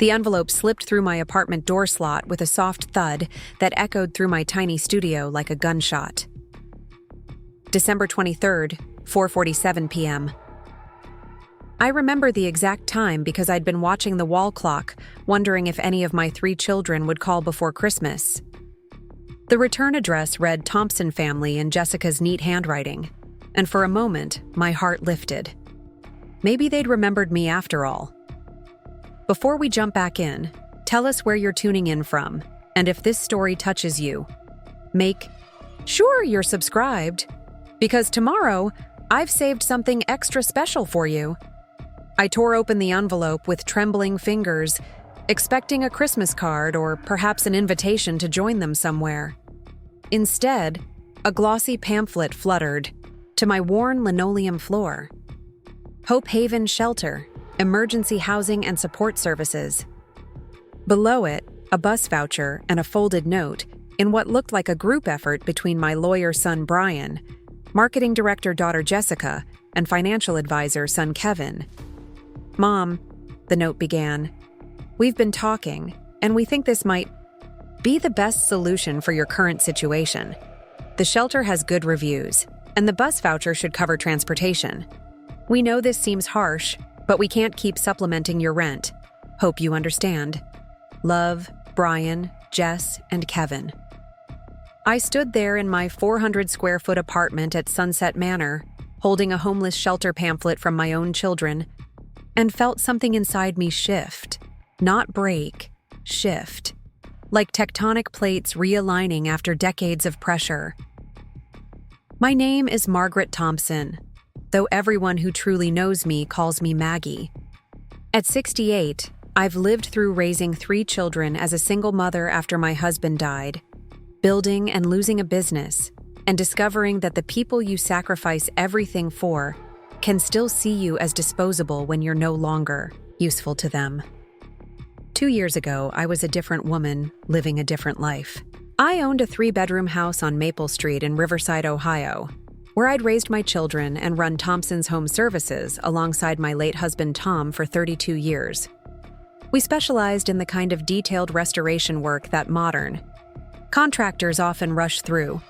The envelope slipped through my apartment door slot with a soft thud that echoed through my tiny studio like a gunshot. December 23rd, 4:47 p.m. I remember the exact time because I'd been watching the wall clock, wondering if any of my 3 children would call before Christmas. The return address read Thompson family in Jessica's neat handwriting, and for a moment, my heart lifted. Maybe they'd remembered me after all. Before we jump back in, tell us where you're tuning in from, and if this story touches you, make sure you're subscribed, because tomorrow, I've saved something extra special for you. I tore open the envelope with trembling fingers, expecting a Christmas card or perhaps an invitation to join them somewhere. Instead, a glossy pamphlet fluttered to my worn linoleum floor. Hope Haven Shelter, Emergency Housing and Support Services. Below it, a bus voucher and a folded note in what looked like a group effort between my lawyer son Brian, marketing director daughter Jessica, and financial advisor son Kevin. Mom, the note began, we've been talking, and we think this might be the best solution for your current situation. The shelter has good reviews, and the bus voucher should cover transportation. We know this seems harsh, but we can't keep supplementing your rent. Hope you understand. Love, Brian, Jess, and Kevin. I stood there in my 400-square-foot apartment at Sunset Manor, holding a homeless shelter pamphlet from my own children, and felt something inside me shift, not break, shift, like tectonic plates realigning after decades of pressure. My name is Margaret Thompson, though everyone who truly knows me calls me Maggie. At 68, I've lived through raising 3 children as a single mother after my husband died, building and losing a business, and discovering that the people you sacrifice everything for can still see you as disposable when you're no longer useful to them. 2 years ago, I was a different woman, living a different life. I owned a 3-bedroom house on Maple Street in Riverside, Ohio, where I'd raised my children and run Thompson's Home Services alongside my late husband Tom for 32 years. We specialized in the kind of detailed restoration work that modern contractors often rush through.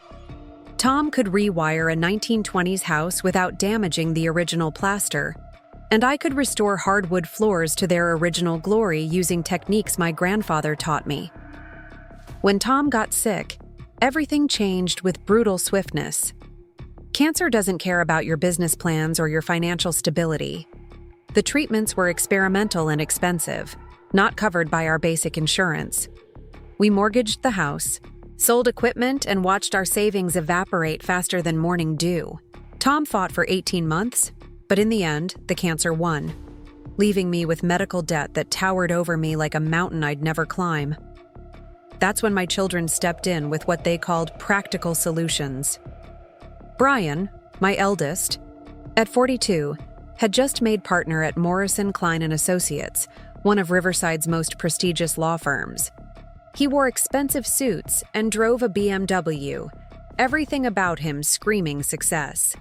Tom could rewire a 1920s house without damaging the original plaster, and I could restore hardwood floors to their original glory using techniques my grandfather taught me. When Tom got sick, everything changed with brutal swiftness. Cancer doesn't care about your business plans or your financial stability. The treatments were experimental and expensive, not covered by our basic insurance. We mortgaged the house, sold equipment, and watched our savings evaporate faster than morning dew. Tom fought for 18 months, but in the end, the cancer won, leaving me with medical debt that towered over me like a mountain I'd never climb. That's when my children stepped in with what they called practical solutions. Brian, my eldest, at 42, had just made partner at Morrison, Klein & Associates, one of Riverside's most prestigious law firms. He wore expensive suits and drove a BMW, everything about him screaming success.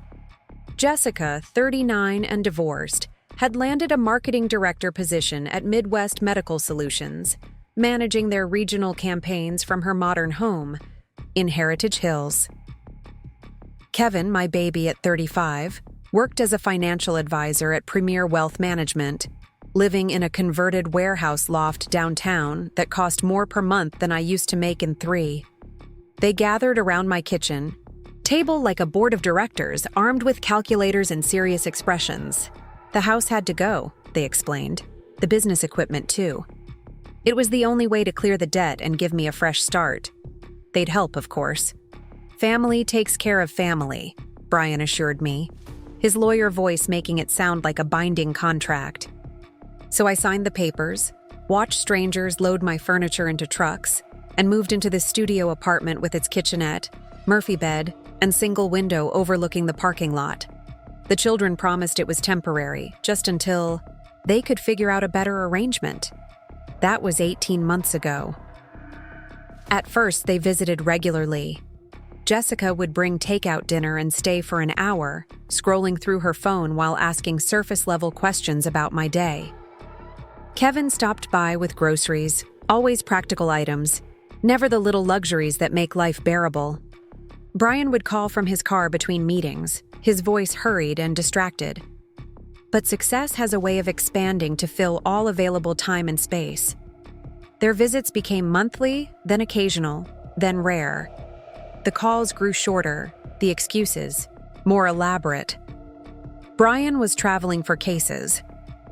Jessica, 39 and divorced, had landed a marketing director position at Midwest Medical Solutions, managing their regional campaigns from her modern home in Heritage Hills. Kevin, my baby at 35, worked as a financial advisor at Premier Wealth Management, living in a converted warehouse loft downtown that cost more per month than I used to make in 3. They gathered around my kitchen table like a board of directors armed with calculators and serious expressions. The house had to go, they explained. The business equipment, too. It was the only way to clear the debt and give me a fresh start. They'd help, of course. Family takes care of family, Brian assured me, his lawyer voice making it sound like a binding contract. So I signed the papers, watched strangers load my furniture into trucks, and moved into the studio apartment with its kitchenette, Murphy bed, and single window overlooking the parking lot. The children promised it was temporary, just until they could figure out a better arrangement. That was 18 months ago. At first, they visited regularly. Jessica would bring takeout dinner and stay for an hour, scrolling through her phone while asking surface-level questions about my day. Kevin stopped by with groceries, always practical items, never the little luxuries that make life bearable. Brian would call from his car between meetings, his voice hurried and distracted. But success has a way of expanding to fill all available time and space. Their visits became monthly, then occasional, then rare. The calls grew shorter, the excuses more elaborate. Brian was traveling for cases.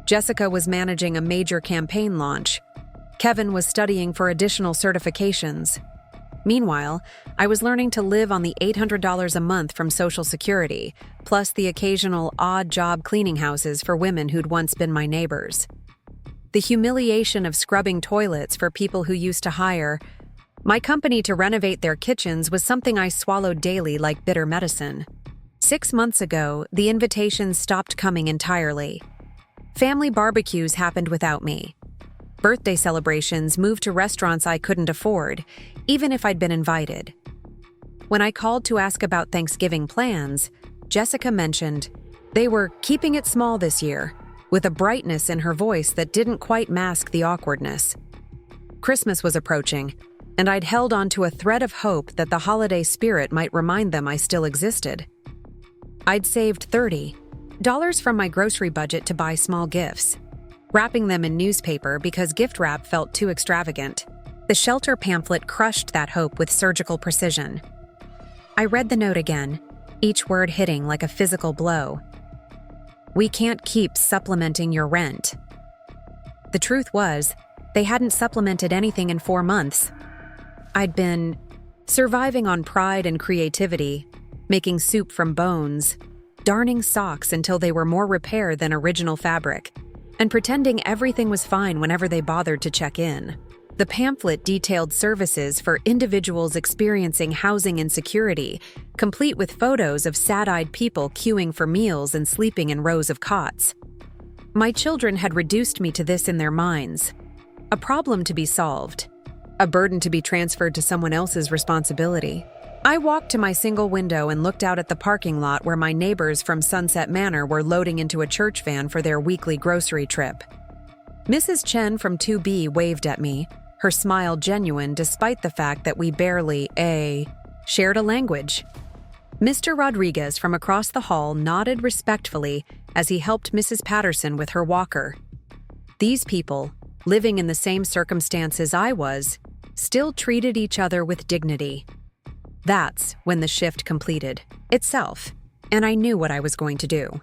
Jessica was managing a major campaign launch. Kevin was studying for additional certifications. Meanwhile, I was learning to live on the $800 a month from Social Security, plus the occasional odd job cleaning houses for women who'd once been my neighbors. The humiliation of scrubbing toilets for people who used to hire my company to renovate their kitchens was something I swallowed daily like bitter medicine. 6 months ago, the invitations stopped coming entirely. Family barbecues happened without me. Birthday celebrations moved to restaurants I couldn't afford, even if I'd been invited. When I called to ask about Thanksgiving plans, Jessica mentioned they were keeping it small this year, with a brightness in her voice that didn't quite mask the awkwardness. Christmas was approaching, and I'd held on to a thread of hope that the holiday spirit might remind them I still existed. I'd saved $30 from my grocery budget to buy small gifts, wrapping them in newspaper because gift wrap felt too extravagant. The shelter pamphlet crushed that hope with surgical precision. I read the note again, each word hitting like a physical blow. We can't keep supplementing your rent. The truth was, they hadn't supplemented anything in 4 months. I'd been surviving on pride and creativity, making soup from bones, darning socks until they were more repair than original fabric, and pretending everything was fine whenever they bothered to check in. The pamphlet detailed services for individuals experiencing housing insecurity, complete with photos of sad-eyed people queuing for meals and sleeping in rows of cots. My children had reduced me to this in their minds. A problem to be solved. A burden to be transferred to someone else's responsibility. I walked to my single window and looked out at the parking lot where my neighbors from Sunset Manor were loading into a church van for their weekly grocery trip. Mrs. Chen from 2B waved at me, her smile genuine despite the fact that we barely shared a language. Mr. Rodriguez from across the hall nodded respectfully as he helped Mrs. Patterson with her walker. These people, living in the same circumstances I was, still treated each other with dignity. That's when the shift completed itself, and I knew what I was going to do.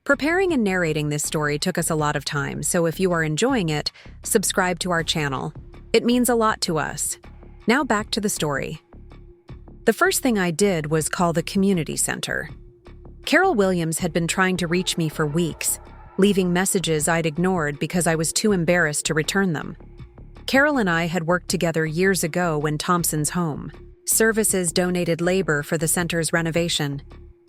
Preparing and narrating this story took us a lot of time, so if you are enjoying it, subscribe to our channel. It means a lot to us. Now back to the story. The first thing I did was call the community center. Carol Williams had been trying to reach me for weeks, leaving messages I'd ignored because I was too embarrassed to return them. Carol and I had worked together years ago when Thompson's home. Services donated labor for the center's renovation.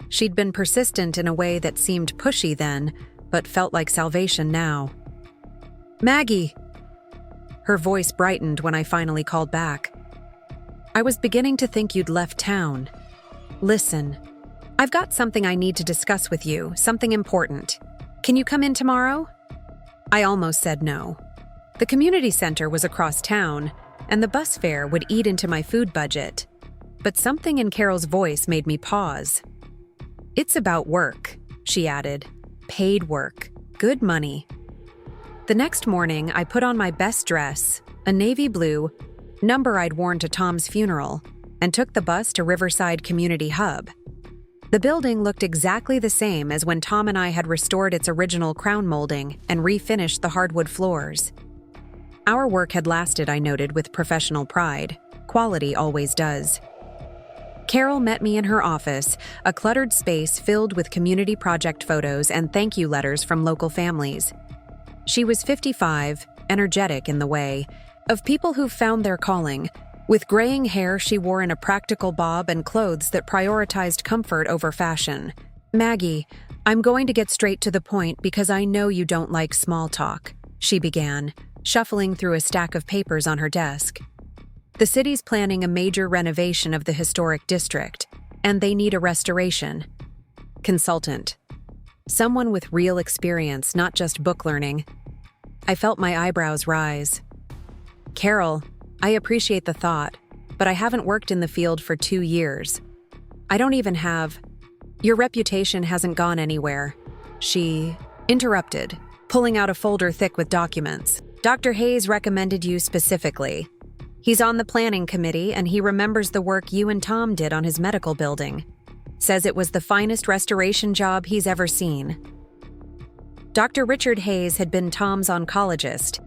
She'd been persistent in a way that seemed pushy then, but felt like salvation now. Maggie! Her voice brightened when I finally called back. I was beginning to think you'd left town. Listen, I've got something I need to discuss with you, something important. Can you come in tomorrow? I almost said no. The community center was across town, and the bus fare would eat into my food budget. But something in Carol's voice made me pause. It's about work, she added. Paid work. Good money. The next morning, I put on my best dress, a navy blue, number I'd worn to Tom's funeral, and took the bus to Riverside Community Hub. The building looked exactly the same as when Tom and I had restored its original crown molding and refinished the hardwood floors. Our work had lasted, I noted with professional pride. Quality always does. Carol met me in her office, a cluttered space filled with community project photos and thank you letters from local families. She was 55, energetic in the way, of people who've found their calling. With graying hair she wore in a practical bob and clothes that prioritized comfort over fashion. Maggie, I'm going to get straight to the point because I know you don't like small talk, she began, shuffling through a stack of papers on her desk. The city's planning a major renovation of the historic district, and they need a restoration consultant. Someone with real experience, not just book learning. I felt my eyebrows rise. Carol, I appreciate the thought, but I haven't worked in the field for 2 years. I don't even have... Your reputation hasn't gone anywhere. She interrupted, pulling out a folder thick with documents. Dr. Hayes recommended you specifically. He's on the planning committee and he remembers the work you and Tom did on his medical building. Says it was the finest restoration job he's ever seen. Dr. Richard Hayes had been Tom's oncologist,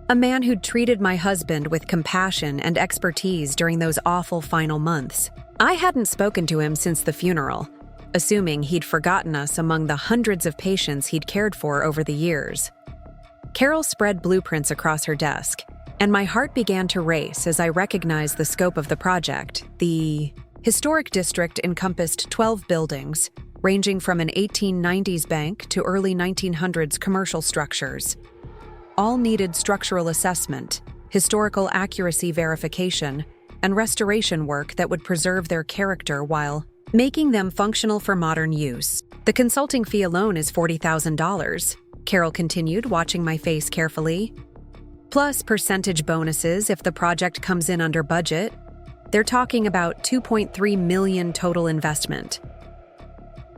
a man who'd treated my husband with compassion and expertise during those awful final months. I hadn't spoken to him since the funeral, assuming he'd forgotten us among the hundreds of patients he'd cared for over the years. Carol spread blueprints across her desk, and my heart began to race as I recognized the scope of the project. The historic district encompassed 12 buildings, ranging from an 1890s bank to early 1900s commercial structures. All needed structural assessment, historical accuracy verification, and restoration work that would preserve their character while making them functional for modern use. The consulting fee alone is $40,000, Carol continued, watching my face carefully. Plus percentage bonuses if the project comes in under budget. They're talking about $2.3 million total investment.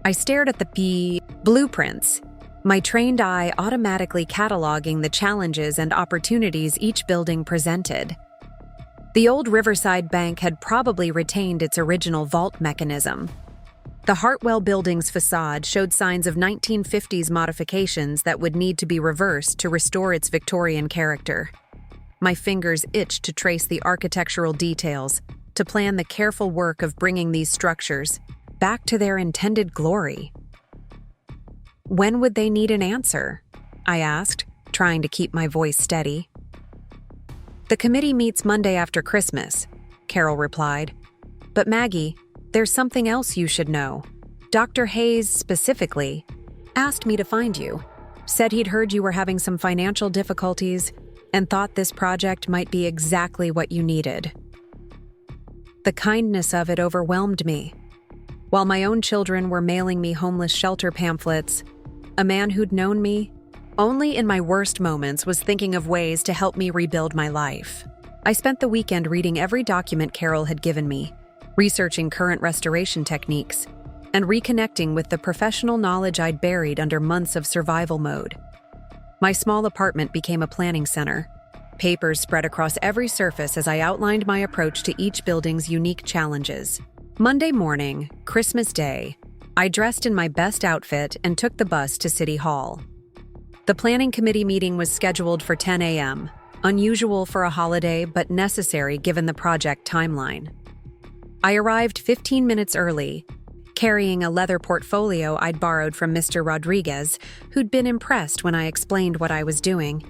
I stared at the blueprints, my trained eye automatically cataloging the challenges and opportunities each building presented. The old Riverside Bank had probably retained its original vault mechanism. The Hartwell Building's facade showed signs of 1950s modifications that would need to be reversed to restore its Victorian character. My fingers itched to trace the architectural details, to plan the careful work of bringing these structures back to their intended glory. When would they need an answer? I asked, trying to keep my voice steady. The committee meets Monday after Christmas, Carol replied. But Maggie, there's something else you should know. Dr. Hayes specifically asked me to find you, said he'd heard you were having some financial difficulties and thought this project might be exactly what you needed. The kindness of it overwhelmed me. While my own children were mailing me homeless shelter pamphlets, a man who'd known me only in my worst moments was thinking of ways to help me rebuild my life. I spent the weekend reading every document Carol had given me, researching current restoration techniques, and reconnecting with the professional knowledge I'd buried under months of survival mode. My small apartment became a planning center. Papers spread across every surface as I outlined my approach to each building's unique challenges. Monday morning, Christmas Day, I dressed in my best outfit and took the bus to City Hall. The planning committee meeting was scheduled for 10 a.m., unusual for a holiday but necessary given the project timeline. I arrived 15 minutes early, carrying a leather portfolio I'd borrowed from Mr. Rodriguez, who'd been impressed when I explained what I was doing.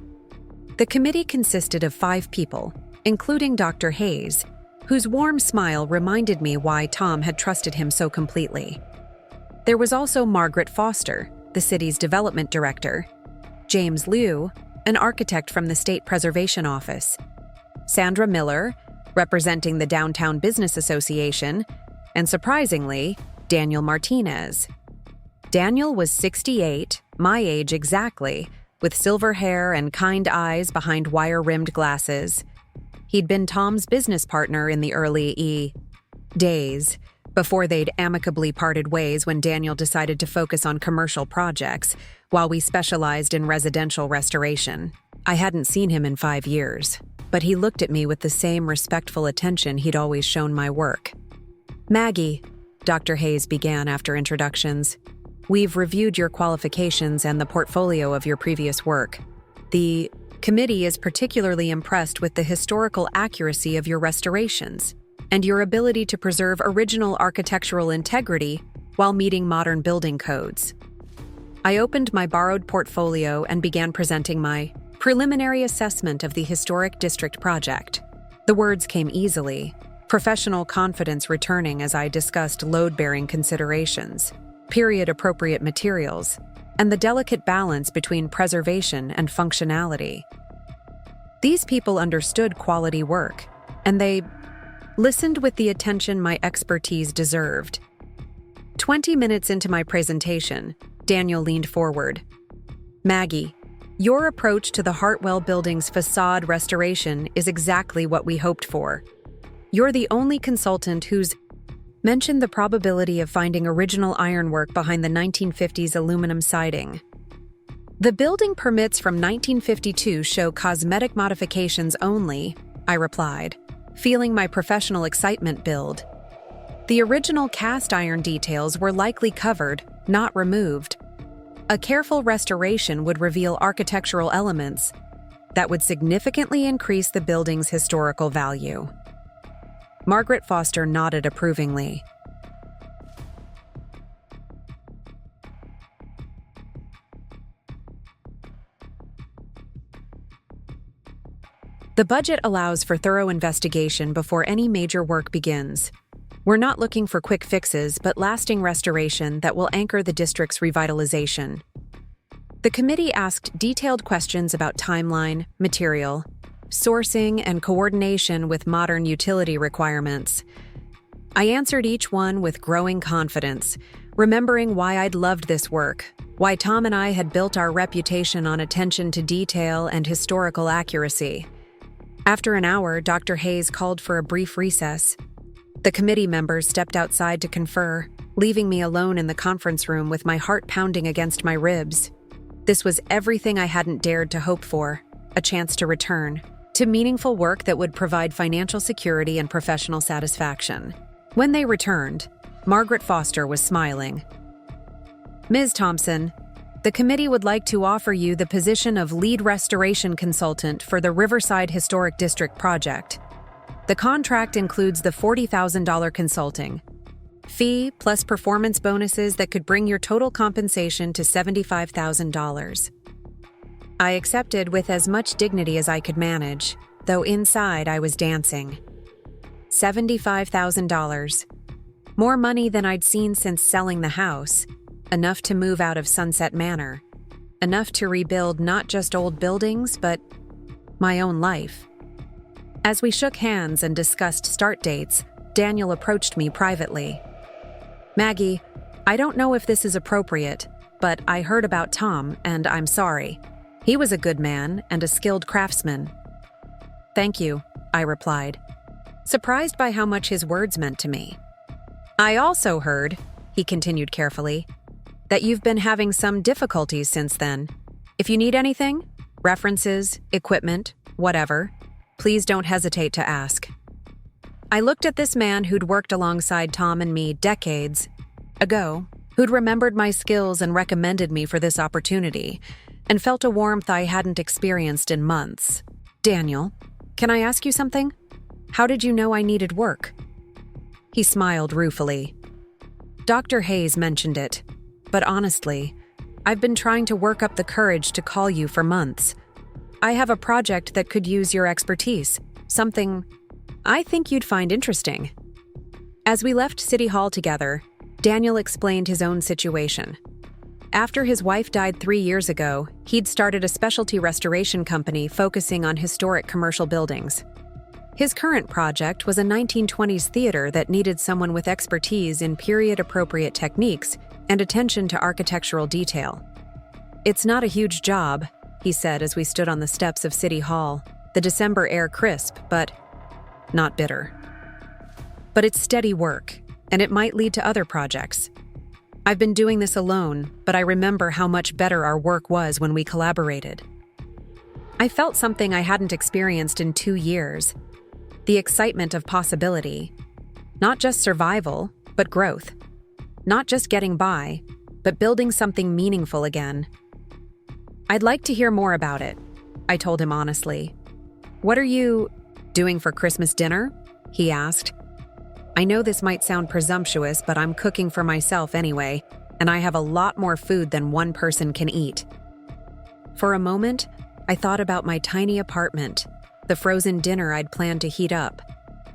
The committee consisted of 5 people, including Dr. Hayes, whose warm smile reminded me why Tom had trusted him so completely. There was also Margaret Foster, the city's development director, James Liu, an architect from the State Preservation Office, Sandra Miller, representing the Downtown Business Association, and surprisingly, Daniel Martinez. Daniel was 68, my age exactly, with silver hair and kind eyes behind wire-rimmed glasses. He'd been Tom's business partner in the early days, before they'd amicably parted ways when Daniel decided to focus on commercial projects, while we specialized in residential restoration. I hadn't seen him in 5 years, but he looked at me with the same respectful attention he'd always shown my work. Maggie, Dr. Hayes began after introductions, we've reviewed your qualifications and the portfolio of your previous work. The committee is particularly impressed with the historical accuracy of your restorations and your ability to preserve original architectural integrity while meeting modern building codes. I opened my borrowed portfolio and began presenting my preliminary assessment of the historic district project. The words came easily, professional confidence returning as I discussed load-bearing considerations, period-appropriate materials, and the delicate balance between preservation and functionality. These people understood quality work, and they listened with the attention my expertise deserved. 20 minutes into my presentation, Daniel leaned forward. Maggie, Your approach to the Hartwell Building's facade restoration is exactly what we hoped for. You're the only consultant who's mentioned the probability of finding original ironwork behind the 1950s aluminum siding. The building permits from 1952 show cosmetic modifications only, I replied, feeling my professional excitement build. The original cast iron details were likely covered, not removed. A careful restoration would reveal architectural elements that would significantly increase the building's historical value. Margaret Foster nodded approvingly. The budget allows for thorough investigation before any major work begins. We're not looking for quick fixes, but lasting restoration that will anchor the district's revitalization. The committee asked detailed questions about timeline, material, sourcing, and coordination with modern utility requirements. I answered each one with growing confidence, remembering why I'd loved this work, why Tom and I had built our reputation on attention to detail and historical accuracy. After an hour, Dr. Hayes called for a brief recess. The committee members stepped outside to confer, leaving me alone in the conference room with my heart pounding against my ribs. This was everything I hadn't dared to hope for, a chance to return to meaningful work that would provide financial security and professional satisfaction. When they returned, Margaret Foster was smiling. Ms. Thompson, the committee would like to offer you the position of lead restoration consultant for the Riverside Historic District project. The contract includes the $40,000 consulting fee plus performance bonuses that could bring your total compensation to $75,000. I accepted with as much dignity as I could manage, though inside I was dancing. $75,000. More money than I'd seen since selling the house, enough to move out of Sunset Manor, enough to rebuild not just old buildings, but my own life. As we shook hands and discussed start dates, Daniel approached me privately. Maggie, I don't know if this is appropriate, but I heard about Tom, and I'm sorry. He was a good man and a skilled craftsman. Thank you, I replied, surprised by how much his words meant to me. I also heard, he continued carefully, that you've been having some difficulties since then. If you need anything, references, equipment, whatever, please don't hesitate to ask. I looked at this man who'd worked alongside Tom and me decades ago, who'd remembered my skills and recommended me for this opportunity, and felt a warmth I hadn't experienced in months. Daniel, can I ask you something? How did you know I needed work? He smiled ruefully. Dr. Hayes mentioned it, but honestly, I've been trying to work up the courage to call you for months. I have a project that could use your expertise, something I think you'd find interesting. As we left City Hall together, Daniel explained his own situation. After his wife died 3 years ago, he'd started a specialty restoration company focusing on historic commercial buildings. His current project was a 1920s theater that needed someone with expertise in period-appropriate techniques and attention to architectural detail. It's not a huge job, he said as we stood on the steps of City Hall, the December air crisp, but not bitter. But it's steady work, and it might lead to other projects. I've been doing this alone, but I remember how much better our work was when we collaborated. I felt something I hadn't experienced in 2 years. The excitement of possibility. Not just survival, but growth. Not just getting by, but building something meaningful again. I'd like to hear more about it, I told him honestly. What are you doing for Christmas dinner? He asked. I know this might sound presumptuous, but I'm cooking for myself anyway, and I have a lot more food than one person can eat. For a moment, I thought about my tiny apartment, the frozen dinner I'd planned to heat up,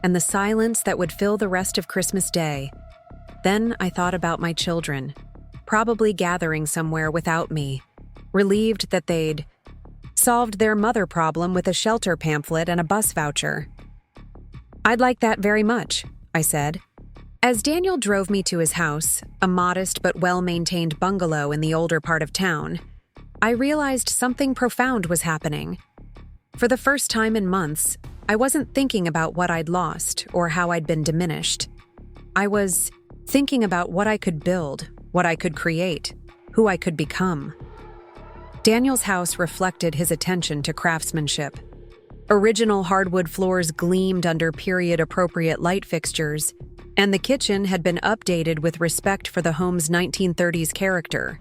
and the silence that would fill the rest of Christmas Day. Then I thought about my children, probably gathering somewhere without me, relieved that they'd solved their mother problem with a shelter pamphlet and a bus voucher. I'd like that very much, I said. As Daniel drove me to his house, a modest but well-maintained bungalow in the older part of town, I realized something profound was happening. For the first time in months, I wasn't thinking about what I'd lost or how I'd been diminished. I was thinking about what I could build, what I could create, who I could become. Daniel's house reflected his attention to craftsmanship. Original hardwood floors gleamed under period-appropriate light fixtures, and the kitchen had been updated with respect for the home's 1930s character.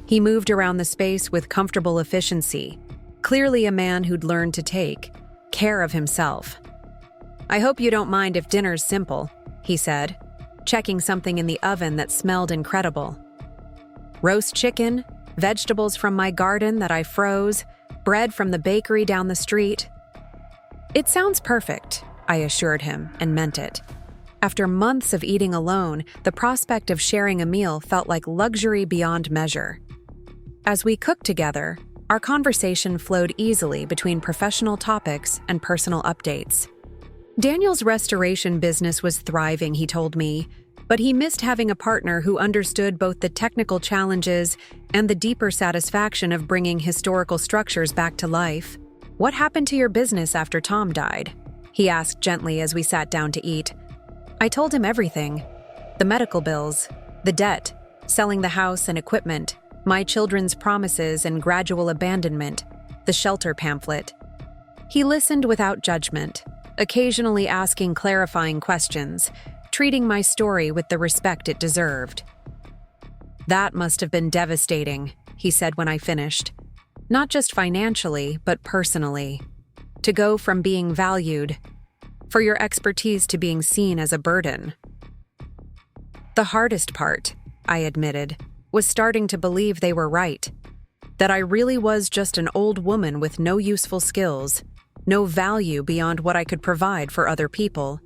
He moved around the space with comfortable efficiency, clearly a man who'd learned to take care of himself. "I hope you don't mind if dinner's simple," he said, checking something in the oven that smelled incredible. "Roast chicken, vegetables from my garden that I froze, bread from the bakery down the street." "It sounds perfect," I assured him, and meant it. After months of eating alone, the prospect of sharing a meal felt like luxury beyond measure. As we cooked together, our conversation flowed easily between professional topics and personal updates. Daniel's restoration business was thriving, he told me, but he missed having a partner who understood both the technical challenges and the deeper satisfaction of bringing historical structures back to life. "What happened to your business after Tom died?" he asked gently as we sat down to eat. I told him everything. The medical bills, the debt, selling the house and equipment, my children's promises and gradual abandonment, the shelter pamphlet. He listened without judgment, occasionally asking clarifying questions, treating my story with the respect it deserved. "That must have been devastating," he said when I finished. "Not just financially, but personally. To go from being valued, for your expertise, to being seen as a burden." The hardest part, I admitted, was starting to believe they were right. That I really was just an old woman with no useful skills, no value beyond what I could provide for other people.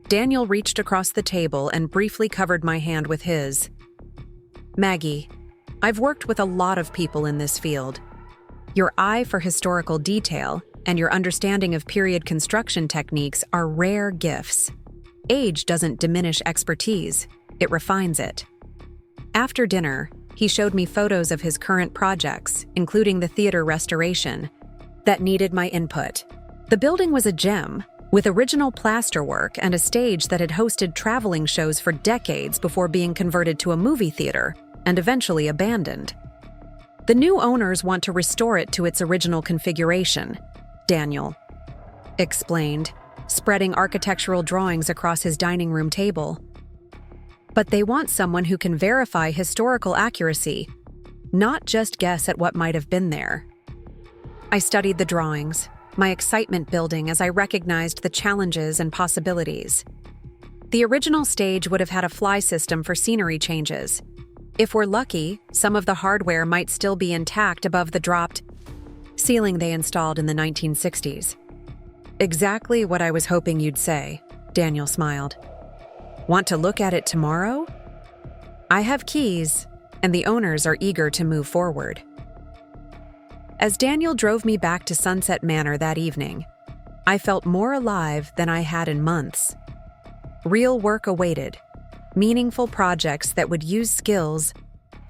Daniel reached across the table and briefly covered my hand with his. "Maggie, I've worked with a lot of people in this field. Your eye for historical detail and your understanding of period construction techniques are rare gifts. Age doesn't diminish expertise, it refines it." After dinner, he showed me photos of his current projects, including the theater restoration, that needed my input. The building was a gem, with original plasterwork and a stage that had hosted traveling shows for decades before being converted to a movie theater and eventually abandoned. "The new owners want to restore it to its original configuration," Daniel explained, spreading architectural drawings across his dining room table. "But they want someone who can verify historical accuracy, not just guess at what might have been there." I studied the drawings, my excitement building as I recognized the challenges and possibilities. The original stage would have had a fly system for scenery changes. If we're lucky, some of the hardware might still be intact above the dropped ceiling they installed in the 1960s. "Exactly what I was hoping you'd say," Daniel smiled. "Want to look at it tomorrow?" "I have keys, and the owners are eager to move forward." As Daniel drove me back to Sunset Manor that evening, I felt more alive than I had in months. Real work awaited, meaningful projects that would use skills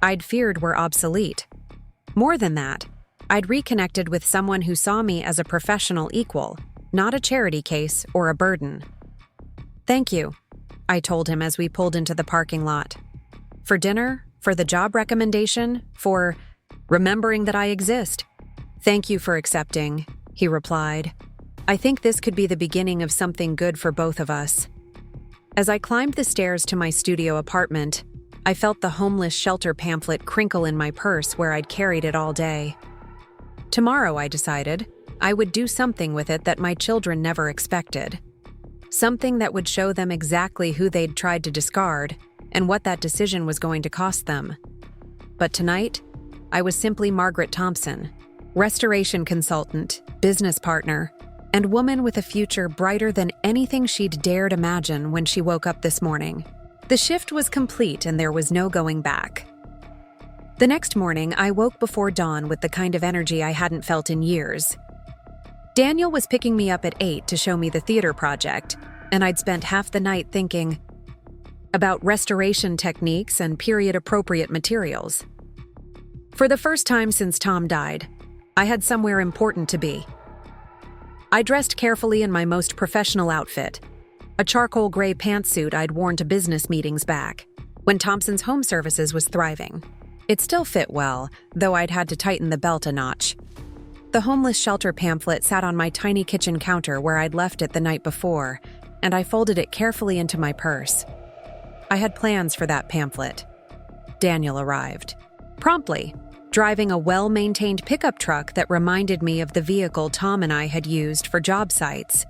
I'd feared were obsolete. More than that, I'd reconnected with someone who saw me as a professional equal, not a charity case or a burden. "Thank you," I told him as we pulled into the parking lot. "For dinner, for the job recommendation, for remembering that I exist." "Thank you for accepting," he replied. "I think this could be the beginning of something good for both of us." As I climbed the stairs to my studio apartment, I felt the homeless shelter pamphlet crinkle in my purse where I'd carried it all day. Tomorrow, I decided, I would do something with it that my children never expected. Something that would show them exactly who they'd tried to discard and what that decision was going to cost them. But tonight, I was simply Margaret Thompson, restoration consultant, business partner, and woman with a future brighter than anything she'd dared imagine when she woke up this morning. The shift was complete and there was no going back. The next morning, I woke before dawn with the kind of energy I hadn't felt in years. Daniel was picking me up at 8 to show me the theater project, and I'd spent half the night thinking about restoration techniques and period-appropriate materials. For the first time since Tom died, I had somewhere important to be. I dressed carefully in my most professional outfit, a charcoal gray pantsuit I'd worn to business meetings back, when Thompson's Home Services was thriving. It still fit well, though I'd had to tighten the belt a notch. The homeless shelter pamphlet sat on my tiny kitchen counter where I'd left it the night before, and I folded it carefully into my purse. I had plans for that pamphlet. Daniel arrived. Promptly, driving a well-maintained pickup truck that reminded me of the vehicle Tom and I had used for job sites.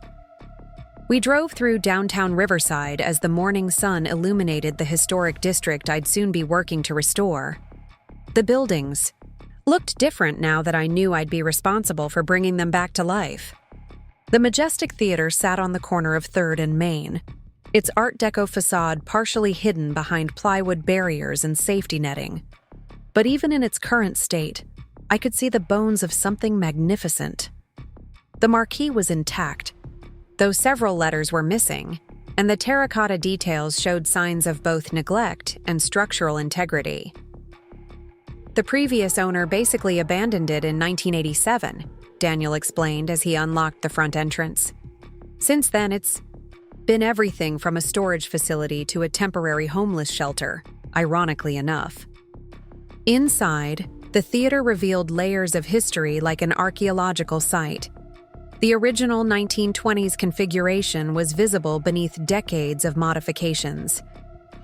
We drove through downtown Riverside as the morning sun illuminated the historic district I'd soon be working to restore. The buildings looked different now that I knew I'd be responsible for bringing them back to life. The majestic theater sat on the corner of 3rd and Main, its Art Deco facade partially hidden behind plywood barriers and safety netting. But even in its current state, I could see the bones of something magnificent. The marquee was intact, though several letters were missing, and the terracotta details showed signs of both neglect and structural integrity. The previous owner basically abandoned it in 1987, Daniel explained as he unlocked the front entrance. Since then, it's been everything from a storage facility to a temporary homeless shelter, ironically enough. Inside, the theater revealed layers of history like an archaeological site. The original 1920s configuration was visible beneath decades of modifications.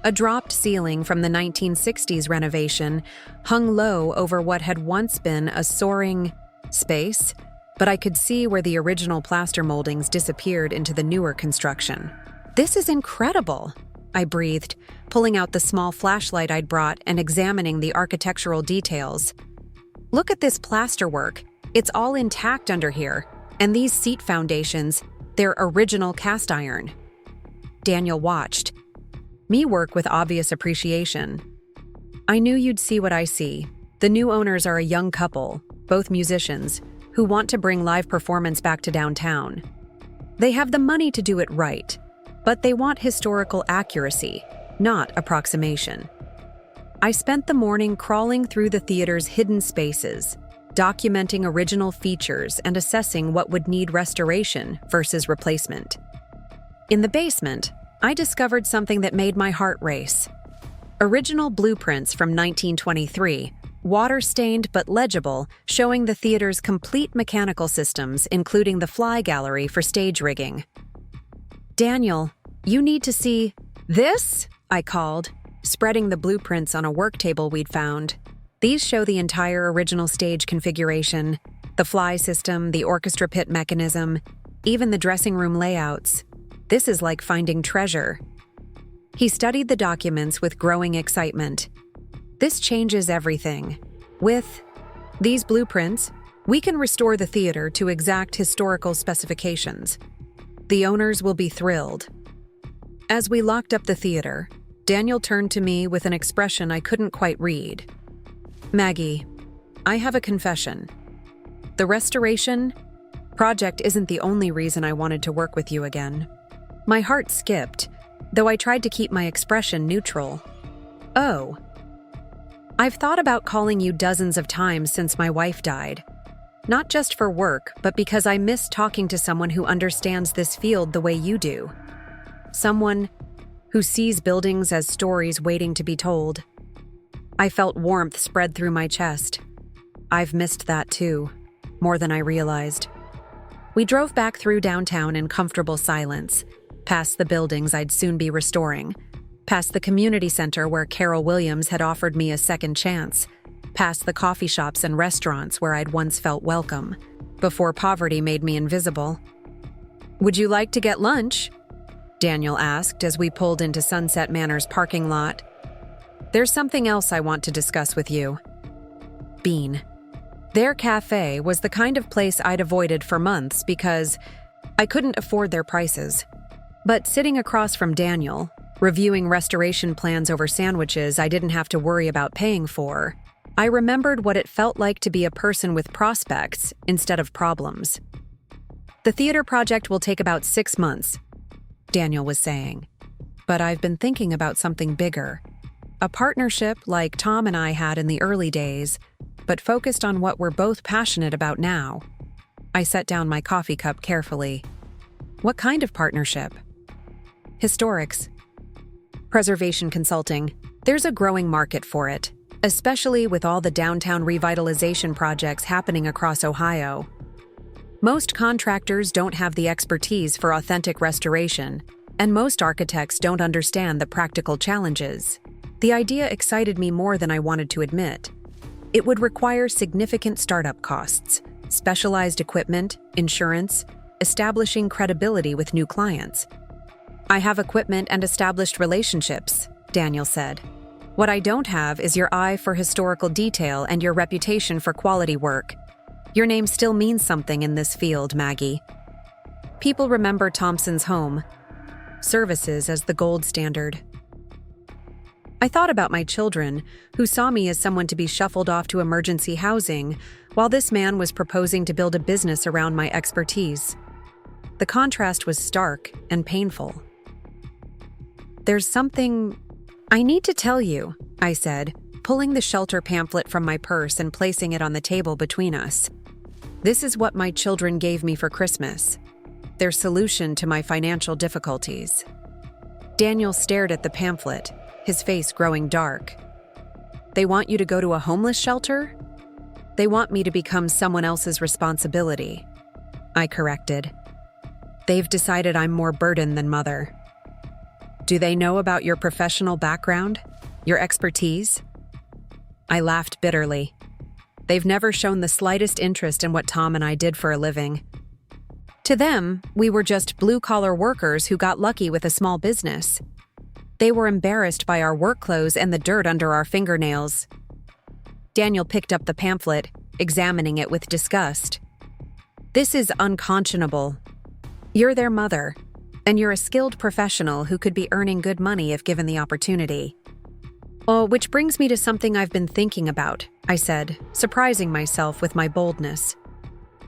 A dropped ceiling from the 1960s renovation hung low over what had once been a soaring space, but I could see where the original plaster moldings disappeared into the newer construction. "This is incredible," I breathed, pulling out the small flashlight I'd brought and examining the architectural details. "Look at this plasterwork. It's all intact under here, and these seat foundations, they're original cast iron." Daniel watched me work with obvious appreciation. "I knew you'd see what I see. The new owners are a young couple, both musicians, who want to bring live performance back to downtown. They have the money to do it right, but they want historical accuracy, not approximation." I spent the morning crawling through the theater's hidden spaces, documenting original features and assessing what would need restoration versus replacement. In the basement, I discovered something that made my heart race. Original blueprints from 1923, water-stained but legible, showing the theater's complete mechanical systems, including the fly gallery for stage rigging. "Daniel, you need to see this," I called, spreading the blueprints on a work table we'd found. "These show the entire original stage configuration, the fly system, the orchestra pit mechanism, even the dressing room layouts. This is like finding treasure." He studied the documents with growing excitement. "This changes everything. With these blueprints, we can restore the theater to exact historical specifications. The owners will be thrilled." As we locked up the theater, Daniel turned to me with an expression I couldn't quite read. "Maggie, I have a confession. The restoration project isn't the only reason I wanted to work with you again." My heart skipped, though I tried to keep my expression neutral. "Oh. I've thought about calling you dozens of times since my wife died. Not just for work, but because I miss talking to someone who understands this field the way you do. Someone who sees buildings as stories waiting to be told." I felt warmth spread through my chest. I've missed that too, more than I realized. We drove back through downtown in comfortable silence, past the buildings I'd soon be restoring, past the community center where Carol Williams had offered me a second chance, past the coffee shops and restaurants where I'd once felt welcome, before poverty made me invisible. "Would you like to get lunch?" Daniel asked as we pulled into Sunset Manor's parking lot. "There's something else I want to discuss with you." Bean. Their cafe was the kind of place I'd avoided for months because I couldn't afford their prices. But sitting across from Daniel, reviewing restoration plans over sandwiches I didn't have to worry about paying for, I remembered what it felt like to be a person with prospects instead of problems. "The theater project will take about 6 months, Daniel was saying. "But I've been thinking about something bigger. A partnership like Tom and I had in the early days, but focused on what we're both passionate about now. I set down my coffee cup carefully. What kind of partnership? Historics. Preservation consulting. There's a growing market for it, especially with all the downtown revitalization projects happening across Ohio. Most contractors don't have the expertise for authentic restoration, and most architects don't understand the practical challenges. The idea excited me more than I wanted to admit. It would require significant startup costs, specialized equipment, insurance, establishing credibility with new clients. I have equipment and established relationships, Daniel said. What I don't have is your eye for historical detail and your reputation for quality work. Your name still means something in this field, Maggie. People remember Thompson's home services as the gold standard. I thought about my children, who saw me as someone to be shuffled off to emergency housing, while this man was proposing to build a business around my expertise. The contrast was stark and painful. There's something I need to tell you, I said, pulling the shelter pamphlet from my purse and placing it on the table between us. This is what my children gave me for Christmas. Their solution to my financial difficulties. Daniel stared at the pamphlet, his face growing dark. They want you to go to a homeless shelter? They want me to become someone else's responsibility, I corrected. They've decided I'm more burden than mother. Do they know about your professional background? Your expertise? I laughed bitterly. They've never shown the slightest interest in what Tom and I did for a living. To them, we were just blue-collar workers who got lucky with a small business. They were embarrassed by our work clothes and the dirt under our fingernails. Daniel picked up the pamphlet, examining it with disgust. This is unconscionable. You're their mother, and you're a skilled professional who could be earning good money if given the opportunity. Oh, which brings me to something I've been thinking about, I said, surprising myself with my boldness.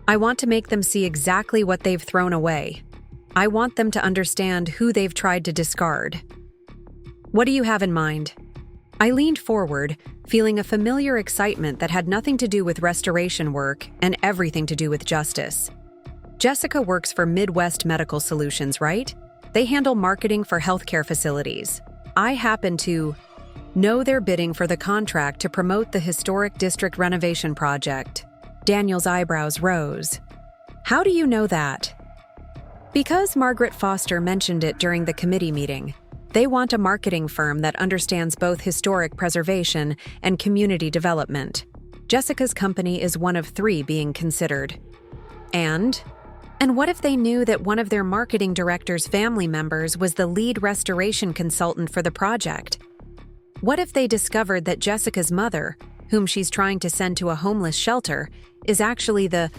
I want to make them see exactly what they've thrown away. I want them to understand who they've tried to discard. What do you have in mind? I leaned forward, feeling a familiar excitement that had nothing to do with restoration work and everything to do with justice. Jessica works for Midwest Medical Solutions, right? They handle marketing for healthcare facilities. I happen to know they're bidding for the contract to promote the historic district renovation project. Daniel's eyebrows rose. How do you know that? Because Margaret Foster mentioned it during the committee meeting. They want a marketing firm that understands both historic preservation and community development. Jessica's company is one of 3 being considered. And what if they knew that one of their marketing director's family members was the lead restoration consultant for the project? What if they discovered that Jessica's mother, whom she's trying to send to a homeless shelter, is actually the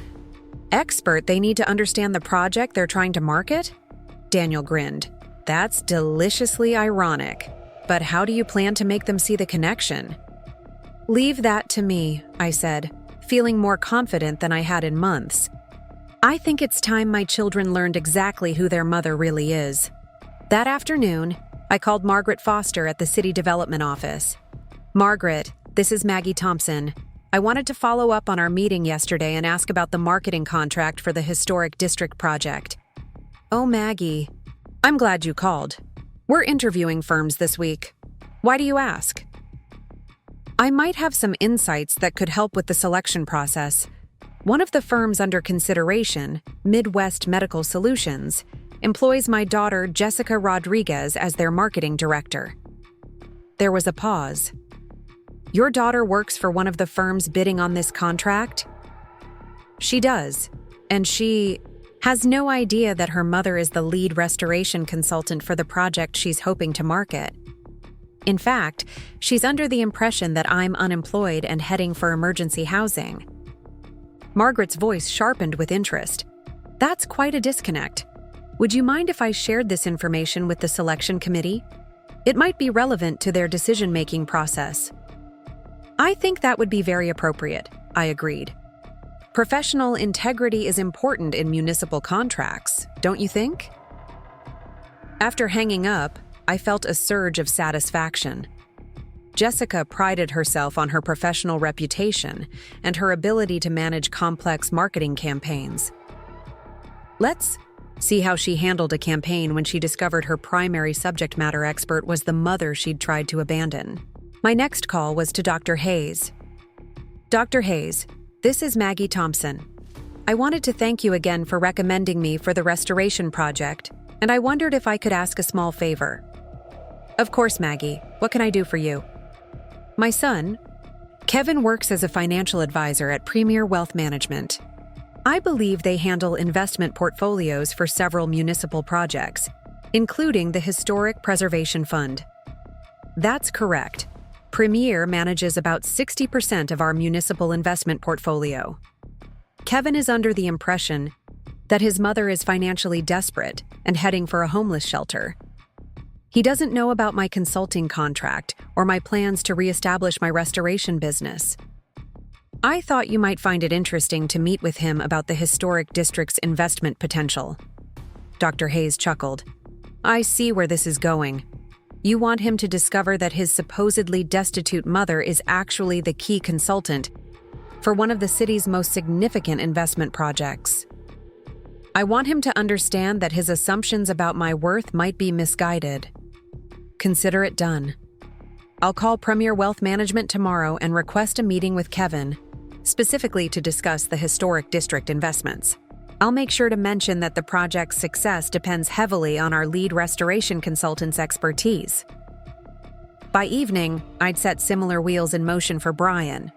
expert they need to understand the project they're trying to market? Daniel grinned. That's deliciously ironic. But how do you plan to make them see the connection? Leave that to me, I said, feeling more confident than I had in months. I think it's time my children learned exactly who their mother really is. That afternoon, I called Margaret Foster at the City Development Office. Margaret, this is Maggie Thompson. I wanted to follow up on our meeting yesterday and ask about the marketing contract for the Historic District project. Oh, Maggie. I'm glad you called. We're interviewing firms this week. Why do you ask? I might have some insights that could help with the selection process. One of the firms under consideration, Midwest Medical Solutions, employs my daughter Jessica Rodriguez as their marketing director. There was a pause. Your daughter works for one of the firms bidding on this contract? She does, and she has no idea that her mother is the lead restoration consultant for the project she's hoping to market. In fact, she's under the impression that I'm unemployed and heading for emergency housing. Margaret's voice sharpened with interest. That's quite a disconnect. Would you mind if I shared this information with the selection committee? It might be relevant to their decision-making process. I think that would be very appropriate, I agreed. Professional integrity is important in municipal contracts, don't you think? After hanging up, I felt a surge of satisfaction. Jessica prided herself on her professional reputation and her ability to manage complex marketing campaigns. Let's see how she handled a campaign when she discovered her primary subject matter expert was the mother she'd tried to abandon. My next call was to Dr. Hayes. Dr. Hayes, this is Maggie Thompson. I wanted to thank you again for recommending me for the restoration project, and I wondered if I could ask a small favor. Of course, Maggie. What can I do for you? My son, Kevin, works as a financial advisor at Premier Wealth Management. I believe they handle investment portfolios for several municipal projects, including the Historic Preservation Fund. That's correct. Premier manages about 60% of our municipal investment portfolio. Kevin is under the impression that his mother is financially desperate and heading for a homeless shelter. He doesn't know about my consulting contract or my plans to reestablish my restoration business. I thought you might find it interesting to meet with him about the historic district's investment potential. Dr. Hayes chuckled. I see where this is going. You want him to discover that his supposedly destitute mother is actually the key consultant for one of the city's most significant investment projects. I want him to understand that his assumptions about my worth might be misguided. Consider it done. I'll call Premier Wealth Management tomorrow and request a meeting with Kevin, specifically to discuss the historic district investments. I'll make sure to mention that the project's success depends heavily on our lead restoration consultant's expertise. By evening, I'd set similar wheels in motion for Brian.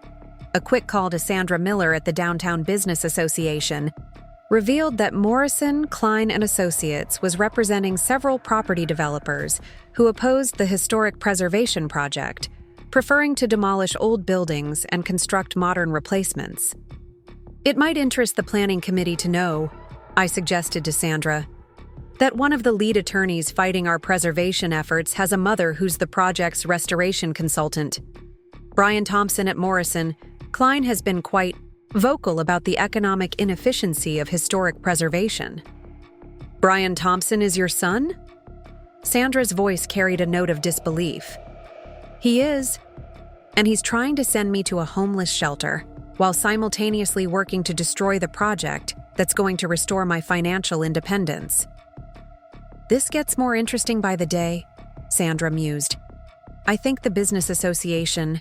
A quick call to Sandra Miller at the Downtown Business Association revealed that Morrison, Klein & Associates was representing several property developers who opposed the historic preservation project, preferring to demolish old buildings and construct modern replacements. It might interest the planning committee to know, I suggested to Sandra, that one of the lead attorneys fighting our preservation efforts has a mother who's the project's restoration consultant. Brian Thompson at Morrison, Klein has been quite vocal about the economic inefficiency of historic preservation. Brian Thompson is your son? Sandra's voice carried a note of disbelief. He is, and he's trying to send me to a homeless shelter while simultaneously working to destroy the project that's going to restore my financial independence. This gets more interesting by the day, Sandra mused. I think the business association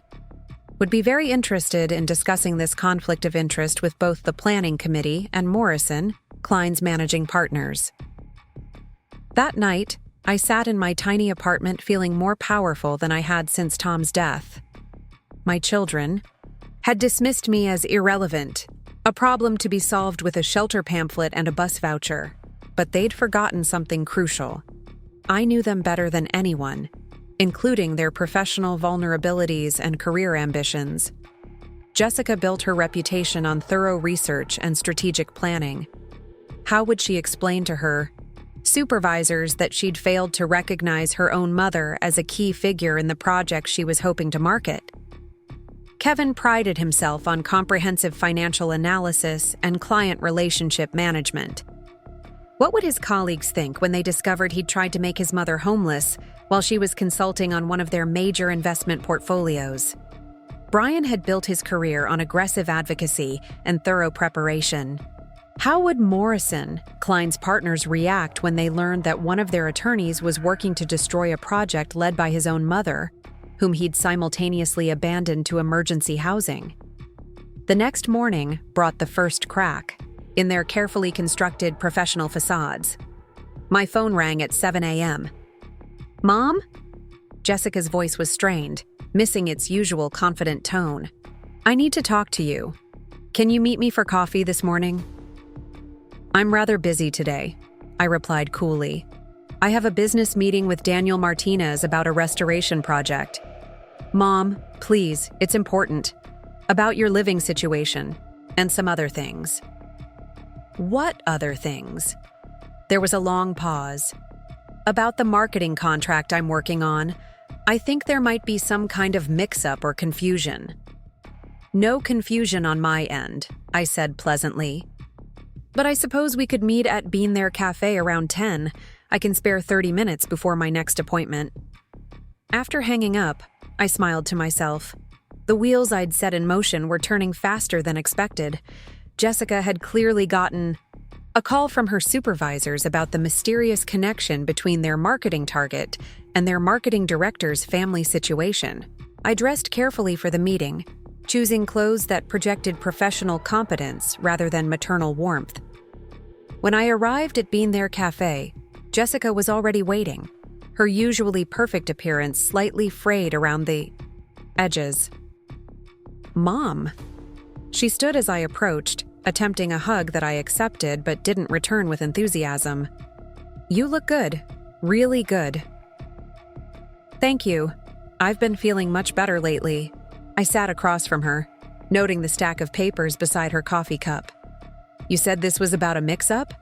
would be very interested in discussing this conflict of interest with both the planning committee and Morrison, Klein's managing partners. That night, I sat in my tiny apartment feeling more powerful than I had since Tom's death. My children had dismissed me as irrelevant, a problem to be solved with a shelter pamphlet and a bus voucher, but they'd forgotten something crucial. I knew them better than anyone, including their professional vulnerabilities and career ambitions. Jessica built her reputation on thorough research and strategic planning. How would she explain to her supervisors that she'd failed to recognize her own mother as a key figure in the project she was hoping to market? Kevin prided himself on comprehensive financial analysis and client relationship management. What would his colleagues think when they discovered he'd tried to make his mother homeless while she was consulting on one of their major investment portfolios? Brian had built his career on aggressive advocacy and thorough preparation. How would Morrison, Klein's partners, react when they learned that one of their attorneys was working to destroy a project led by his own mother, whom he'd simultaneously abandoned to emergency housing? The next morning brought the first crack in their carefully constructed professional facades. My phone rang at 7 a.m. Mom? Jessica's voice was strained, missing its usual confident tone. I need to talk to you. Can you meet me for coffee this morning? I'm rather busy today, I replied coolly. I have a business meeting with Daniel Martinez about a restoration project. Mom, please, it's important. About your living situation, and some other things. What other things? There was a long pause. About the marketing contract I'm working on. I think there might be some kind of mix-up or confusion. No confusion on my end, I said pleasantly. But I suppose we could meet at Bean There Cafe around 10. I can spare 30 minutes before my next appointment. After hanging up, I smiled to myself. The wheels I'd set in motion were turning faster than expected. Jessica had clearly gotten a call from her supervisors about the mysterious connection between their marketing target and their marketing director's family situation. I dressed carefully for the meeting, choosing clothes that projected professional competence rather than maternal warmth. When I arrived at Bean There Cafe, Jessica was already waiting, her usually perfect appearance slightly frayed around the edges. "Mom." She stood as I approached, attempting a hug that I accepted but didn't return with enthusiasm. "You look good. Really good." "Thank you. I've been feeling much better lately." I sat across from her, noting the stack of papers beside her coffee cup. "You said this was about a mix-up?"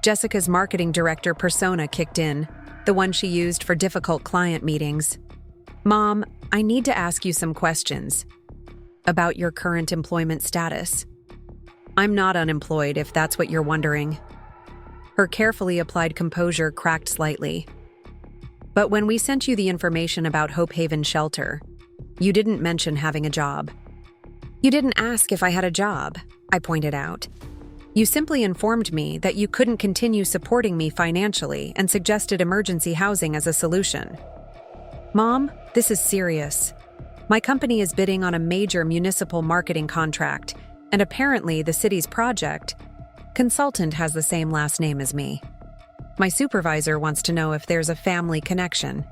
Jessica's marketing director persona kicked in, the one she used for difficult client meetings. "Mom, I need to ask you some questions about your current employment status." "I'm not unemployed, if that's what you're wondering." Her carefully applied composure cracked slightly. "But when we sent you the information about Hope Haven Shelter, you didn't mention having a job." "You didn't ask if I had a job," I pointed out. "You simply informed me that you couldn't continue supporting me financially and suggested emergency housing as a solution." "Mom, this is serious. My company is bidding on a major municipal marketing contract, and apparently the city's project consultant has the same last name as me. My supervisor wants to know if there's a family connection."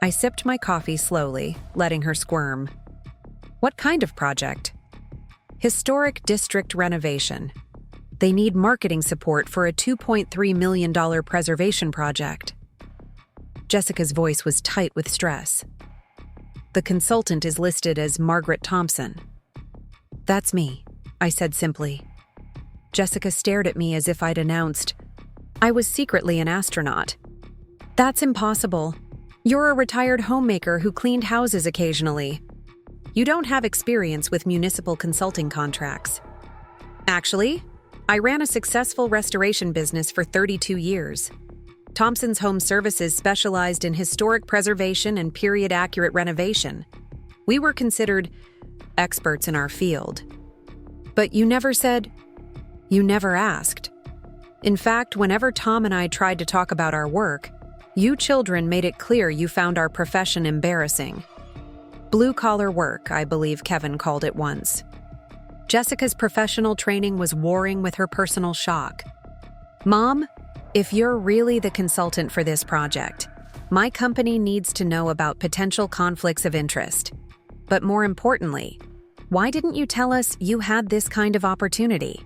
I sipped my coffee slowly, letting her squirm. "What kind of project?" "Historic district renovation. They need marketing support for a $2.3 million preservation project." Jessica's voice was tight with stress. "The consultant is listed as Margaret Thompson." "That's me," I said simply. Jessica stared at me as if I'd announced I was secretly an astronaut. "That's impossible. You're a retired homemaker who cleaned houses occasionally. You don't have experience with municipal consulting contracts." "Actually, I ran a successful restoration business for 32 years. Thompson's Home Services specialized in historic preservation and period-accurate renovation. We were considered experts in our field." "But you never said—" "You never asked. In fact, whenever Tom and I tried to talk about our work, you children made it clear you found our profession embarrassing. Blue-collar work, I believe Kevin called it once." Jessica's professional training was warring with her personal shock. "Mom, if you're really the consultant for this project, my company needs to know about potential conflicts of interest. But more importantly, why didn't you tell us you had this kind of opportunity?"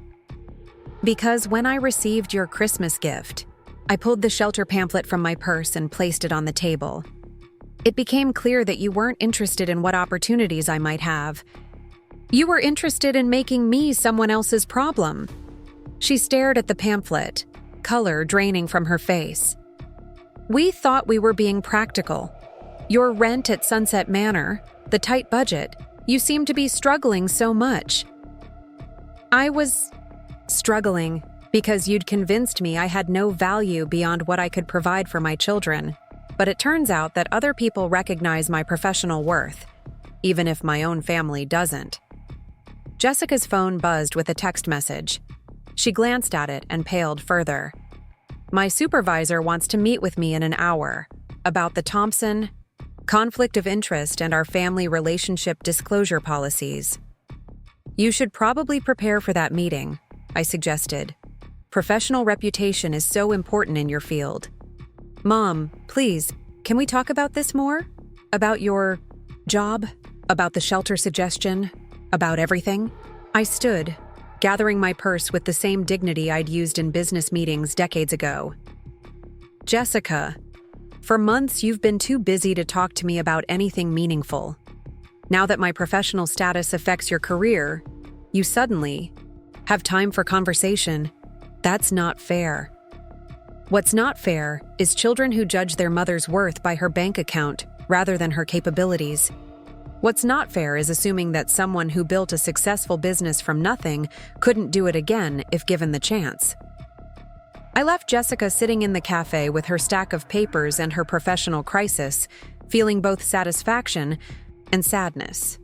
"Because when I received your Christmas gift," I pulled the shelter pamphlet from my purse and placed it on the table. "It became clear that you weren't interested in what opportunities I might have. You were interested in making me someone else's problem." She stared at the pamphlet, color draining from her face. "We thought we were being practical. Your rent at Sunset Manor, the tight budget, you seem to be struggling so much." "I was struggling because you'd convinced me I had no value beyond what I could provide for my children. But it turns out that other people recognize my professional worth, even if my own family doesn't." Jessica's phone buzzed with a text message. She glanced at it and paled further. "My supervisor wants to meet with me in an hour about the Thompson conflict of interest and our family relationship disclosure policies." "You should probably prepare for that meeting," I suggested. "Professional reputation is so important in your field." "Mom, please, can we talk about this more? About your job? About the shelter suggestion? About everything?" I stood, gathering my purse with the same dignity I'd used in business meetings decades ago. "Jessica, for months you've been too busy to talk to me about anything meaningful. Now that my professional status affects your career, you suddenly have time for conversation. That's not fair. What's not fair is children who judge their mother's worth by her bank account rather than her capabilities. What's not fair is assuming that someone who built a successful business from nothing couldn't do it again if given the chance." I left Jessica sitting in the cafe with her stack of papers and her professional crisis, feeling both satisfaction and sadness.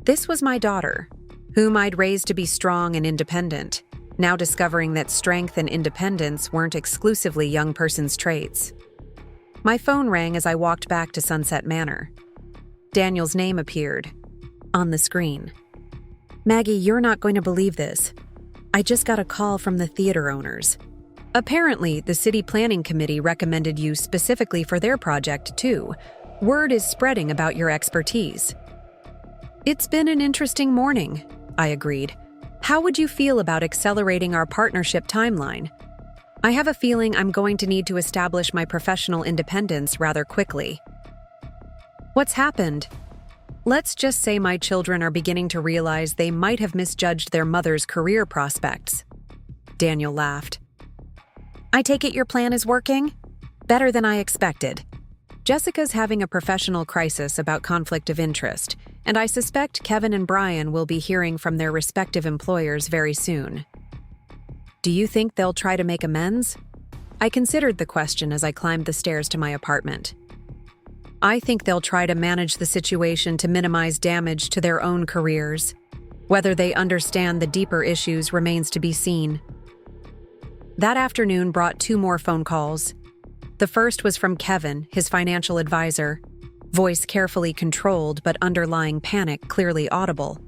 This was my daughter, whom I'd raised to be strong and independent, now discovering that strength and independence weren't exclusively young person's traits. My phone rang as I walked back to Sunset Manor. Daniel's name appeared on the screen. "Maggie, you're not going to believe this. I just got a call from the theater owners. Apparently, the city planning committee recommended you specifically for their project, too. Word is spreading about your expertise." "It's been an interesting morning," I agreed. "How would you feel about accelerating our partnership timeline? I have a feeling I'm going to need to establish my professional independence rather quickly." "What's happened?" "Let's just say my children are beginning to realize they might have misjudged their mother's career prospects." Daniel laughed. "I take it your plan is working? Better than I expected." Jessica's having a professional crisis about conflict of interest, and I suspect Kevin and Brian will be hearing from their respective employers very soon. "Do you think they'll try to make amends?" I considered the question as I climbed the stairs to my apartment. "I think they'll try to manage the situation to minimize damage to their own careers. Whether they understand the deeper issues remains to be seen." That afternoon brought 2 more phone calls. The first was from Kevin, his financial advisor, voice carefully controlled but underlying panic clearly audible.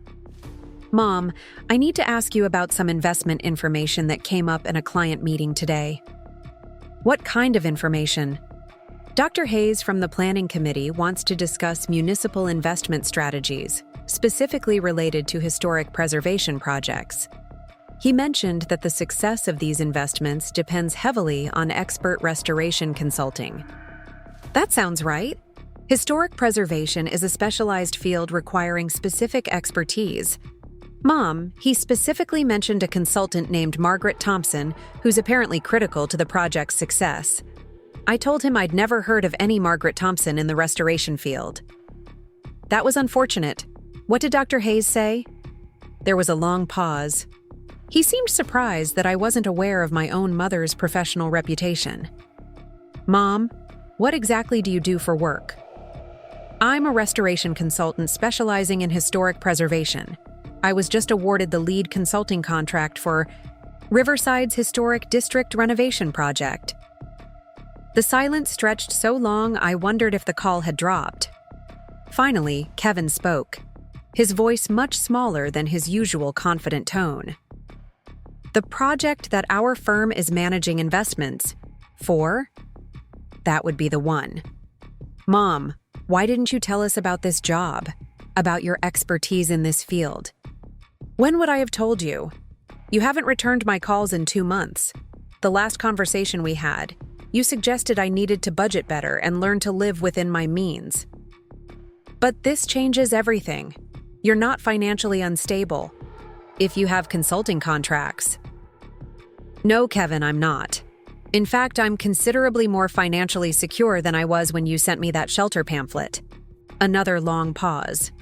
"Mom, I need to ask you about some investment information that came up in a client meeting today." "What kind of information?" "Dr. Hayes from the Planning Committee wants to discuss municipal investment strategies, specifically related to historic preservation projects. He mentioned that the success of these investments depends heavily on expert restoration consulting." That sounds right. Historic preservation is a specialized field requiring specific expertise. Mom, he specifically mentioned a consultant named Margaret Thompson, who's apparently critical to the project's success. I told him I'd never heard of any Margaret Thompson in the restoration field. "That was unfortunate. What did Dr. Hayes say?" There was a long pause. He seemed surprised that I wasn't aware of my own mother's professional reputation. "Mom, what exactly do you do for work?" "I'm a restoration consultant specializing in historic preservation. I was just awarded the lead consulting contract for Riverside's Historic District Renovation Project." The silence stretched so long I wondered if the call had dropped. Finally, Kevin spoke, his voice much smaller than his usual confident tone. "The project that our firm is managing investments for? That would be the one." "Mom, why didn't you tell us about this job, about your expertise in this field?" "When would I have told you? You haven't returned my calls in 2 months. The last conversation we had, you suggested I needed to budget better and learn to live within my means." "But this changes everything. You're not financially unstable. If you have consulting contracts." "No, Kevin, I'm not. In fact, I'm considerably more financially secure than I was when you sent me that shelter pamphlet." Another long pause.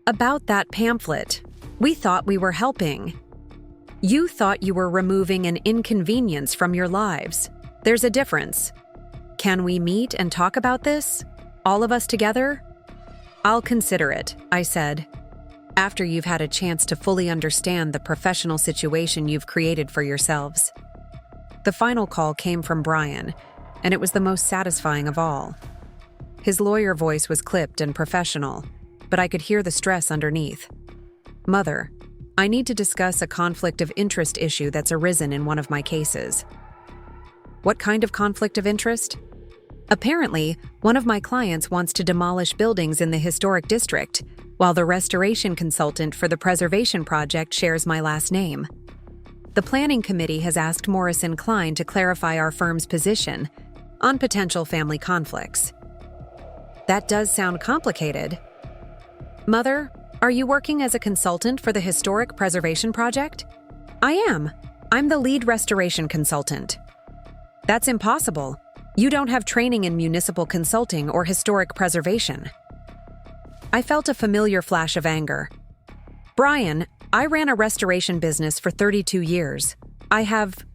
"About that pamphlet, we thought we were helping. You thought you were removing an inconvenience from your lives. There's a difference. Can we meet and talk about this? All of us together?" "I'll consider it," I said, "after you've had a chance to fully understand the professional situation you've created for yourselves." The final call came from Brian, and it was the most satisfying of all. His lawyer voice was clipped and professional, but I could hear the stress underneath. "Mother, I need to discuss a conflict of interest issue that's arisen in one of my cases." "What kind of conflict of interest?" "Apparently, one of my clients wants to demolish buildings in the historic district, while the restoration consultant for the preservation project shares my last name. The planning committee has asked Morrison Klein to clarify our firm's position on potential family conflicts." That does sound complicated. "Mother, are you working as a consultant for the historic preservation project?" "I am. I'm the lead restoration consultant." "That's impossible. You don't have training in municipal consulting or historic preservation." I felt a familiar flash of anger. "Brian, I ran a restoration business for 32 years. I have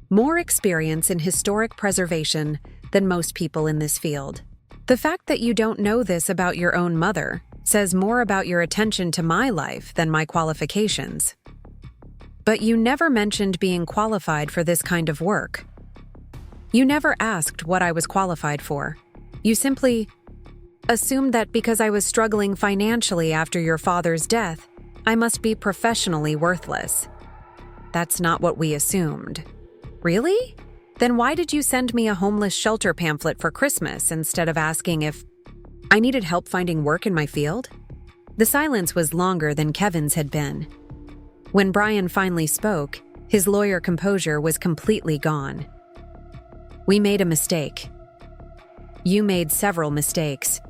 more experience in historic preservation than most people in this field." The fact that you don't know this about your own mother says more about your attention to my life than my qualifications. But you never mentioned being qualified for this kind of work. You never asked what I was qualified for. You simply assumed that because I was struggling financially after your father's death, I must be professionally worthless. That's not what we assumed. Really? Then why did you send me a homeless shelter pamphlet for Christmas instead of asking if I needed help finding work in my field? The silence was longer than Kevin's had been. When Brian finally spoke, his lawyer composure was completely gone. We made a mistake. You made several mistakes.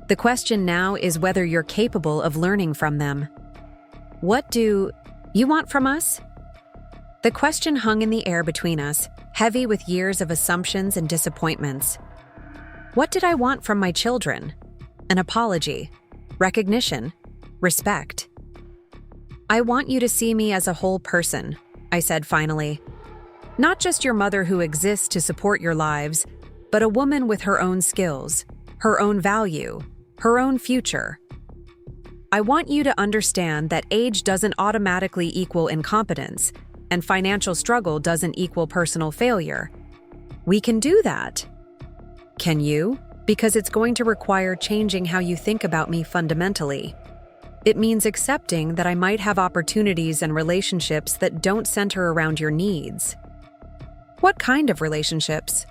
The question now is whether you're capable of learning from them. What do you want from us? The question hung in the air between us, heavy with years of assumptions and disappointments. What did I want from my children? An apology, recognition, respect. I want you to see me as a whole person, I said finally. Not just your mother who exists to support your lives, but a woman with her own skills, her own value, her own future. I want you to understand that age doesn't automatically equal incompetence, and financial struggle doesn't equal personal failure. We can do that. Can you? Because it's going to require changing how you think about me fundamentally. It means accepting that I might have opportunities and relationships that don't center around your needs. What kind of relationships?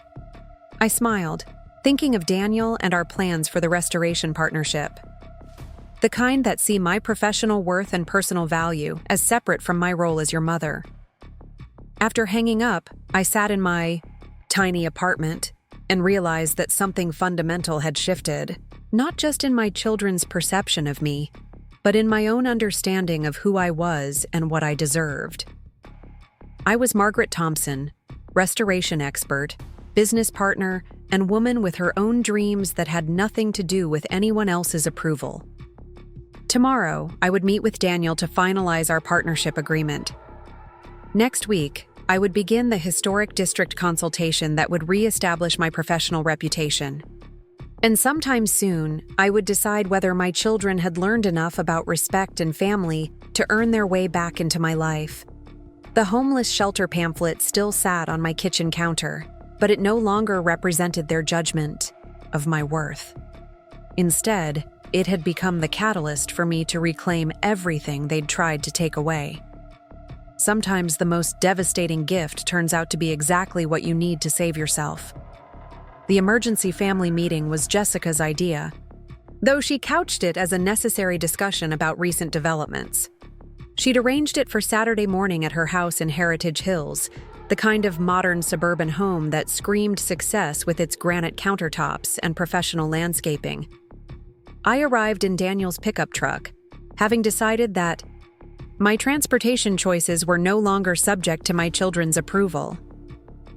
I smiled, thinking of Daniel and our plans for the restoration partnership. The kind that see my professional worth and personal value as separate from my role as your mother. After hanging up, I sat in my tiny apartment and realized that something fundamental had shifted, not just in my children's perception of me, but in my own understanding of who I was and what I deserved. I was Margaret Thompson, restoration expert, business partner, and woman with her own dreams that had nothing to do with anyone else's approval. Tomorrow, I would meet with Daniel to finalize our partnership agreement. Next week, I would begin the historic district consultation that would reestablish my professional reputation. And sometime soon, I would decide whether my children had learned enough about respect and family to earn their way back into my life. The homeless shelter pamphlet still sat on my kitchen counter, but it no longer represented their judgment of my worth. Instead, it had become the catalyst for me to reclaim everything they'd tried to take away. Sometimes the most devastating gift turns out to be exactly what you need to save yourself. The emergency family meeting was Jessica's idea, though she couched it as a necessary discussion about recent developments. She'd arranged it for Saturday morning at her house in Heritage Hills, the kind of modern suburban home that screamed success with its granite countertops and professional landscaping. I arrived in Daniel's pickup truck, having decided that my transportation choices were no longer subject to my children's approval.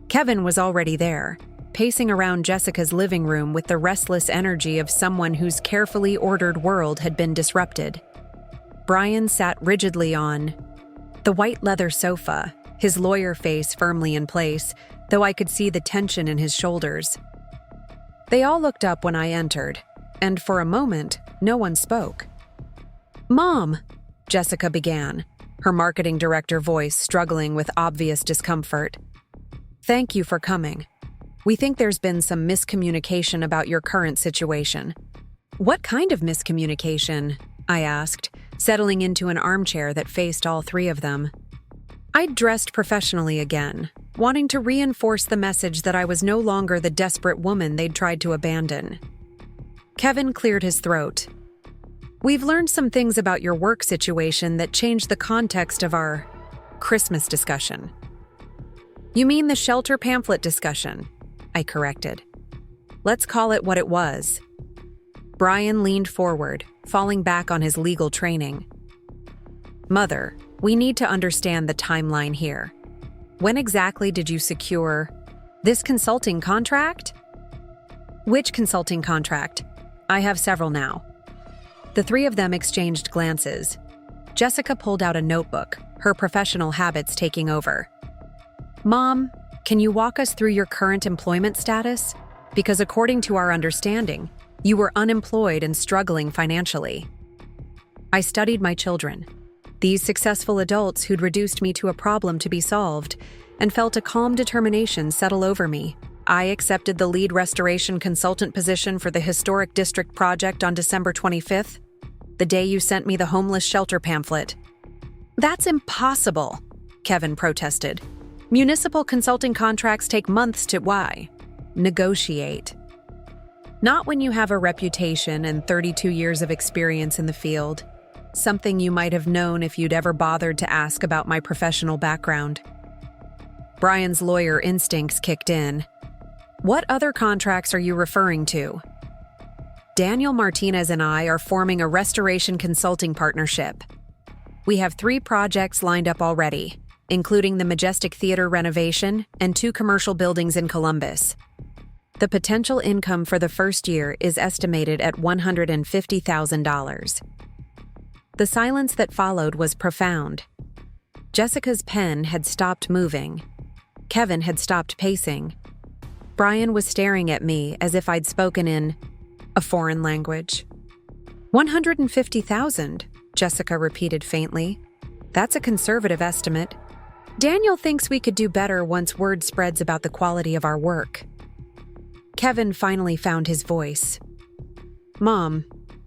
Kevin was already there, pacing around Jessica's living room with the restless energy of someone whose carefully ordered world had been disrupted. Brian sat rigidly on the white leather sofa, his lawyer face firmly in place, though I could see the tension in his shoulders. They all looked up when I entered, and for a moment, no one spoke. "Mom," Jessica began, her marketing director voice struggling with obvious discomfort. "Thank you for coming. We think there's been some miscommunication about your current situation." "What kind of miscommunication?" I asked, settling into an armchair that faced all three of them. I'd dressed professionally again, wanting to reinforce the message that I was no longer the desperate woman they'd tried to abandon. Kevin cleared his throat. "We've learned some things about your work situation that changed the context of our Christmas discussion." "You mean the shelter pamphlet discussion?" I corrected. "Let's call it what it was." Brian leaned forward, falling back on his legal training. "Mother, we need to understand the timeline here. When exactly did you secure this consulting contract?" "Which consulting contract? I have several now." The three of them exchanged glances. Jessica pulled out a notebook, her professional habits taking over. "Mom, can you walk us through your current employment status? Because according to our understanding, You were unemployed and struggling financially. I studied my children, these successful adults who'd reduced me to a problem to be solved, and felt a calm determination settle over me. I accepted the lead restoration consultant position for the Historic District project on December 25th, the day you sent me the homeless shelter pamphlet. That's impossible, Kevin protested. Municipal consulting contracts take months to negotiate. Not when you have a reputation and 32 years of experience in the field, something you might have known if you'd ever bothered to ask about my professional background. Brian's lawyer instincts kicked in. What other contracts are you referring to? Daniel Martinez and I are forming a restoration consulting partnership. We have 3 projects lined up already, including the Majestic Theater renovation and 2 commercial buildings in Columbus. The potential income for the first year is estimated at $150,000. The silence that followed was profound. Jessica's pen had stopped moving. Kevin had stopped pacing. Brian was staring at me as if I'd spoken in a foreign language. $150,000, Jessica repeated faintly. That's a conservative estimate. Daniel thinks we could do better once word spreads about the quality of our work. Kevin finally found his voice. Mom,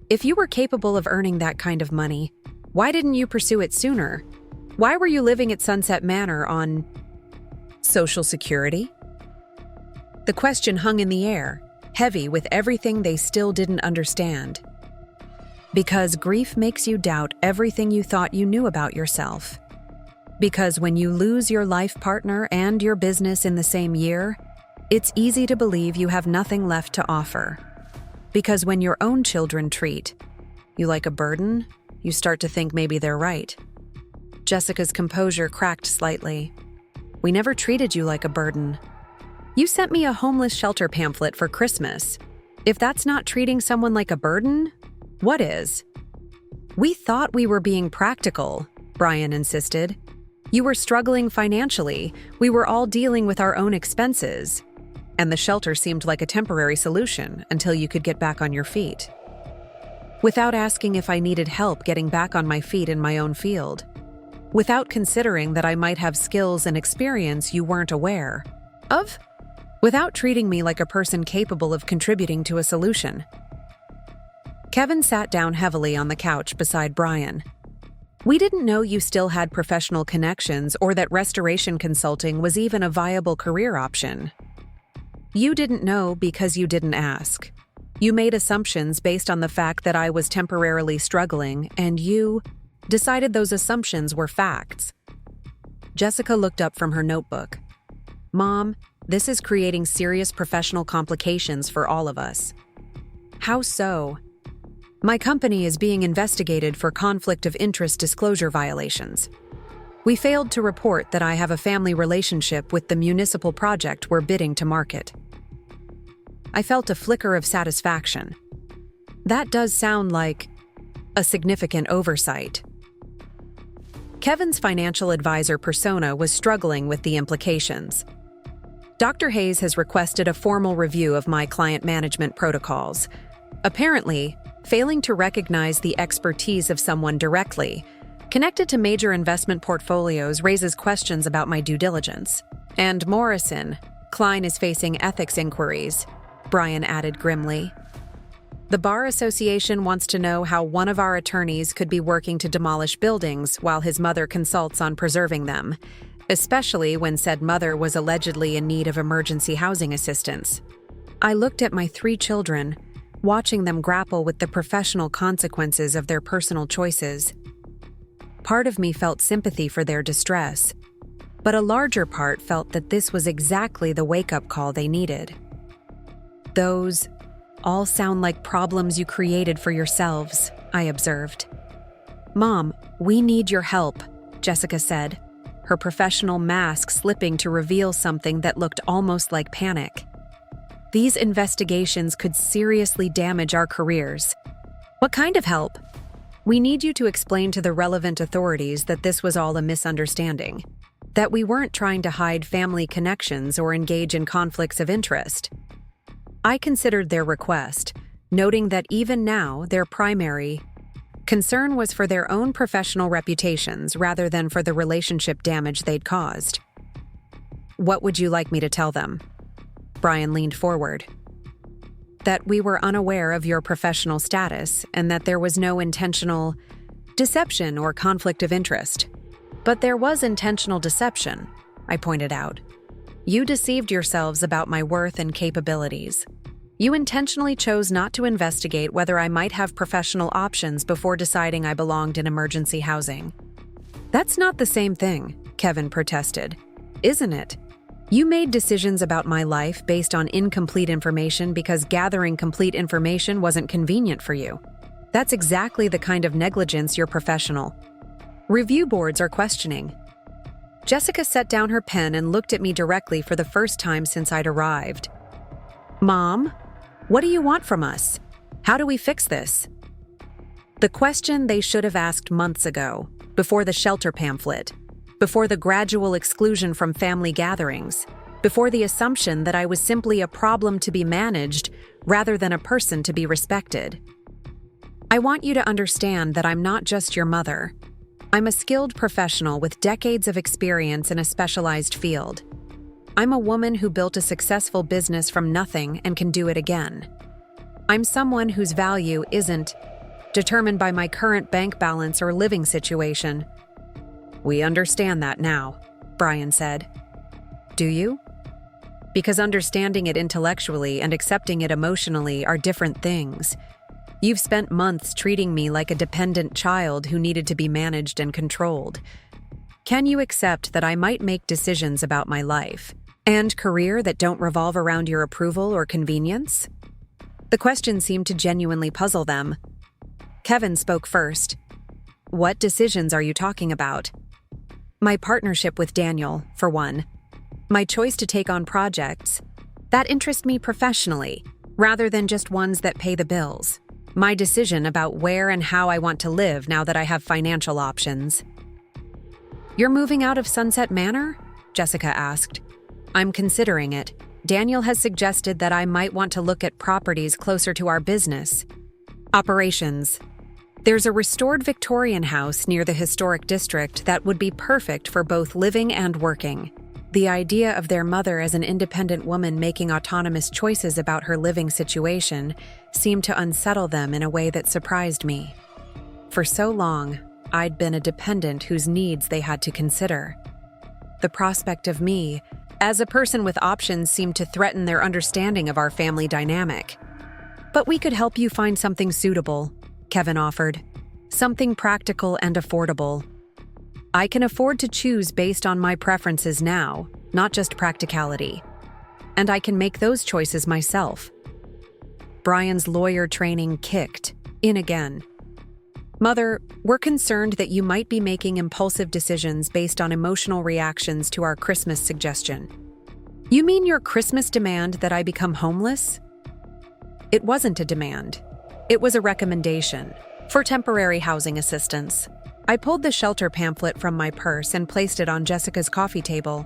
if you were capable of earning that kind of money, why didn't you pursue it sooner? Why were you living at Sunset Manor on Social Security? The question hung in the air, heavy with everything they still didn't understand. Because grief makes you doubt everything you thought you knew about yourself. Because when you lose your life partner and your business in the same year, it's easy to believe you have nothing left to offer. Because when your own children treat you like a burden, you start to think maybe they're right. Jessica's composure cracked slightly. We never treated you like a burden. You sent me a homeless shelter pamphlet for Christmas. If that's not treating someone like a burden, what is? We thought we were being practical, Brian insisted. You were struggling financially. We were all dealing with our own expenses. And the shelter seemed like a temporary solution until you could get back on your feet. Without asking if I needed help getting back on my feet in my own field. Without considering that I might have skills and experience you weren't aware of. Without treating me like a person capable of contributing to a solution. Kevin sat down heavily on the couch beside Brian. We didn't know you still had professional connections or that restoration consulting was even a viable career option. You didn't know because you didn't ask. You made assumptions based on the fact that I was temporarily struggling, and you decided those assumptions were facts. Jessica looked up from her notebook. Mom, this is creating serious professional complications for all of us. How so? My company is being investigated for conflict of interest disclosure violations. We failed to report that I have a family relationship with the municipal project we're bidding to market. I felt a flicker of satisfaction. That does sound like a significant oversight. Kevin's financial advisor persona was struggling with the implications. Dr. Hayes has requested a formal review of my client management protocols. Apparently, failing to recognize the expertise of someone directly, connected to major investment portfolios, raises questions about my due diligence. And Morrison, Klein is facing ethics inquiries, Brian added grimly. The Bar Association wants to know how one of our attorneys could be working to demolish buildings while his mother consults on preserving them, especially when said mother was allegedly in need of emergency housing assistance. I looked at my 3 children, watching them grapple with the professional consequences of their personal choices. Part of me felt sympathy for their distress, but a larger part felt that this was exactly the wake-up call they needed. Those all sound like problems you created for yourselves, I observed. Mom, we need your help, Jessica said, her professional mask slipping to reveal something that looked almost like panic. These investigations could seriously damage our careers. What kind of help? We need you to explain to the relevant authorities that this was all a misunderstanding, that we weren't trying to hide family connections or engage in conflicts of interest. I considered their request, noting that even now their primary concern was for their own professional reputations rather than for the relationship damage they'd caused. "What would you like me to tell them?" Brian leaned forward. "That we were unaware of your professional status and that there was no intentional deception or conflict of interest." "But there was intentional deception," I pointed out. "You deceived yourselves about my worth and capabilities. You intentionally chose not to investigate whether I might have professional options before deciding I belonged in emergency housing." "That's not the same thing," Kevin protested. "Isn't it? You made decisions about my life based on incomplete information because gathering complete information wasn't convenient for you. That's exactly the kind of negligence your professional review boards are questioning." Jessica set down her pen and looked at me directly for the first time since I'd arrived. "Mom, what do you want from us? How do we fix this?" The question they should have asked months ago, before the shelter pamphlet, before the gradual exclusion from family gatherings, before the assumption that I was simply a problem to be managed rather than a person to be respected. "I want you to understand that I'm not just your mother. I'm a skilled professional with decades of experience in a specialized field. I'm a woman who built a successful business from nothing and can do it again. I'm someone whose value isn't determined by my current bank balance or living situation." "We understand that now," Brian said. "Do you? Because understanding it intellectually and accepting it emotionally are different things. You've spent months treating me like a dependent child who needed to be managed and controlled. Can you accept that I might make decisions about my life and career that don't revolve around your approval or convenience?" The question seemed to genuinely puzzle them. Kevin spoke first. "What decisions are you talking about?" "My partnership with Daniel, for one. My choice to take on projects that interest me professionally, rather than just ones that pay the bills. My decision about where and how I want to live now that I have financial options." "You're moving out of Sunset Manor?" Jessica asked. "I'm considering it. Daniel has suggested that I might want to look at properties closer to our business operations. There's a restored Victorian house near the historic district that would be perfect for both living and working." The idea of their mother as an independent woman making autonomous choices about her living situation seemed to unsettle them in a way that surprised me. For so long, I'd been a dependent whose needs they had to consider. The prospect of me, as a person with options, seemed to threaten their understanding of our family dynamic. "But we could help you find something suitable," Kevin offered. "Something practical and affordable. I can afford to choose based on my preferences now, not just practicality. And I can make those choices myself." Brian's lawyer training kicked in again. "Mother, we're concerned that you might be making impulsive decisions based on emotional reactions to our Christmas suggestion." "You mean your Christmas demand that I become homeless?" "It wasn't a demand. It was a recommendation for temporary housing assistance." I pulled the shelter pamphlet from my purse and placed it on Jessica's coffee table.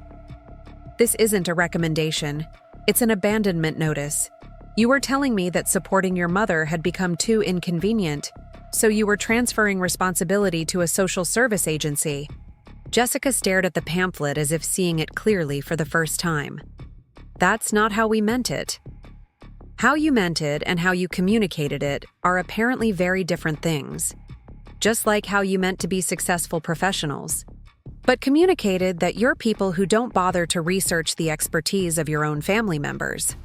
"This isn't a recommendation. It's an abandonment notice. You were telling me that supporting your mother had become too inconvenient, so you were transferring responsibility to a social service agency." Jessica stared at the pamphlet as if seeing it clearly for the first time. "That's not how we meant it." How you meant it and how you communicated it are apparently very different things. Just like how you meant to be successful professionals, but communicated that you're people who don't bother to research the expertise of your own family members.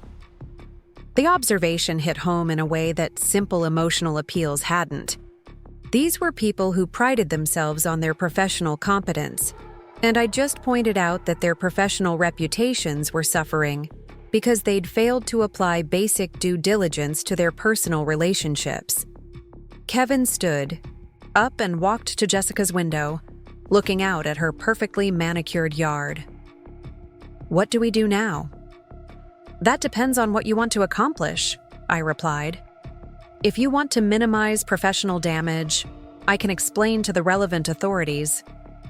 The observation hit home in a way that simple emotional appeals hadn't. These were people who prided themselves on their professional competence, and I just pointed out that their professional reputations were suffering because they'd failed to apply basic due diligence to their personal relationships. Kevin stood up and walked to Jessica's window, looking out at her perfectly manicured yard. "What do we do now?" "That depends on what you want to accomplish," I replied. "If you want to minimize professional damage, I can explain to the relevant authorities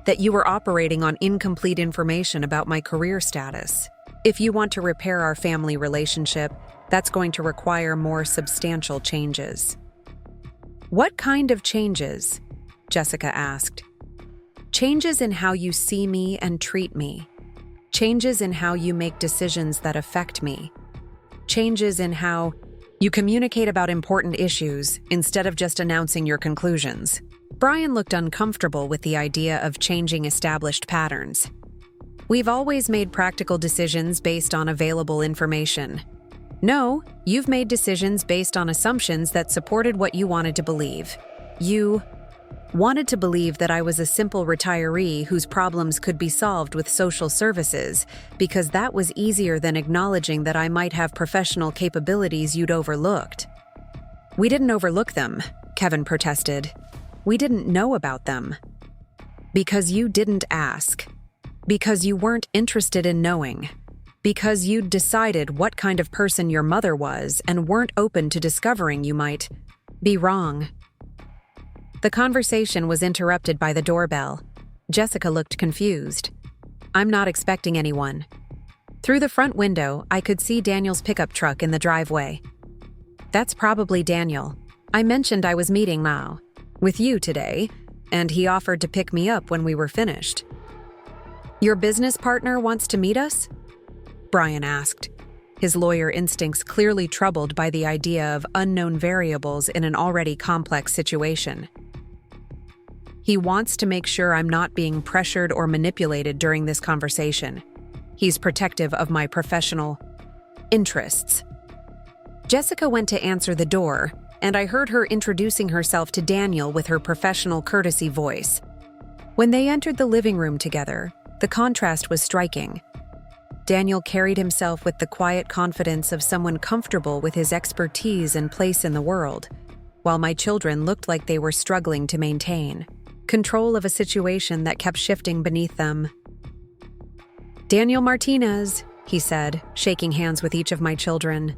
that you were operating on incomplete information about my career status. If you want to repair our family relationship, that's going to require more substantial changes." "What kind of changes?" Jessica asked. "Changes in how you see me and treat me. Changes in how you make decisions that affect me. Changes in how you communicate about important issues instead of just announcing your conclusions." Brian looked uncomfortable with the idea of changing established patterns. "We've always made practical decisions based on available information." "No, you've made decisions based on assumptions that supported what you wanted to believe. You wanted to believe that I was a simple retiree whose problems could be solved with social services because that was easier than acknowledging that I might have professional capabilities you'd overlooked." "We didn't overlook them," Kevin protested. "We didn't know about them. Because you didn't ask. Because you weren't interested in knowing. Because you'd decided what kind of person your mother was and weren't open to discovering you might be wrong." The conversation was interrupted by the doorbell. Jessica looked confused. "I'm not expecting anyone." Through the front window, I could see Daniel's pickup truck in the driveway. "That's probably Daniel. I mentioned I was meeting Mao with you today, and he offered to pick me up when we were finished." "Your business partner wants to meet us?" Brian asked, his lawyer instincts clearly troubled by the idea of unknown variables in an already complex situation. "He wants to make sure I'm not being pressured or manipulated during this conversation. He's protective of my professional interests." Jessica went to answer the door, and I heard her introducing herself to Daniel with her professional courtesy voice. When they entered the living room together, the contrast was striking. Daniel carried himself with the quiet confidence of someone comfortable with his expertise and place in the world, while my children looked like they were struggling to maintain control of a situation that kept shifting beneath them. "Daniel Martinez," he said, shaking hands with each of my children.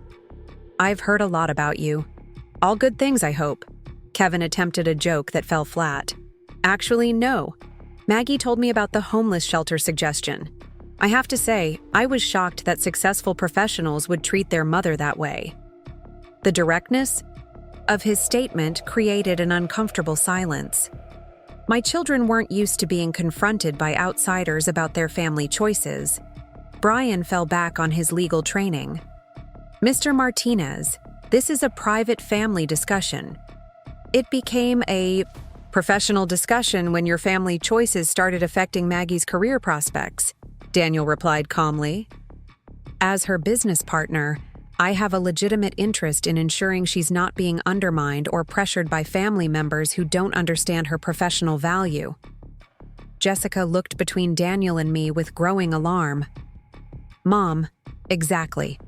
"I've heard a lot about you. All good things, I hope." Kevin attempted a joke that fell flat. "Actually, no. Maggie told me about the homeless shelter suggestion. I have to say, I was shocked that successful professionals would treat their mother that way." The directness of his statement created an uncomfortable silence. My children weren't used to being confronted by outsiders about their family choices. Brian fell back on his legal training. "Mr. Martinez, this is a private family discussion. It became a professional discussion when your family choices started affecting Maggie's career prospects," Daniel replied calmly. "As her business partner, I have a legitimate interest in ensuring she's not being undermined or pressured by family members who don't understand her professional value." Jessica looked between Daniel and me with growing alarm. "Mom, exactly.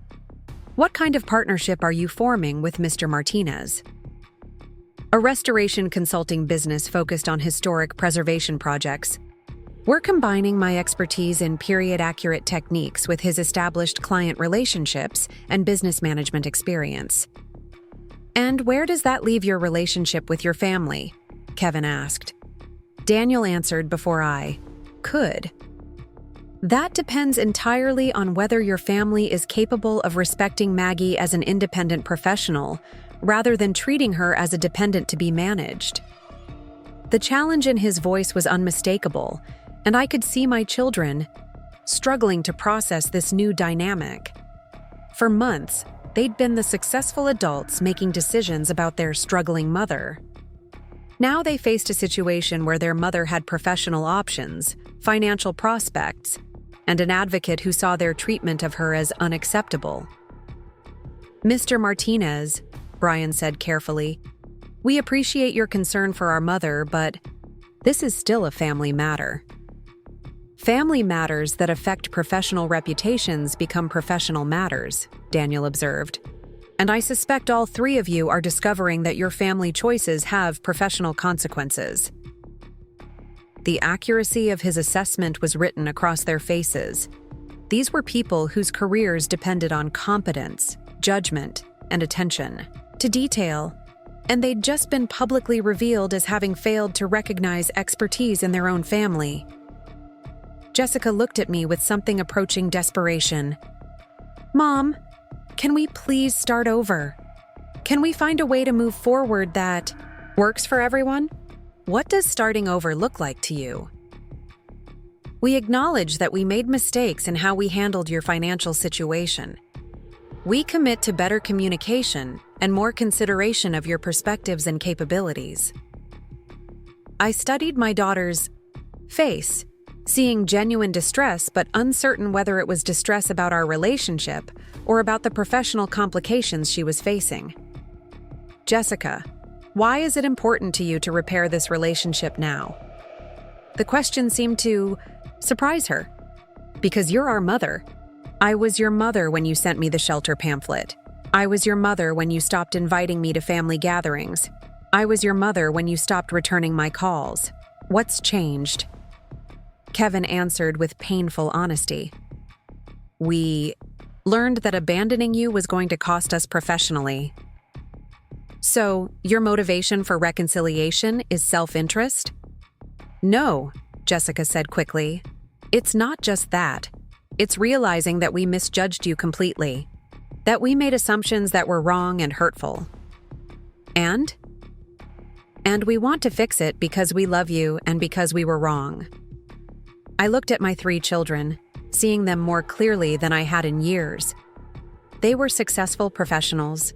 What kind of partnership are you forming with Mr. Martinez?" "A restoration consulting business focused on historic preservation projects. We're combining my expertise in period-accurate techniques with his established client relationships and business management experience." "And where does that leave your relationship with your family?" Kevin asked. Daniel answered before I could. "That depends entirely on whether your family is capable of respecting Maggie as an independent professional, rather than treating her as a dependent to be managed." The challenge in his voice was unmistakable, and I could see my children struggling to process this new dynamic. For months, they'd been the successful adults making decisions about their struggling mother. Now they faced a situation where their mother had professional options, financial prospects, and an advocate who saw their treatment of her as unacceptable. "Mr. Martinez," Brian said carefully, "we appreciate your concern for our mother, but this is still a family matter." "Family matters that affect professional reputations become professional matters," Daniel observed. "And I suspect all three of you are discovering that your family choices have professional consequences." The accuracy of his assessment was written across their faces. These were people whose careers depended on competence, judgment, and attention to detail, and they'd just been publicly revealed as having failed to recognize expertise in their own family. Jessica looked at me with something approaching desperation. Mom, can we please start over? Can we find a way to move forward that works for everyone? What does starting over look like to you? We acknowledge that we made mistakes in how we handled your financial situation. We commit to better communication and more consideration of your perspectives and capabilities. I studied my daughter's face, seeing genuine distress but uncertain whether it was distress about our relationship or about the professional complications she was facing. Jessica, why is it important to you to repair this relationship now? The question seemed to surprise her. Because you're our mother. I was your mother when you sent me the shelter pamphlet. I was your mother when you stopped inviting me to family gatherings. I was your mother when you stopped returning my calls. What's changed? Kevin answered with painful honesty. We learned that abandoning you was going to cost us professionally. So, your motivation for reconciliation is self-interest? No, Jessica said quickly. It's not just that. It's realizing that we misjudged you completely. That we made assumptions that were wrong and hurtful. And we want to fix it because we love you and because we were wrong. I looked at my 3 children, seeing them more clearly than I had in years. They were successful professionals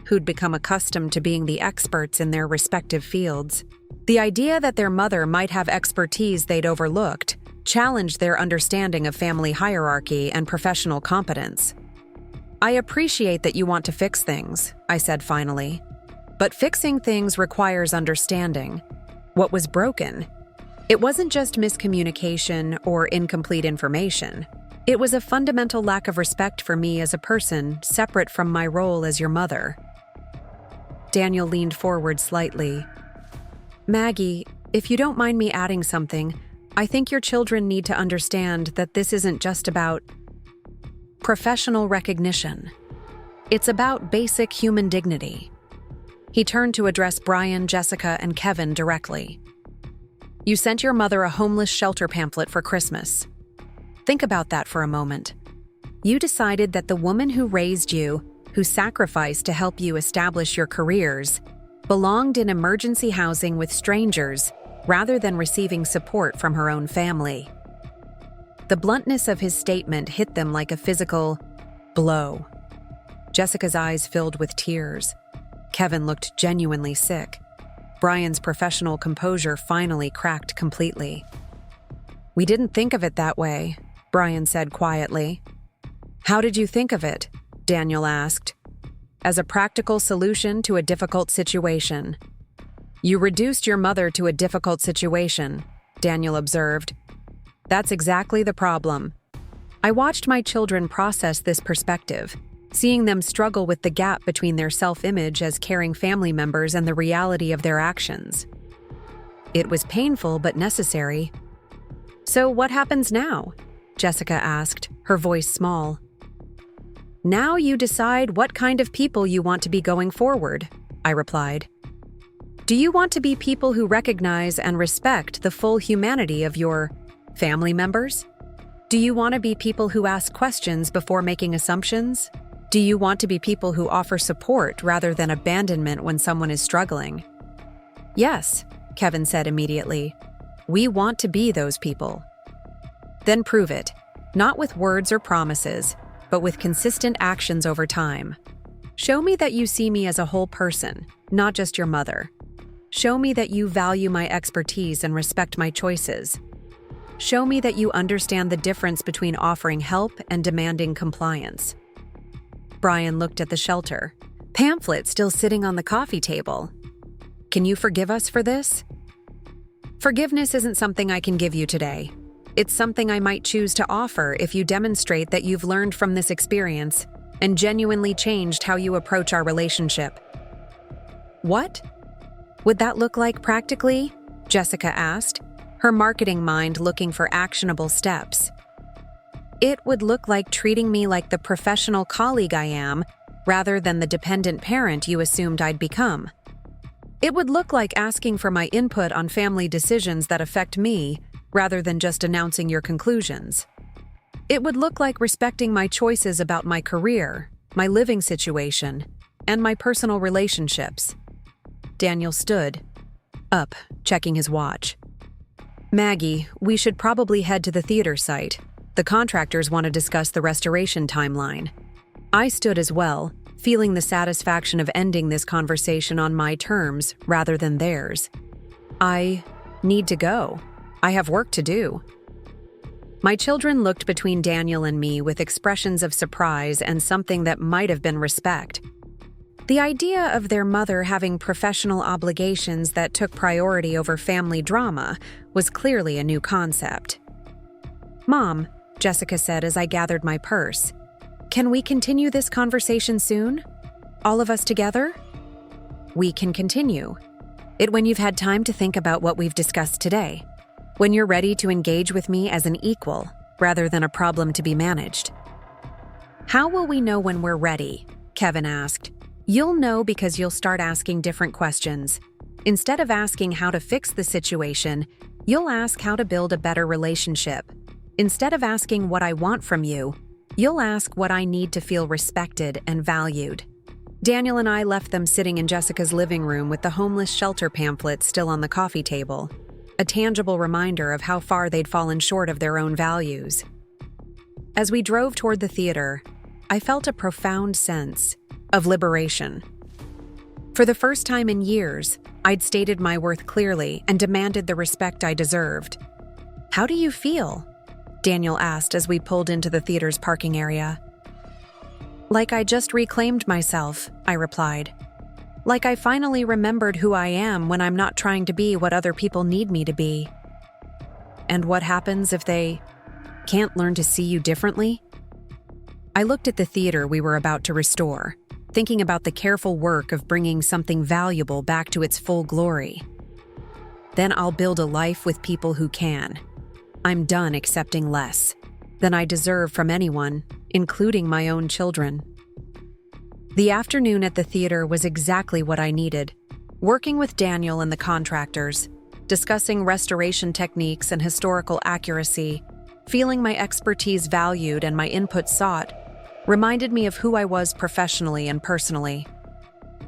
who'd become accustomed to being the experts in their respective fields. The idea that their mother might have expertise they'd overlooked challenged their understanding of family hierarchy and professional competence. I appreciate that you want to fix things, I said finally. But fixing things requires understanding. What was broken? It wasn't just miscommunication or incomplete information. It was a fundamental lack of respect for me as a person, separate from my role as your mother. Daniel leaned forward slightly. Maggie, if you don't mind me adding something, I think your children need to understand that this isn't just about professional recognition. It's about basic human dignity. He turned to address Brian, Jessica, and Kevin directly. You sent your mother a homeless shelter pamphlet for Christmas. Think about that for a moment. You decided that the woman who raised you, who sacrificed to help you establish your careers, belonged in emergency housing with strangers rather than receiving support from her own family. The bluntness of his statement hit them like a physical blow. Jessica's eyes filled with tears. Kevin looked genuinely sick. Brian's professional composure finally cracked completely. We didn't think of it that way, Brian said quietly. How did you think of it? Daniel asked. As a practical solution to a difficult situation. You reduced your mother to a difficult situation, Daniel observed. That's exactly the problem. I watched my children process this perspective, seeing them struggle with the gap between their self-image as caring family members and the reality of their actions. It was painful but necessary. So what happens now? Jessica asked, her voice small. Now you decide what kind of people you want to be going forward, I replied. Do you want to be people who recognize and respect the full humanity of your family members? Do you want to be people who ask questions before making assumptions? Do you want to be people who offer support rather than abandonment when someone is struggling? Yes, Kevin said immediately. We want to be those people. Then prove it, not with words or promises, but with consistent actions over time. Show me that you see me as a whole person, not just your mother. Show me that you value my expertise and respect my choices. Show me that you understand the difference between offering help and demanding compliance. Brian looked at the shelter. Pamphlet still sitting on the coffee table. Can you forgive us for this? Forgiveness isn't something I can give you today. It's something I might choose to offer if you demonstrate that you've learned from this experience and genuinely changed how you approach our relationship. What would that look like practically? Jessica asked, her marketing mind looking for actionable steps. It would look like treating me like the professional colleague I am, rather than the dependent parent you assumed I'd become. It would look like asking for my input on family decisions that affect me, rather than just announcing your conclusions. It would look like respecting my choices about my career, my living situation, and my personal relationships. Daniel stood up, checking his watch. Maggie, we should probably head to the theater site. The contractors want to discuss the restoration timeline. I stood as well, feeling the satisfaction of ending this conversation on my terms rather than theirs. I need to go. I have work to do. My children looked between Daniel and me with expressions of surprise and something that might have been respect. The idea of their mother having professional obligations that took priority over family drama was clearly a new concept. "Mom," Jessica said as I gathered my purse, "can we continue this conversation soon? All of us together?" "We can continue. When you've had time to think about what we've discussed today. When you're ready to engage with me as an equal, rather than a problem to be managed." "How will we know when we're ready?" Kevin asked. "You'll know because you'll start asking different questions. Instead of asking how to fix the situation, you'll ask how to build a better relationship. Instead of asking what I want from you, you'll ask what I need to feel respected and valued." Daniel and I left them sitting in Jessica's living room with the homeless shelter pamphlet still on the coffee table, a tangible reminder of how far they'd fallen short of their own values. As we drove toward the theater, I felt a profound sense of liberation. For the first time in years, I'd stated my worth clearly and demanded the respect I deserved. "How do you feel?" Daniel asked as we pulled into the theater's parking area. "Like I just reclaimed myself," I replied. "Like I finally remembered who I am when I'm not trying to be what other people need me to be." "And what happens if they can't learn to see you differently?" I looked at the theater we were about to restore, thinking about the careful work of bringing something valuable back to its full glory. "Then I'll build a life with people who can. I'm done accepting less than I deserve from anyone, including my own children." The afternoon at the theater was exactly what I needed. Working with Daniel and the contractors, discussing restoration techniques and historical accuracy, feeling my expertise valued and my input sought, reminded me of who I was professionally and personally.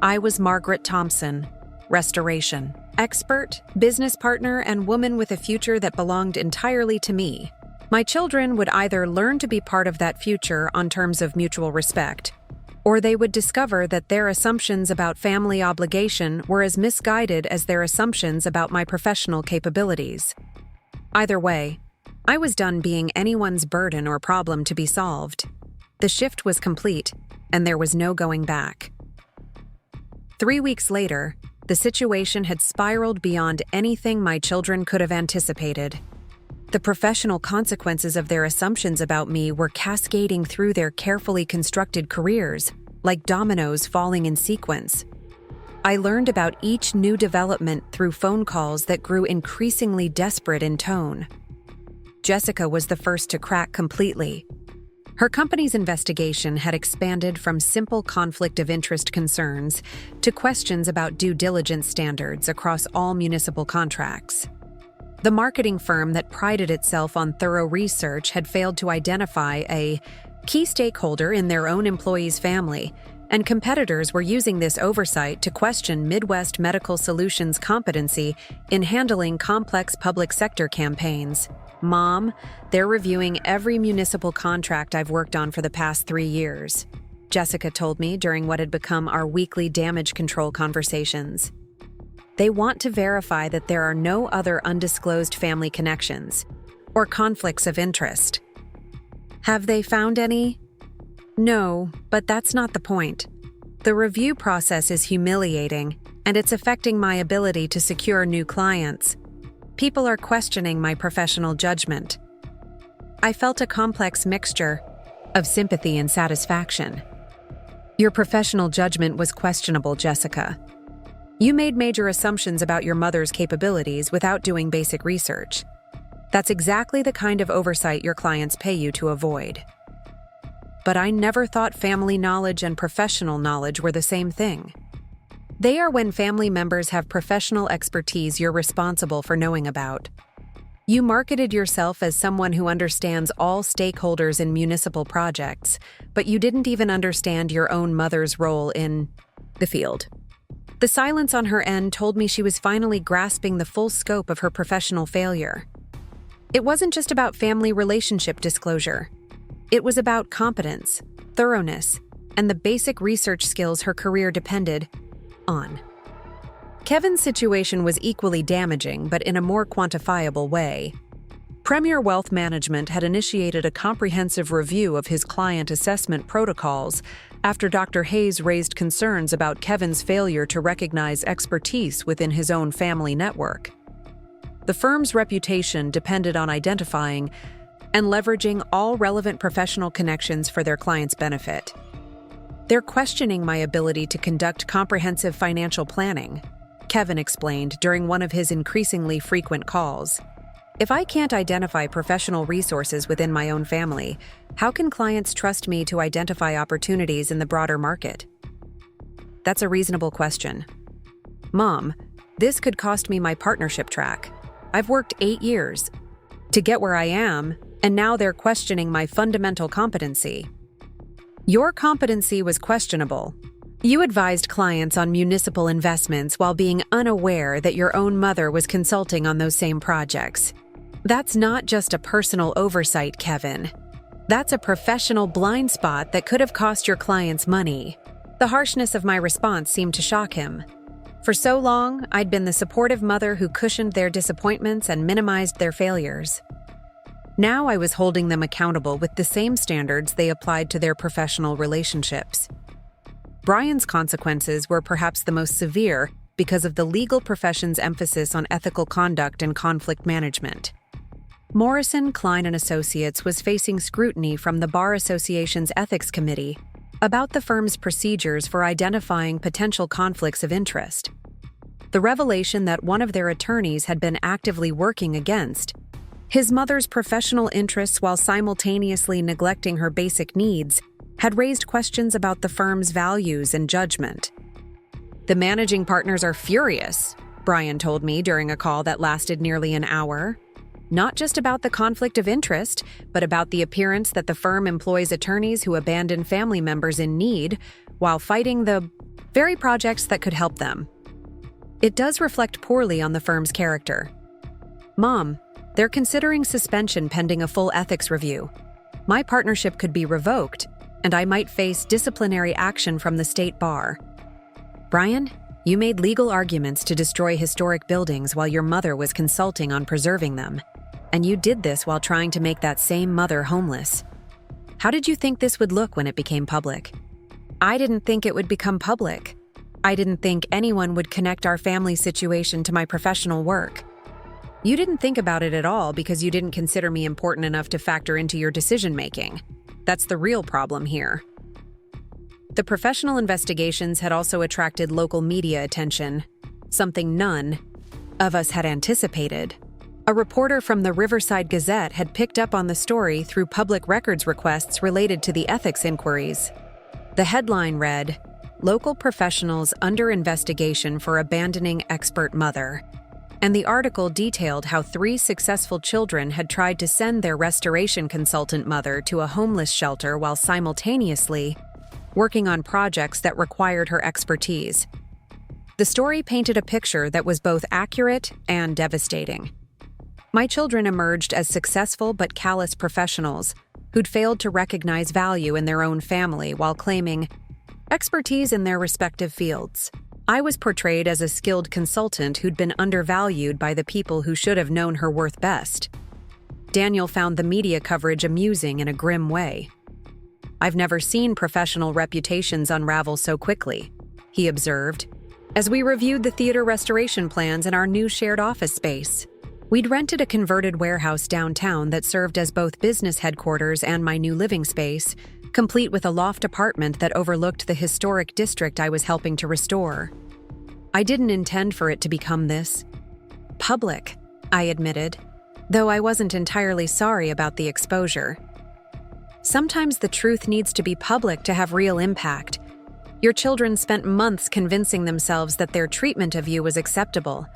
I was Margaret Thompson, restoration expert, business partner, and woman with a future that belonged entirely to me. My children would either learn to be part of that future on terms of mutual respect, or they would discover that their assumptions about family obligation were as misguided as their assumptions about my professional capabilities. Either way, I was done being anyone's burden or problem to be solved. The shift was complete, and there was no going back. 3 weeks later, the situation had spiraled beyond anything my children could have anticipated. The professional consequences of their assumptions about me were cascading through their carefully constructed careers, like dominoes falling in sequence. I learned about each new development through phone calls that grew increasingly desperate in tone. Jessica was the first to crack completely. Her company's investigation had expanded from simple conflict of interest concerns to questions about due diligence standards across all municipal contracts. The marketing firm that prided itself on thorough research had failed to identify a key stakeholder in their own employee's family, and competitors were using this oversight to question Midwest Medical Solutions' competency in handling complex public sector campaigns. "Mom, they're reviewing every municipal contract I've worked on for the past 3 years," Jessica told me during what had become our weekly damage control conversations. "They want to verify that there are no other undisclosed family connections or conflicts of interest." "Have they found any?" "No, but that's not the point. The review process is humiliating, and it's affecting my ability to secure new clients. People are questioning my professional judgment." I felt a complex mixture of sympathy and satisfaction. "Your professional judgment was questionable, Jessica. You made major assumptions about your mother's capabilities without doing basic research. That's exactly the kind of oversight your clients pay you to avoid." "But I never thought family knowledge and professional knowledge were the same thing." "They are when family members have professional expertise you're responsible for knowing about. You marketed yourself as someone who understands all stakeholders in municipal projects, but you didn't even understand your own mother's role in the field. The silence on her end told me she was finally grasping the full scope of her professional failure. It wasn't just about family relationship disclosure. It was about competence, thoroughness, and the basic research skills her career depended on. Kevin's situation was equally damaging, but in a more quantifiable way. Premier Wealth Management had initiated a comprehensive review of his client assessment protocols after Dr. Hayes raised concerns about Kevin's failure to recognize expertise within his own family network. The firm's reputation depended on identifying and leveraging all relevant professional connections for their clients' benefit. They're questioning my ability to conduct comprehensive financial planning, Kevin explained during one of his increasingly frequent calls. If I can't identify professional resources within my own family, how can clients trust me to identify opportunities in the broader market? That's a reasonable question. Mom, this could cost me my partnership track. I've worked 8 years to get where I am, and now they're questioning my fundamental competency. Your competency was questionable. You advised clients on municipal investments while being unaware that your own mother was consulting on those same projects. That's not just a personal oversight, Kevin. That's a professional blind spot that could have cost your clients money. The harshness of my response seemed to shock him. For so long, I'd been the supportive mother who cushioned their disappointments and minimized their failures. Now I was holding them accountable with the same standards they applied to their professional relationships. Brian's consequences were perhaps the most severe because of the legal profession's emphasis on ethical conduct and conflict management. Morrison, Klein & Associates was facing scrutiny from the Bar Association's Ethics Committee about the firm's procedures for identifying potential conflicts of interest. The revelation that one of their attorneys had been actively working against his mother's professional interests while simultaneously neglecting her basic needs had raised questions about the firm's values and judgment. The managing partners are furious, Brian told me during a call that lasted nearly an hour. Not just about the conflict of interest, but about the appearance that the firm employs attorneys who abandon family members in need while fighting the very projects that could help them. It does reflect poorly on the firm's character. Mom, they're considering suspension pending a full ethics review. My partnership could be revoked, and I might face disciplinary action from the state bar. Brian, you made legal arguments to destroy historic buildings while your mother was consulting on preserving them, and you did this while trying to make that same mother homeless. How did you think this would look when it became public? I didn't think it would become public. I didn't think anyone would connect our family situation to my professional work. You didn't think about it at all because you didn't consider me important enough to factor into your decision-making. That's the real problem here. The professional investigations had also attracted local media attention, something none of us had anticipated. A reporter from the Riverside Gazette had picked up on the story through public records requests related to the ethics inquiries. The headline read, "Local Professionals Under Investigation for Abandoning Expert Mother," and the article detailed how 3 successful children had tried to send their restoration consultant mother to a homeless shelter while simultaneously working on projects that required her expertise. The story painted a picture that was both accurate and devastating. My children emerged as successful but callous professionals who'd failed to recognize value in their own family while claiming expertise in their respective fields. I was portrayed as a skilled consultant who'd been undervalued by the people who should have known her worth best. Daniel found the media coverage amusing in a grim way. "I've never seen professional reputations unravel so quickly," he observed, as we reviewed the theater restoration plans in our new shared office space. We'd rented a converted warehouse downtown that served as both business headquarters and my new living space, complete with a loft apartment that overlooked the historic district I was helping to restore. I didn't intend for it to become this public, I admitted, though I wasn't entirely sorry about the exposure. Sometimes the truth needs to be public to have real impact. Your children spent months convincing themselves that their treatment of you was acceptable.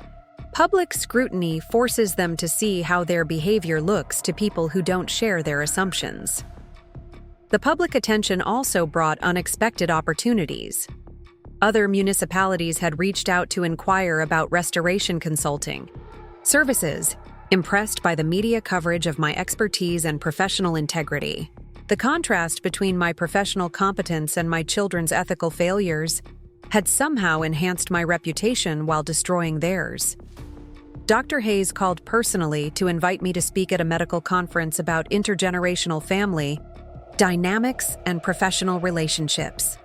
Public scrutiny forces them to see how their behavior looks to people who don't share their assumptions. The public attention also brought unexpected opportunities. Other municipalities had reached out to inquire about restoration consulting services, impressed by the media coverage of my expertise and professional integrity. The contrast between my professional competence and my children's ethical failures had somehow enhanced my reputation while destroying theirs. Dr. Hayes called personally to invite me to speak at a medical conference about intergenerational family dynamics and professional relationships.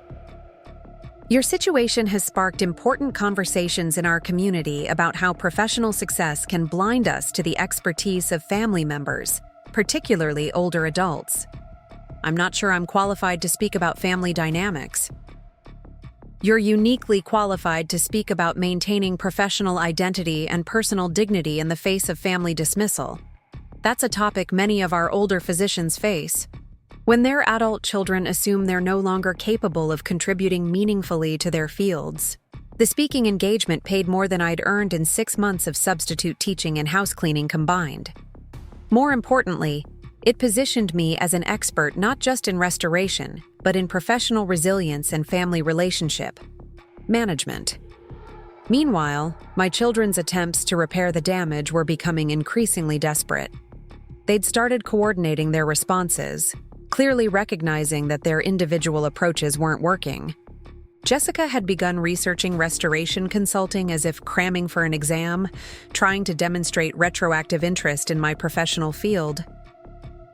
Your situation has sparked important conversations in our community about how professional success can blind us to the expertise of family members, particularly older adults. I'm not sure I'm qualified to speak about family dynamics. You're uniquely qualified to speak about maintaining professional identity and personal dignity in the face of family dismissal. That's a topic many of our older physicians face. When their adult children assume they're no longer capable of contributing meaningfully to their fields. The speaking engagement paid more than I'd earned in 6 months of substitute teaching and house cleaning combined. More importantly, it positioned me as an expert not just in restoration, but in professional resilience and family relationship management. Meanwhile, my children's attempts to repair the damage were becoming increasingly desperate. They'd started coordinating their responses, clearly recognizing that their individual approaches weren't working. Jessica had begun researching restoration consulting as if cramming for an exam, trying to demonstrate retroactive interest in my professional field.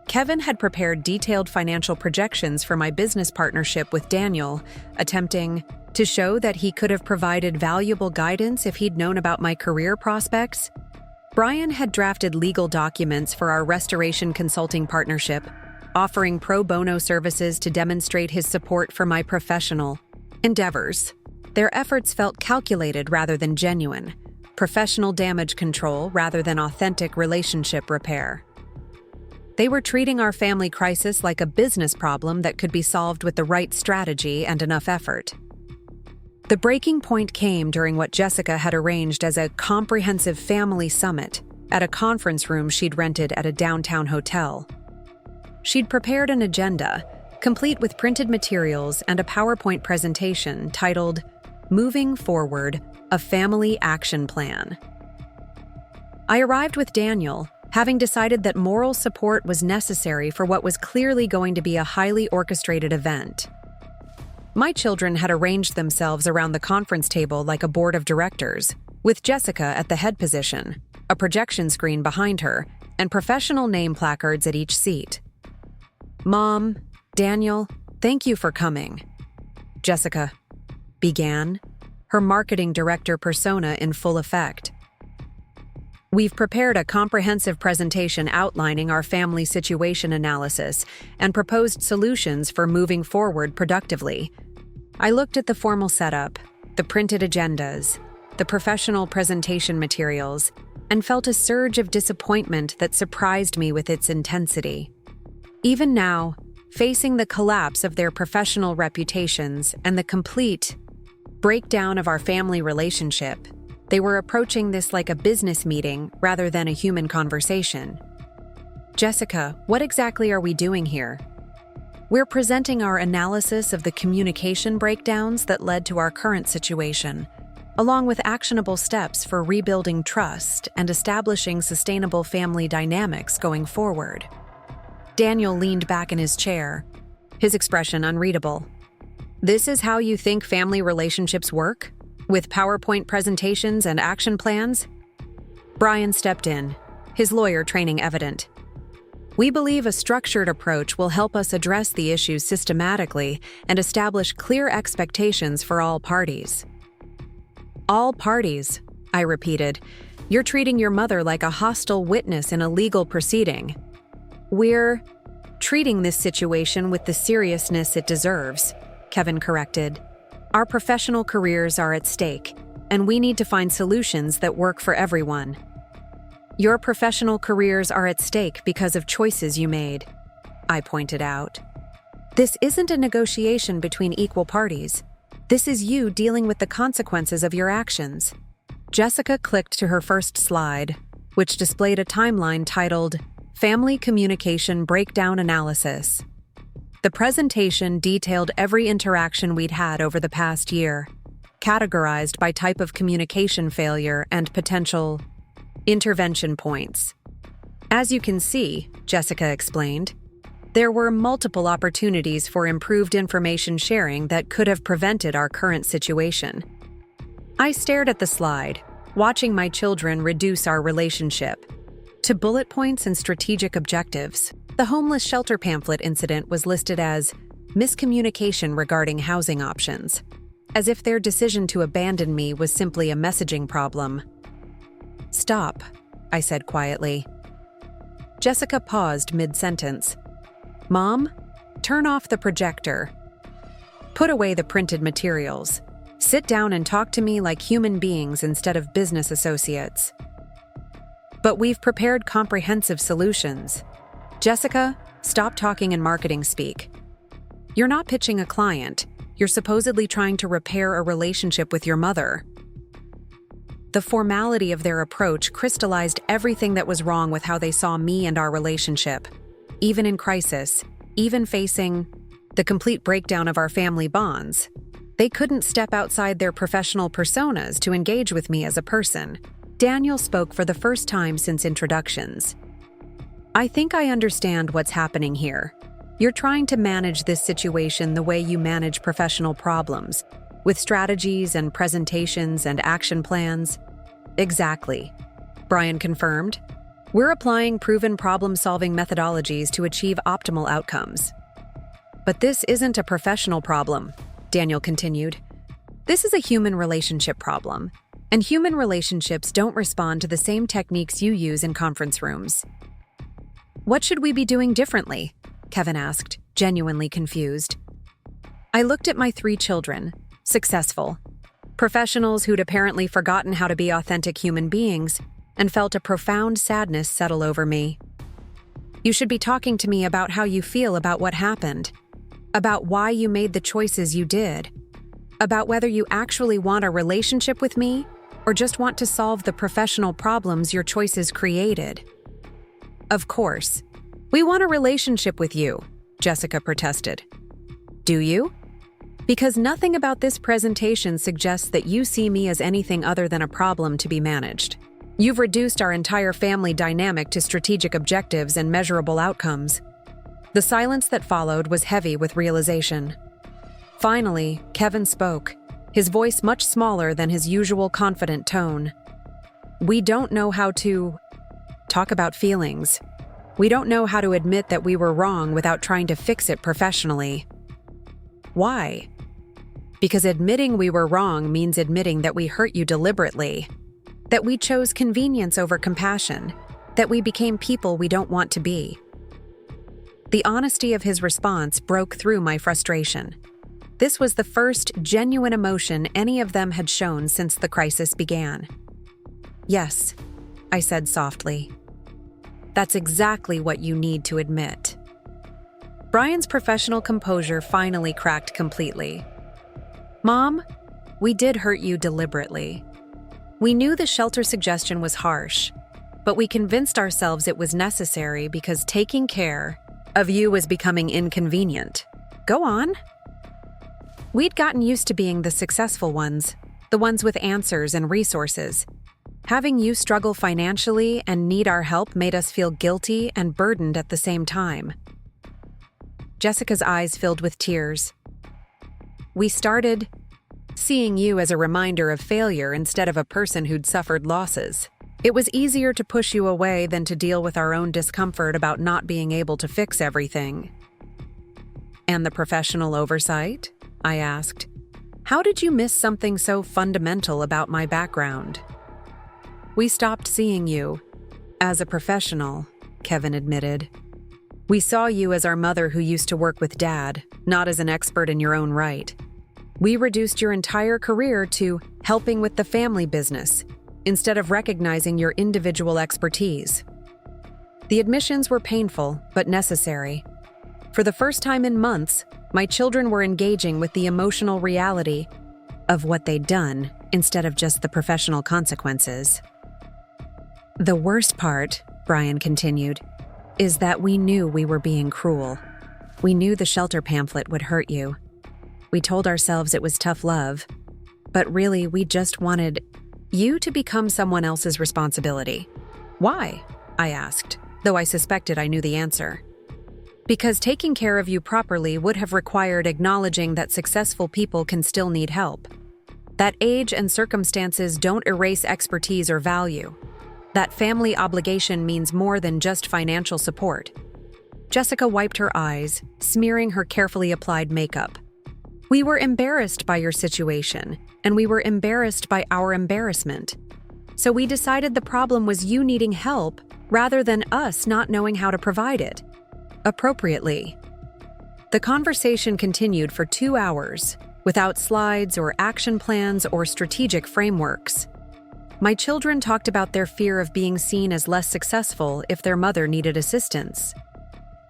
Kevin had prepared detailed financial projections for my business partnership with Daniel, attempting to show that he could have provided valuable guidance if he'd known about my career prospects. Brian had drafted legal documents for our restoration consulting partnership, offering pro bono services to demonstrate his support for my professional endeavors. Their efforts felt calculated rather than genuine, professional damage control rather than authentic relationship repair. They were treating our family crisis like a business problem that could be solved with the right strategy and enough effort. The breaking point came during what Jessica had arranged as a comprehensive family summit at a conference room she'd rented at a downtown hotel. She'd prepared an agenda, complete with printed materials and a PowerPoint presentation titled, "Moving Forward, a Family Action Plan." I arrived with Daniel, having decided that moral support was necessary for what was clearly going to be a highly orchestrated event. My children had arranged themselves around the conference table like a board of directors, with Jessica at the head position, a projection screen behind her, and professional name placards at each seat. "Mom, Daniel, thank you for coming," Jessica began, her marketing director persona in full effect. "We've prepared a comprehensive presentation outlining our family situation analysis and proposed solutions for moving forward productively." I looked at the formal setup, the printed agendas, the professional presentation materials, and felt a surge of disappointment that surprised me with its intensity. Even now, facing the collapse of their professional reputations and the complete breakdown of our family relationship, they were approaching this like a business meeting rather than a human conversation. "Jessica, what exactly are we doing here?" "We're presenting our analysis of the communication breakdowns that led to our current situation, along with actionable steps for rebuilding trust and establishing sustainable family dynamics going forward." Daniel leaned back in his chair, his expression unreadable. "This is how you think family relationships work? With PowerPoint presentations and action plans?" Brian stepped in, his lawyer training evident. "We believe a structured approach will help us address the issues systematically and establish clear expectations for all parties." "All parties," I repeated. "You're treating your mother like a hostile witness in a legal proceeding." "We're treating this situation with the seriousness it deserves," Kevin corrected. "Our professional careers are at stake, and we need to find solutions that work for everyone." "Your professional careers are at stake because of choices you made," I pointed out. "This isn't a negotiation between equal parties. This is you dealing with the consequences of your actions." Jessica clicked to her first slide, which displayed a timeline titled Family Communication Breakdown Analysis. The presentation detailed every interaction we'd had over the past year, categorized by type of communication failure and potential intervention points. As you can see, Jessica explained, there were multiple opportunities for improved information sharing that could have prevented our current situation. I stared at the slide, watching my children reduce our relationship to bullet points and strategic objectives. The homeless shelter pamphlet incident was listed as miscommunication regarding housing options, as if their decision to abandon me was simply a messaging problem. "Stop," I said quietly. Jessica paused mid-sentence. "Mom, turn off the projector. Put away the printed materials. Sit down and talk to me like human beings instead of business associates." "But we've prepared comprehensive solutions." "Jessica, stop talking in marketing speak. You're not pitching a client. You're supposedly trying to repair a relationship with your mother." The formality of their approach crystallized everything that was wrong with how they saw me and our relationship. Even in crisis, even facing the complete breakdown of our family bonds, they couldn't step outside their professional personas to engage with me as a person. Daniel spoke for the first time since introductions. "I think I understand what's happening here. You're trying to manage this situation the way you manage professional problems, with strategies and presentations and action plans." "Exactly," Brian confirmed. "We're applying proven problem-solving methodologies to achieve optimal outcomes." "But this isn't a professional problem," Daniel continued. "This is a human relationship problem, and human relationships don't respond to the same techniques you use in conference rooms." "What should we be doing differently?" Kevin asked, genuinely confused. I looked at my 3 children, successful, professionals who'd apparently forgotten how to be authentic human beings, and felt a profound sadness settle over me. "You should be talking to me about how you feel about what happened, about why you made the choices you did, about whether you actually want a relationship with me or just want to solve the professional problems your choices created." "Of course. We want a relationship with you," Jessica protested. "Do you? Because nothing about this presentation suggests that you see me as anything other than a problem to be managed. You've reduced our entire family dynamic to strategic objectives and measurable outcomes." The silence that followed was heavy with realization. Finally, Kevin spoke, his voice much smaller than his usual confident tone. "We don't know how to talk about feelings. We don't know how to admit that we were wrong without trying to fix it professionally." "Why?" "Because admitting we were wrong means admitting that we hurt you deliberately, that we chose convenience over compassion, that we became people we don't want to be." The honesty of his response broke through my frustration. This was the first genuine emotion any of them had shown since the crisis began. "Yes," I said softly. "That's exactly what you need to admit." Brian's professional composure finally cracked completely. "Mom, we did hurt you deliberately. We knew the shelter suggestion was harsh, but we convinced ourselves it was necessary because taking care of you was becoming inconvenient. Go on." We'd gotten used to being the successful ones, the ones with answers and resources. Having you struggle financially and need our help made us feel guilty and burdened at the same time. Jessica's eyes filled with tears. "We started seeing you as a reminder of failure instead of a person who'd suffered losses. It was easier to push you away than to deal with our own discomfort about not being able to fix everything." "And the professional oversight?" I asked. "How did you miss something so fundamental about my background?" "We stopped seeing you as a professional," Kevin admitted. "We saw you as our mother who used to work with Dad, not as an expert in your own right. We reduced your entire career to helping with the family business, instead of recognizing your individual expertise." The admissions were painful, but necessary. For the first time in months, my children were engaging with the emotional reality of what they'd done instead of just the professional consequences. The worst part, Brian continued, is that we knew we were being cruel. We knew the shelter pamphlet would hurt you. We told ourselves it was tough love, but really we just wanted you to become someone else's responsibility. Why? I asked, though I suspected I knew the answer. Because taking care of you properly would have required acknowledging that successful people can still need help. That age and circumstances don't erase expertise or value. That family obligation means more than just financial support. Jessica wiped her eyes, smearing her carefully applied makeup. We were embarrassed by your situation, and we were embarrassed by our embarrassment. So we decided the problem was you needing help rather than us not knowing how to provide it appropriately. The conversation continued for 2 hours, without slides or action plans or strategic frameworks. My children talked about their fear of being seen as less successful if their mother needed assistance.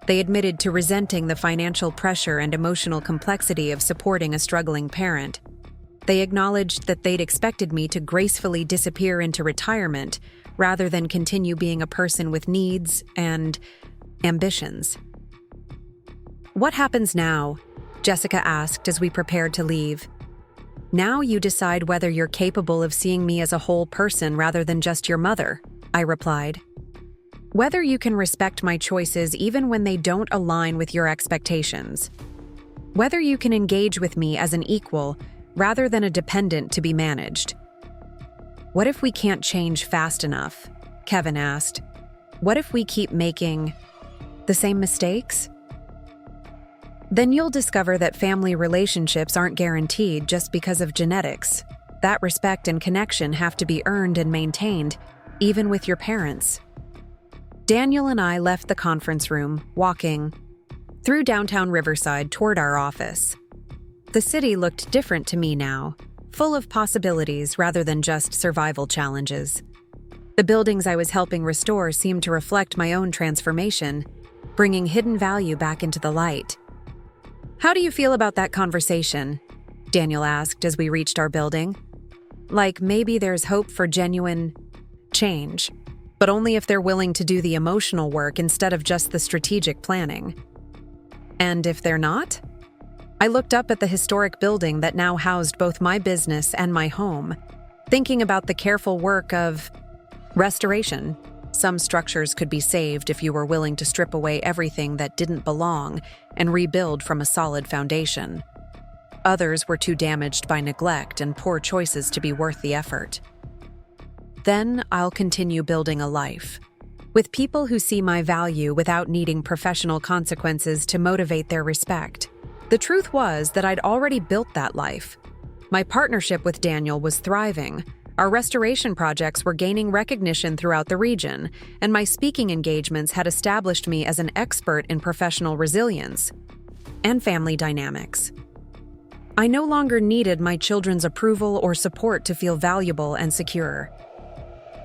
They admitted to resenting the financial pressure and emotional complexity of supporting a struggling parent. They acknowledged that they'd expected me to gracefully disappear into retirement rather than continue being a person with needs and ambitions. What happens now? Jessica asked as we prepared to leave. Now you decide whether you're capable of seeing me as a whole person rather than just your mother, I replied. Whether you can respect my choices even when they don't align with your expectations. Whether you can engage with me as an equal rather than a dependent to be managed. What if we can't change fast enough? Kevin asked. What if we keep making the same mistakes? Then you'll discover that family relationships aren't guaranteed just because of genetics. That respect and connection have to be earned and maintained, even with your parents. Daniel and I left the conference room, walking through downtown Riverside toward our office. The city looked different to me now, full of possibilities rather than just survival challenges. The buildings I was helping restore seemed to reflect my own transformation, bringing hidden value back into the light. How do you feel about that conversation? Daniel asked as we reached our building. Like maybe there's hope for genuine change, but only if they're willing to do the emotional work instead of just the strategic planning. And if they're not? I looked up at the historic building that now housed both my business and my home, thinking about the careful work of restoration. Some structures could be saved if you were willing to strip away everything that didn't belong and rebuild from a solid foundation. Others were too damaged by neglect and poor choices to be worth the effort. Then I'll continue building a life, with people who see my value without needing professional consequences to motivate their respect. The truth was that I'd already built that life. My partnership with Daniel was thriving. Our restoration projects were gaining recognition throughout the region, and my speaking engagements had established me as an expert in professional resilience and family dynamics. I no longer needed my children's approval or support to feel valuable and secure.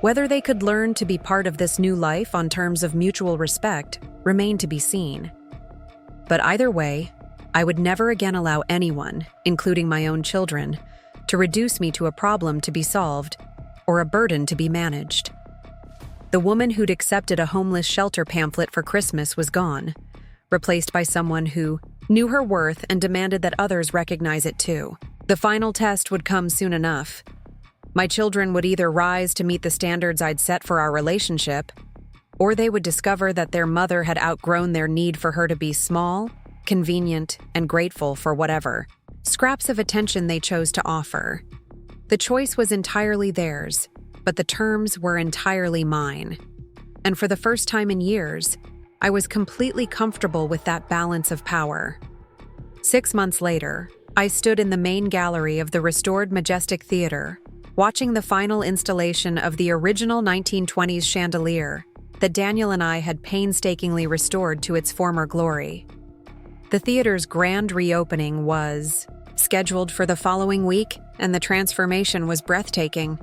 Whether they could learn to be part of this new life on terms of mutual respect remained to be seen. But either way, I would never again allow anyone, including my own children, to reduce me to a problem to be solved or a burden to be managed. The woman who'd accepted a homeless shelter pamphlet for Christmas was gone, replaced by someone who knew her worth and demanded that others recognize it too. The final test would come soon enough. My children would either rise to meet the standards I'd set for our relationship, or they would discover that their mother had outgrown their need for her to be small, convenient, and grateful for whatever scraps of attention they chose to offer. The choice was entirely theirs, but the terms were entirely mine. And for the first time in years, I was completely comfortable with that balance of power. 6 months later, I stood in the main gallery of the restored Majestic Theater, watching the final installation of the original 1920s chandelier that Daniel and I had painstakingly restored to its former glory. The theater's grand reopening was scheduled for the following week, and the transformation was breathtaking.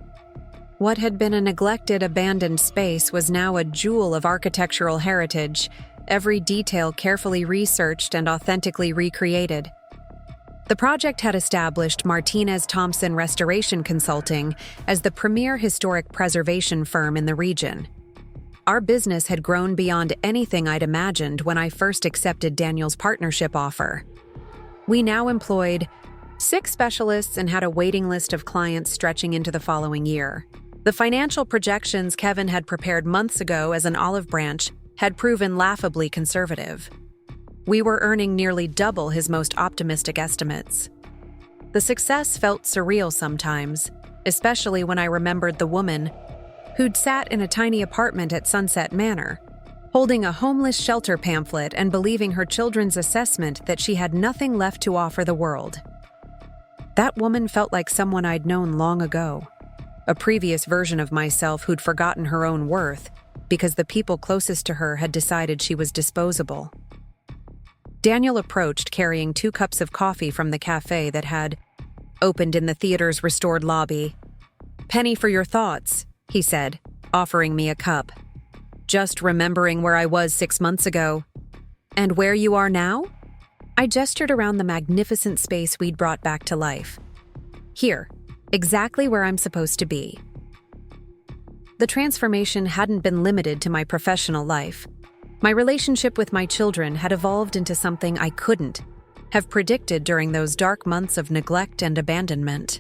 What had been a neglected, abandoned space was now a jewel of architectural heritage, every detail carefully researched and authentically recreated. The project had established Martinez Thompson Restoration Consulting as the premier historic preservation firm in the region. Our business had grown beyond anything I'd imagined when I first accepted Daniel's partnership offer. We now employed 6 specialists and had a waiting list of clients stretching into the following year. The financial projections Kevin had prepared months ago as an olive branch had proven laughably conservative. We were earning nearly double his most optimistic estimates. The success felt surreal sometimes, especially when I remembered the woman who'd sat in a tiny apartment at Sunset Manor, holding a homeless shelter pamphlet and believing her children's assessment that she had nothing left to offer the world. That woman felt like someone I'd known long ago, a previous version of myself who'd forgotten her own worth because the people closest to her had decided she was disposable. Daniel approached carrying 2 cups of coffee from the cafe that had opened in the theater's restored lobby. "Penny for your thoughts," he said, offering me a cup. "Just remembering where I was 6 months ago." "And where you are now?" I gestured around the magnificent space we'd brought back to life. "Here, exactly where I'm supposed to be." The transformation hadn't been limited to my professional life. My relationship with my children had evolved into something I couldn't have predicted during those dark months of neglect and abandonment.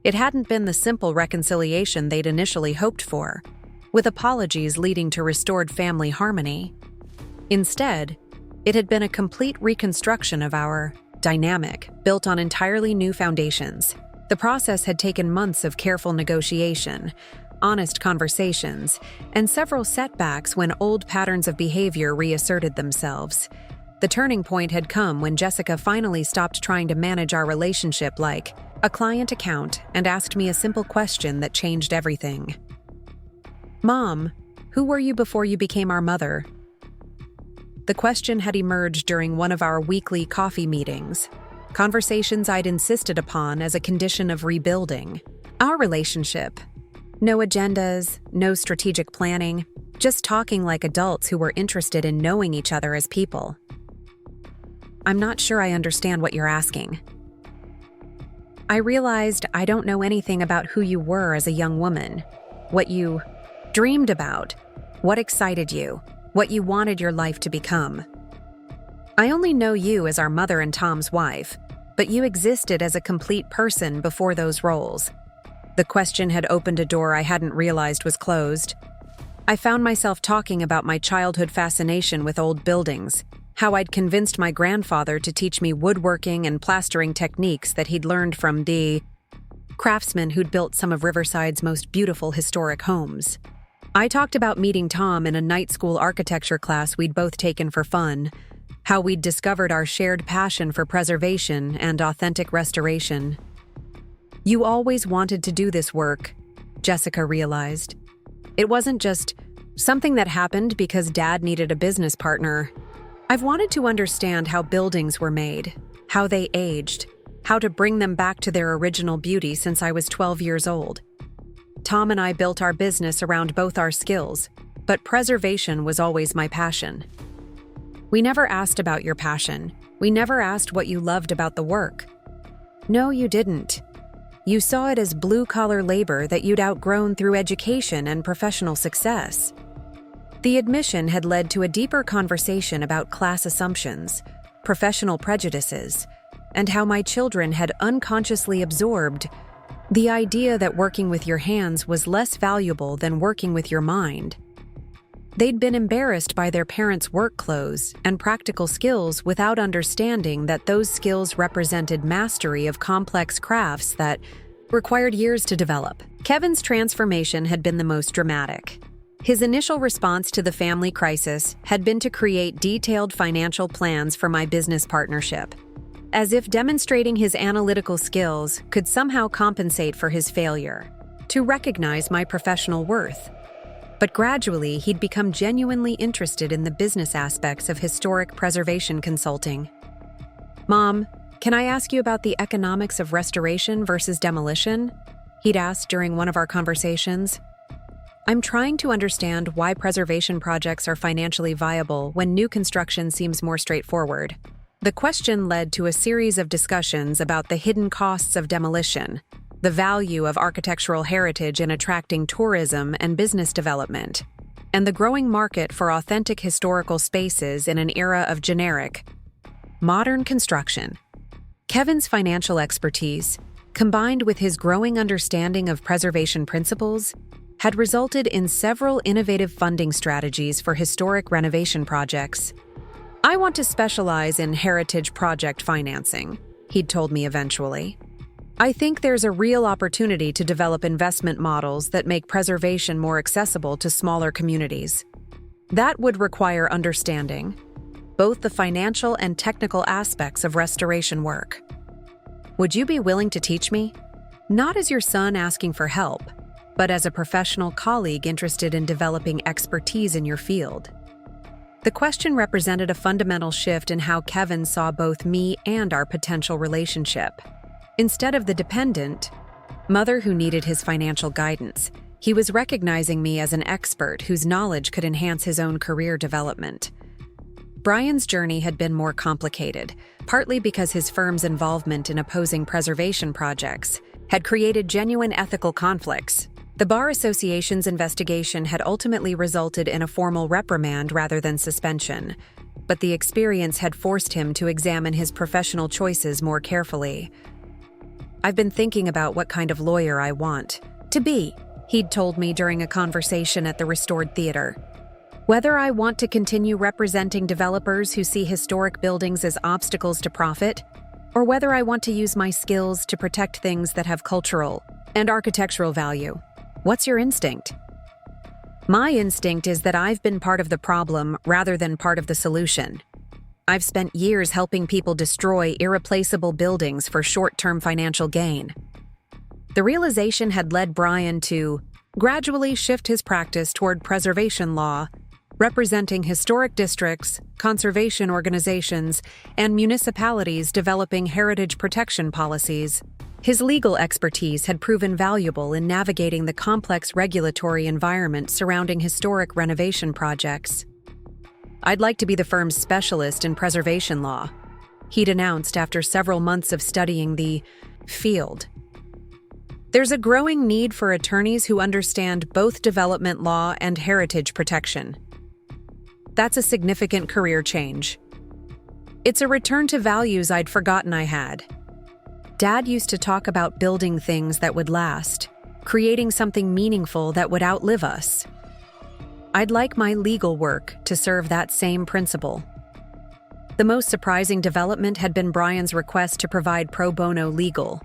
It hadn't been the simple reconciliation they'd initially hoped for, with apologies leading to restored family harmony. Instead, it had been a complete reconstruction of our dynamic, built on entirely new foundations. The process had taken months of careful negotiation, honest conversations, and several setbacks when old patterns of behavior reasserted themselves. The turning point had come when Jessica finally stopped trying to manage our relationship like a client account and asked me a simple question that changed everything. "Mom, who were you before you became our mother?" The question had emerged during one of our weekly coffee meetings, conversations I'd insisted upon as a condition of rebuilding our relationship. No agendas, no strategic planning, just talking like adults who were interested in knowing each other as people. "I'm not sure I understand what you're asking." I realized I don't know anything about who you were as a young woman, what you dreamed about, what excited you, what you wanted your life to become. I only know you as our mother and Tom's wife, but you existed as a complete person before those roles. The question had opened a door I hadn't realized was closed. I found myself talking about my childhood fascination with old buildings, how I'd convinced my grandfather to teach me woodworking and plastering techniques that he'd learned from the craftsman who'd built some of Riverside's most beautiful historic homes. I talked about meeting Tom in a night school architecture class we'd both taken for fun, how we'd discovered our shared passion for preservation and authentic restoration. "You always wanted to do this work," Jessica realized. "It wasn't just something that happened because Dad needed a business partner. I've wanted to understand how buildings were made, how they aged, how to bring them back to their original beauty since I was 12 years old. Tom and I built our business around both our skills, but preservation was always my passion." "We never asked about your passion. We never asked what you loved about the work." "No, you didn't. You saw it as blue-collar labor that you'd outgrown through education and professional success." The admission had led to a deeper conversation about class assumptions, professional prejudices, and how my children had unconsciously absorbed the idea that working with your hands was less valuable than working with your mind. They'd been embarrassed by their parents' work clothes and practical skills without understanding that those skills represented mastery of complex crafts that required years to develop. Kevin's transformation had been the most dramatic. His initial response to the family crisis had been to create detailed financial plans for my business partnership, as if demonstrating his analytical skills could somehow compensate for his failure, to recognize my professional worth. But gradually, he'd become genuinely interested in the business aspects of historic preservation consulting. "Mom, can I ask you about the economics of restoration versus demolition?" he'd asked during one of our conversations. "I'm trying to understand why preservation projects are financially viable when new construction seems more straightforward." The question led to a series of discussions about the hidden costs of demolition, the value of architectural heritage in attracting tourism and business development, and the growing market for authentic historical spaces in an era of generic, modern construction. Kevin's financial expertise, combined with his growing understanding of preservation principles, had resulted in several innovative funding strategies for historic renovation projects. "I want to specialize in heritage project financing," he'd told me eventually. "I think there's a real opportunity to develop investment models that make preservation more accessible to smaller communities. That would require understanding both the financial and technical aspects of restoration work. Would you be willing to teach me? Not as your son asking for help, but as a professional colleague interested in developing expertise in your field." The question represented a fundamental shift in how Kevin saw both me and our potential relationship. Instead of the dependent mother who needed his financial guidance, he was recognizing me as an expert whose knowledge could enhance his own career development. Brian's journey had been more complicated, partly because his firm's involvement in opposing preservation projects had created genuine ethical conflicts. The Bar Association's investigation had ultimately resulted in a formal reprimand rather than suspension, but the experience had forced him to examine his professional choices more carefully. "I've been thinking about what kind of lawyer I want to be," he'd told me during a conversation at the Restored Theater. "Whether I want to continue representing developers who see historic buildings as obstacles to profit, or whether I want to use my skills to protect things that have cultural and architectural value. What's your instinct?" "My instinct is that I've been part of the problem rather than part of the solution. I've spent years helping people destroy irreplaceable buildings for short-term financial gain." The realization had led Brian to gradually shift his practice toward preservation law, representing historic districts, conservation organizations, and municipalities developing heritage protection policies. His legal expertise had proven valuable in navigating the complex regulatory environment surrounding historic renovation projects. "I'd like to be the firm's specialist in preservation law," he'd announced after several months of studying the field. "There's a growing need for attorneys who understand both development law and heritage protection. That's a significant career change. It's a return to values I'd forgotten I had. Dad used to talk about building things that would last, creating something meaningful that would outlive us. I'd like my legal work to serve that same principle." The most surprising development had been Brian's request to provide pro bono legal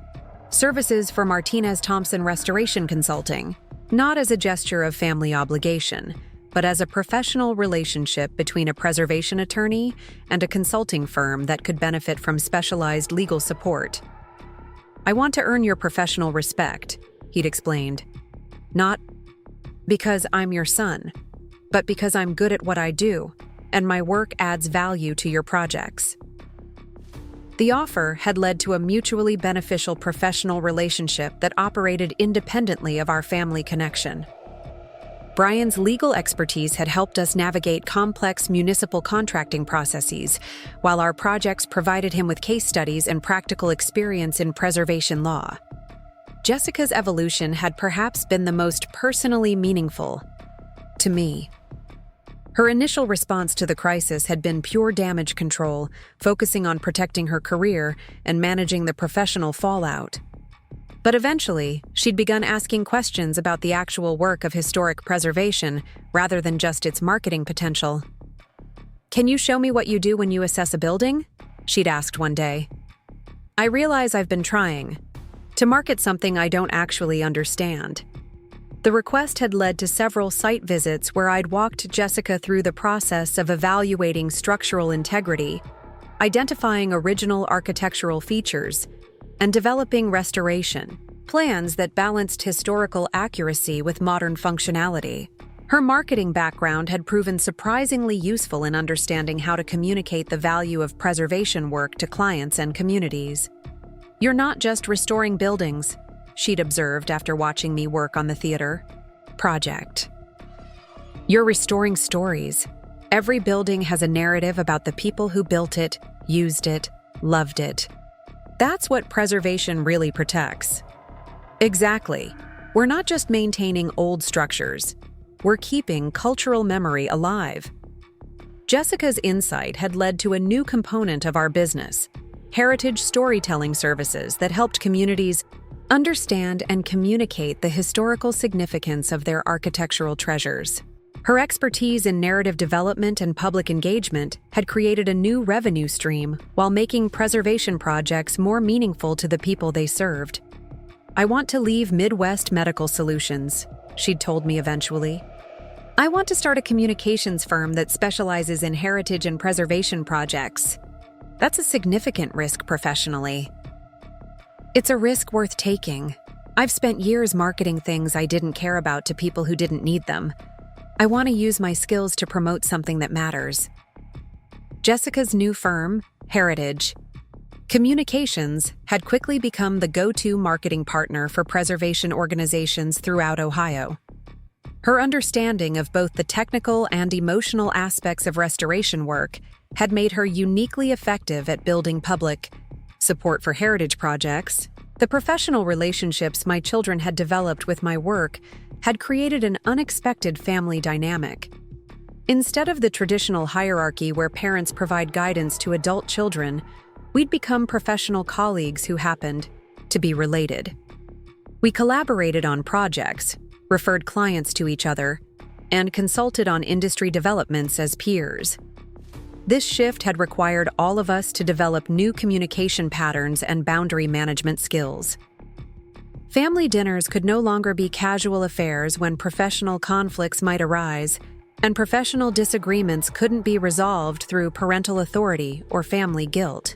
services for Martinez Thompson Restoration Consulting, not as a gesture of family obligation, but as a professional relationship between a preservation attorney and a consulting firm that could benefit from specialized legal support. "I want to earn your professional respect," he'd explained. "Not because I'm your son, but because I'm good at what I do, and my work adds value to your projects." The offer had led to a mutually beneficial professional relationship that operated independently of our family connection. Brian's legal expertise had helped us navigate complex municipal contracting processes, while our projects provided him with case studies and practical experience in preservation law. Jessica's evolution had perhaps been the most personally meaningful to me. Her initial response to the crisis had been pure damage control, focusing on protecting her career and managing the professional fallout. But eventually, she'd begun asking questions about the actual work of historic preservation rather than just its marketing potential. "Can you show me what you do when you assess a building?" she'd asked one day. "I realize I've been trying to market something I don't actually understand." The request had led to several site visits where I'd walked Jessica through the process of evaluating structural integrity, identifying original architectural features, and developing restoration plans that balanced historical accuracy with modern functionality. Her marketing background had proven surprisingly useful in understanding how to communicate the value of preservation work to clients and communities. "You're not just restoring buildings," she'd observed after watching me work on the theater project. "You're restoring stories. Every building has a narrative about the people who built it, used it, loved it. That's what preservation really protects. Exactly. We're not just maintaining old structures. We're keeping cultural memory alive. Jessica's insight had led to a new component of our business, heritage storytelling services that helped communities understand and communicate the historical significance of their architectural treasures. Her expertise in narrative development and public engagement had created a new revenue stream while making preservation projects more meaningful to the people they served. "I want to leave Midwest Medical Solutions," she'd told me eventually. "I want to start a communications firm that specializes in heritage and preservation projects. That's a significant risk professionally." It's a risk worth taking. I've spent years marketing things I didn't care about to people who didn't need them. I want to use my skills to promote something that matters. Jessica's new firm, Heritage Communications, had quickly become the go-to marketing partner for preservation organizations throughout Ohio. Her understanding of both the technical and emotional aspects of restoration work had made her uniquely effective at building public support for heritage projects. The professional relationships my children had developed with my work had created an unexpected family dynamic. Instead of the traditional hierarchy where parents provide guidance to adult children, we'd become professional colleagues who happened to be related. We collaborated on projects, referred clients to each other, and consulted on industry developments as peers. This shift had required all of us to develop new communication patterns and boundary management skills. Family dinners could no longer be casual affairs when professional conflicts might arise, and professional disagreements couldn't be resolved through parental authority or family guilt.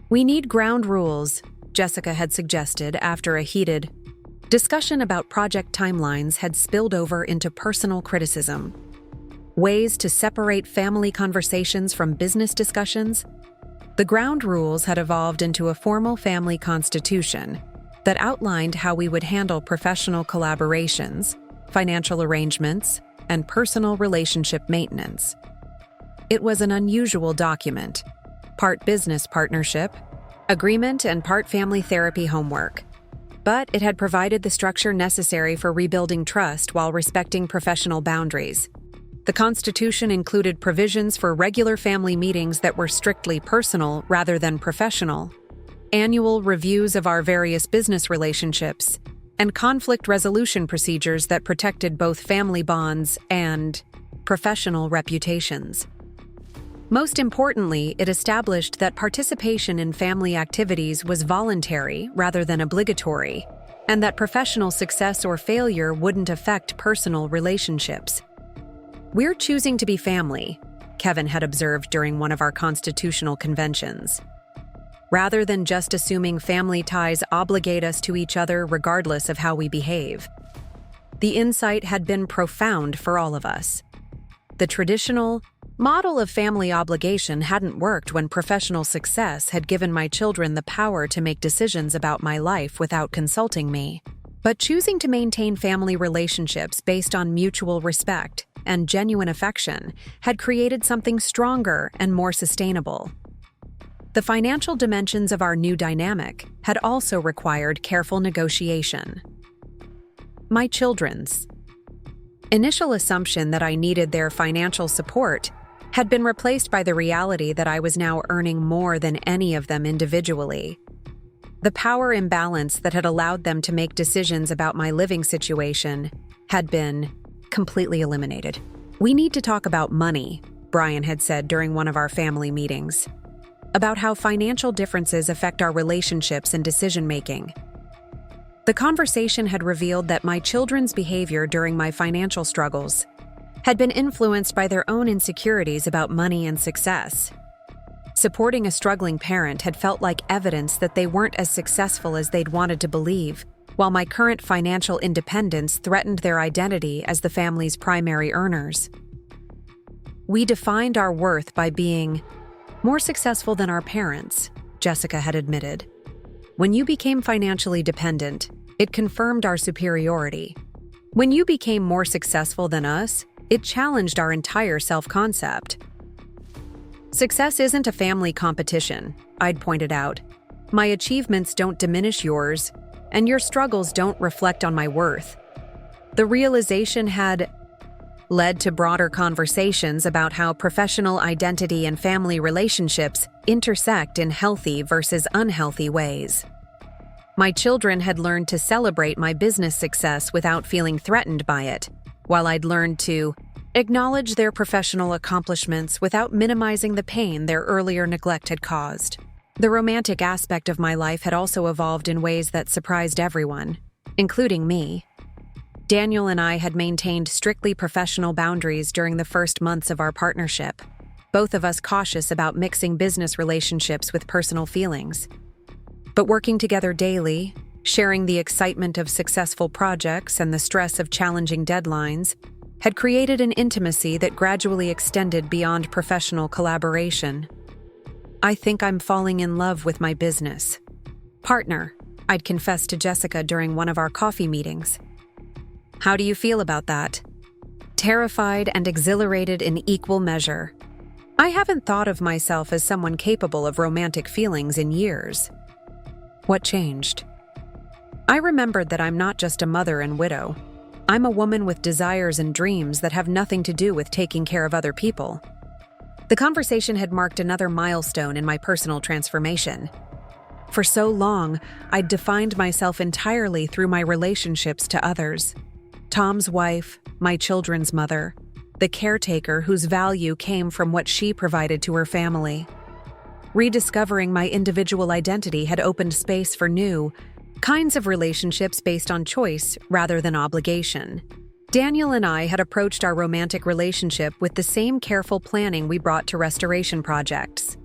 "We need ground rules," Jessica had suggested after a heated discussion about project timelines had spilled over into personal criticism. Ways to separate family conversations from business discussions? The ground rules had evolved into a formal family constitution that outlined how we would handle professional collaborations, financial arrangements, and personal relationship maintenance. It was an unusual document, part business partnership, agreement, and part family therapy homework. But it had provided the structure necessary for rebuilding trust while respecting professional boundaries. The Constitution included provisions for regular family meetings that were strictly personal rather than professional, annual reviews of our various business relationships, and conflict resolution procedures that protected both family bonds and professional reputations. Most importantly, it established that participation in family activities was voluntary rather than obligatory, and that professional success or failure wouldn't affect personal relationships. "We're choosing to be family," Kevin had observed during one of our constitutional conventions, "rather than just assuming family ties obligate us to each other regardless of how we behave." The insight had been profound for all of us. The traditional model of family obligation hadn't worked when professional success had given my children the power to make decisions about my life without consulting me. But choosing to maintain family relationships based on mutual respect and genuine affection had created something stronger and more sustainable. The financial dimensions of our new dynamic had also required careful negotiation. My children's initial assumption that I needed their financial support had been replaced by the reality that I was now earning more than any of them individually. The power imbalance that had allowed them to make decisions about my living situation had been completely eliminated. "We need to talk about money," Brian had said during one of our family meetings, about how financial differences affect our relationships and decision-making. The conversation had revealed that my children's behavior during my financial struggles had been influenced by their own insecurities about money and success. Supporting a struggling parent had felt like evidence that they weren't as successful as they'd wanted to believe, while my current financial independence threatened their identity as the family's primary earners. "We defined our worth by being more successful than our parents," Jessica had admitted. "When you became financially dependent, it confirmed our superiority. When you became more successful than us, it challenged our entire self-concept." Success isn't a family competition, I'd pointed out. My achievements don't diminish yours, and your struggles don't reflect on my worth. The realization had led to broader conversations about how professional identity and family relationships intersect in healthy versus unhealthy ways. My children had learned to celebrate my business success without feeling threatened by it, while I'd learned to acknowledge their professional accomplishments without minimizing the pain their earlier neglect had caused. The romantic aspect of my life had also evolved in ways that surprised everyone, including me. Daniel and I had maintained strictly professional boundaries during the first months of our partnership, both of us cautious about mixing business relationships with personal feelings. But working together daily, sharing the excitement of successful projects and the stress of challenging deadlines, had created an intimacy that gradually extended beyond professional collaboration. I think I'm falling in love with my business partner, I'd confessed to Jessica during one of our coffee meetings. How do you feel about that? Terrified and exhilarated in equal measure. I haven't thought of myself as someone capable of romantic feelings in years. What changed? I remembered that I'm not just a mother and widow. I'm a woman with desires and dreams that have nothing to do with taking care of other people. The conversation had marked another milestone in my personal transformation. For so long, I'd defined myself entirely through my relationships to others. Tom's wife, my children's mother, the caretaker whose value came from what she provided to her family. Rediscovering my individual identity had opened space for new kinds of relationships based on choice rather than obligation. Daniel and I had approached our romantic relationship with the same careful planning we brought to restoration projects.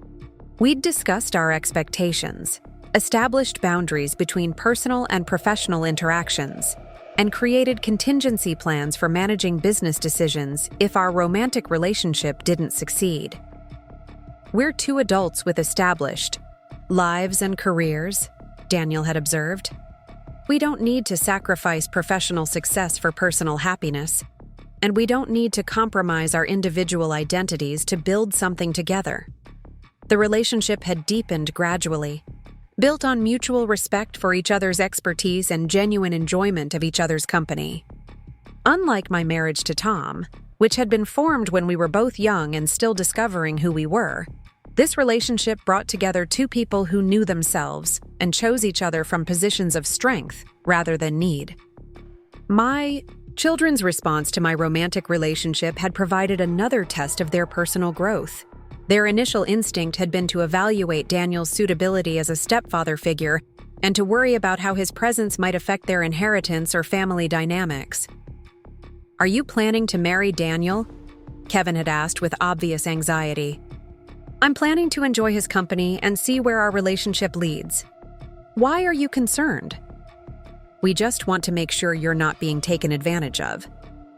We'd discussed our expectations, established boundaries between personal and professional interactions, and created contingency plans for managing business decisions if our romantic relationship didn't succeed. We're two adults with established lives and careers, Daniel had observed. We don't need to sacrifice professional success for personal happiness, and we don't need to compromise our individual identities to build something together. The relationship had deepened gradually, built on mutual respect for each other's expertise and genuine enjoyment of each other's company. Unlike my marriage to Tom, which had been formed when we were both young and still discovering who we were, this relationship brought together two people who knew themselves and chose each other from positions of strength rather than need. My children's response to my romantic relationship had provided another test of their personal growth. Their initial instinct had been to evaluate Daniel's suitability as a stepfather figure and to worry about how his presence might affect their inheritance or family dynamics. "Are you planning to marry Daniel?" Kevin had asked with obvious anxiety. "I'm planning to enjoy his company and see where our relationship leads." "Why are you concerned?" "We just want to make sure you're not being taken advantage of,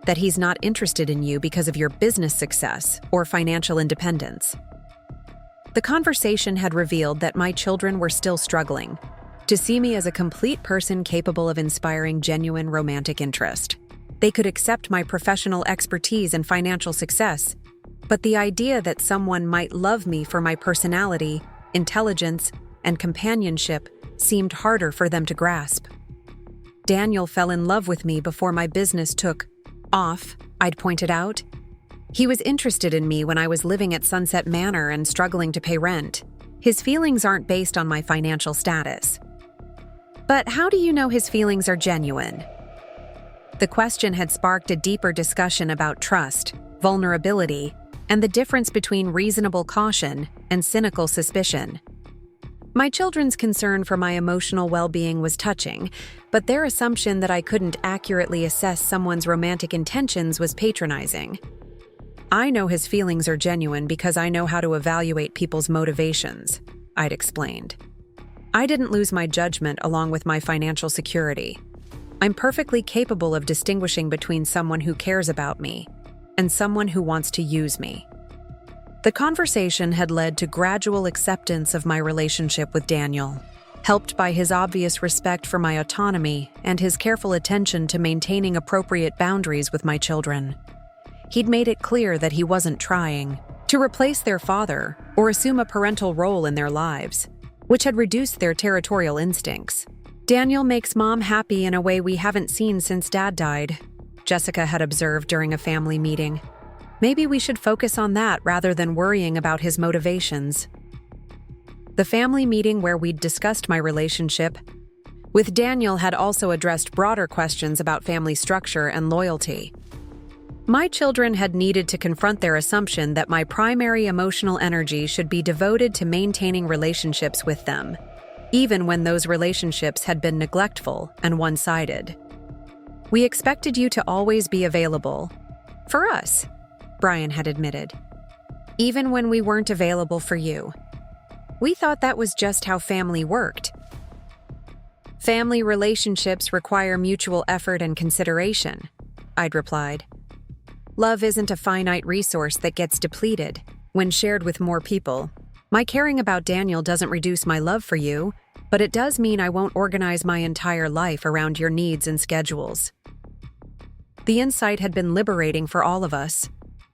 that he's not interested in you because of your business success or financial independence." The conversation had revealed that my children were still struggling to see me as a complete person capable of inspiring genuine romantic interest. They could accept my professional expertise and financial success, but the idea that someone might love me for my personality, intelligence, and companionship seemed harder for them to grasp. Daniel fell in love with me before my business took off, I'd pointed out. He was interested in me when I was living at Sunset Manor and struggling to pay rent. His feelings aren't based on my financial status. But how do you know his feelings are genuine? The question had sparked a deeper discussion about trust, vulnerability, and the difference between reasonable caution and cynical suspicion. My children's concern for my emotional well-being was touching, but their assumption that I couldn't accurately assess someone's romantic intentions was patronizing. "I know his feelings are genuine because I know how to evaluate people's motivations," I'd explained. "I didn't lose my judgment along with my financial security. I'm perfectly capable of distinguishing between someone who cares about me and someone who wants to use me." The conversation had led to gradual acceptance of my relationship with Daniel, helped by his obvious respect for my autonomy and his careful attention to maintaining appropriate boundaries with my children. He'd made it clear that he wasn't trying to replace their father or assume a parental role in their lives, which had reduced their territorial instincts. "Daniel makes Mom happy in a way we haven't seen since Dad died," Jessica had observed during a family meeting. "Maybe we should focus on that rather than worrying about his motivations." The family meeting where we'd discussed my relationship with Daniel had also addressed broader questions about family structure and loyalty. My children had needed to confront their assumption that my primary emotional energy should be devoted to maintaining relationships with them, even when those relationships had been neglectful and one-sided. "We expected you to always be available. For us," Brian had admitted. "Even when we weren't available for you. We thought that was just how family worked." "Family relationships require mutual effort and consideration," I'd replied. "Love isn't a finite resource that gets depleted when shared with more people. My caring about Daniel doesn't reduce my love for you, but it does mean I won't organize my entire life around your needs and schedules." The insight had been liberating for all of us.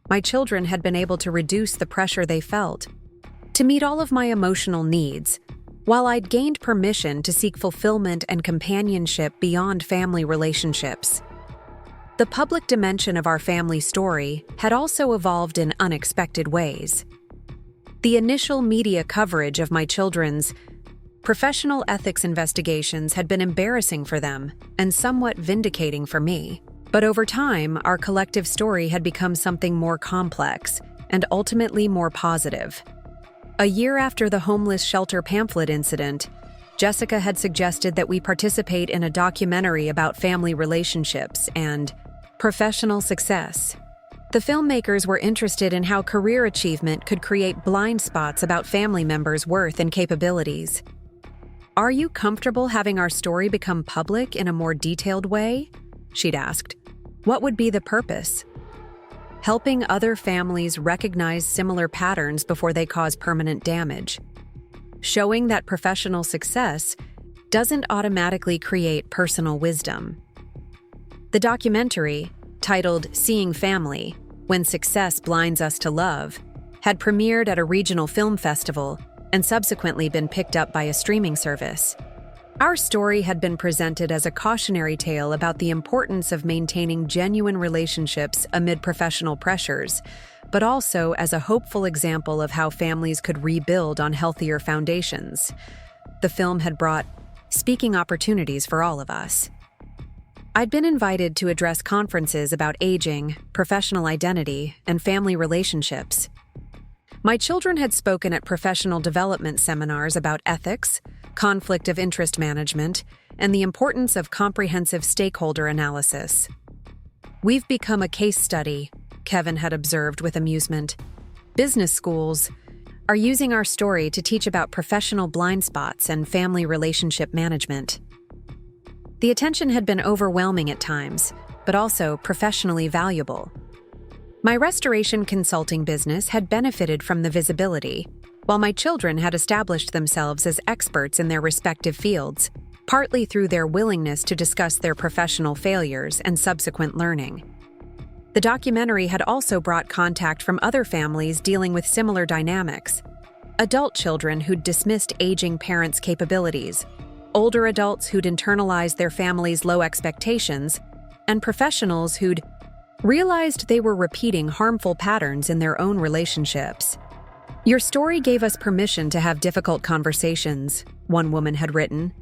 My children had been able to reduce the pressure they felt to meet all of my emotional needs, while I'd gained permission to seek fulfillment and companionship beyond family relationships. The public dimension of our family story had also evolved in unexpected ways. The initial media coverage of my children's professional ethics investigations had been embarrassing for them and somewhat vindicating for me. But over time, our collective story had become something more complex and ultimately more positive. A year after the homeless shelter pamphlet incident, Jessica had suggested that we participate in a documentary about family relationships and professional success. The filmmakers were interested in how career achievement could create blind spots about family members' worth and capabilities. "Are you comfortable having our story become public in a more detailed way?" she'd asked. "What would be the purpose?" "Helping other families recognize similar patterns before they cause permanent damage. Showing that professional success doesn't automatically create personal wisdom." The documentary, titled "Seeing Family: When Success Blinds Us to Love," had premiered at a regional film festival and subsequently been picked up by a streaming service. Our story had been presented as a cautionary tale about the importance of maintaining genuine relationships amid professional pressures, but also as a hopeful example of how families could rebuild on healthier foundations. The film had brought speaking opportunities for all of us. I'd been invited to address conferences about aging, professional identity, and family relationships. My children had spoken at professional development seminars about ethics, conflict of interest management, and the importance of comprehensive stakeholder analysis. "We've become a case study," Kevin had observed with amusement. "Business schools are using our story to teach about professional blind spots and family relationship management." The attention had been overwhelming at times, but also professionally valuable. My restoration consulting business had benefited from the visibility, while my children had established themselves as experts in their respective fields, partly through their willingness to discuss their professional failures and subsequent learning. The documentary had also brought contact from other families dealing with similar dynamics: adult children who'd dismissed aging parents' capabilities, older adults who'd internalized their family's low expectations, and professionals who'd realized they were repeating harmful patterns in their own relationships. "Your story gave us permission to have difficult conversations," one woman had written.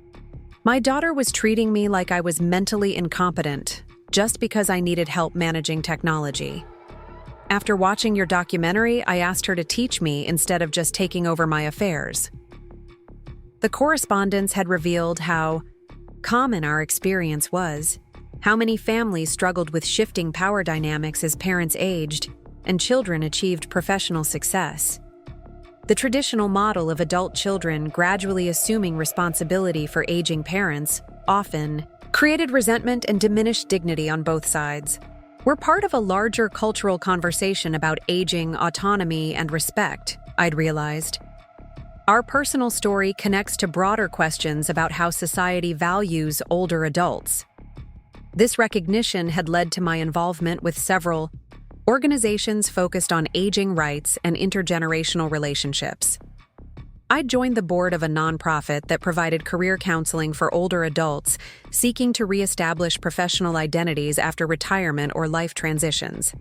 "My daughter was treating me like I was mentally incompetent just because I needed help managing technology. After watching your documentary, I asked her to teach me instead of just taking over my affairs." The correspondence had revealed how common our experience was, how many families struggled with shifting power dynamics as parents aged and children achieved professional success. The traditional model of adult children gradually assuming responsibility for aging parents often created resentment and diminished dignity on both sides. "We're part of a larger cultural conversation about aging, autonomy, and respect," I'd realized. Our personal story connects to broader questions about how society values older adults. This recognition had led to my involvement with several organizations focused on aging rights and intergenerational relationships. I joined the board of a nonprofit that provided career counseling for older adults seeking to reestablish professional identities after retirement or life transitions.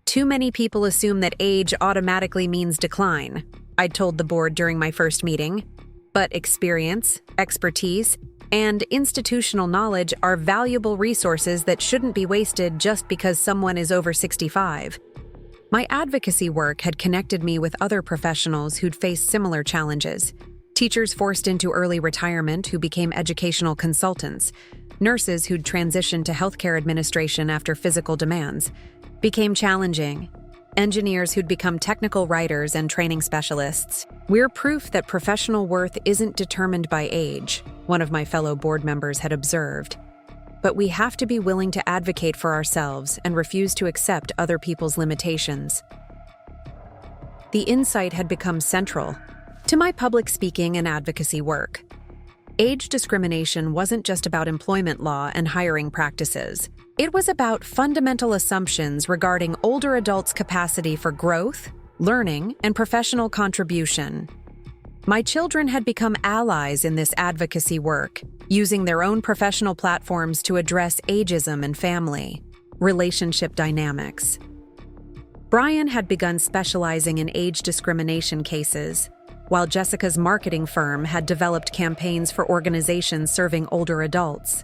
Too many people assume that age automatically means decline, I'd told the board during my first meeting, but experience, expertise, and institutional knowledge are valuable resources that shouldn't be wasted just because someone is over 65. My advocacy work had connected me with other professionals who'd faced similar challenges. Teachers forced into early retirement who became educational consultants, nurses who'd transitioned to healthcare administration after physical demands became challenging, engineers who'd become technical writers and training specialists. We're proof that professional worth isn't determined by age, one of my fellow board members had observed. But we have to be willing to advocate for ourselves and refuse to accept other people's limitations. The insight had become central to my public speaking and advocacy work. Age discrimination wasn't just about employment law and hiring practices. It was about fundamental assumptions regarding older adults' capacity for growth, learning, and professional contribution. My children had become allies in this advocacy work, using their own professional platforms to address ageism and family relationship dynamics. Brian had begun specializing in age discrimination cases, while Jessica's marketing firm had developed campaigns for organizations serving older adults.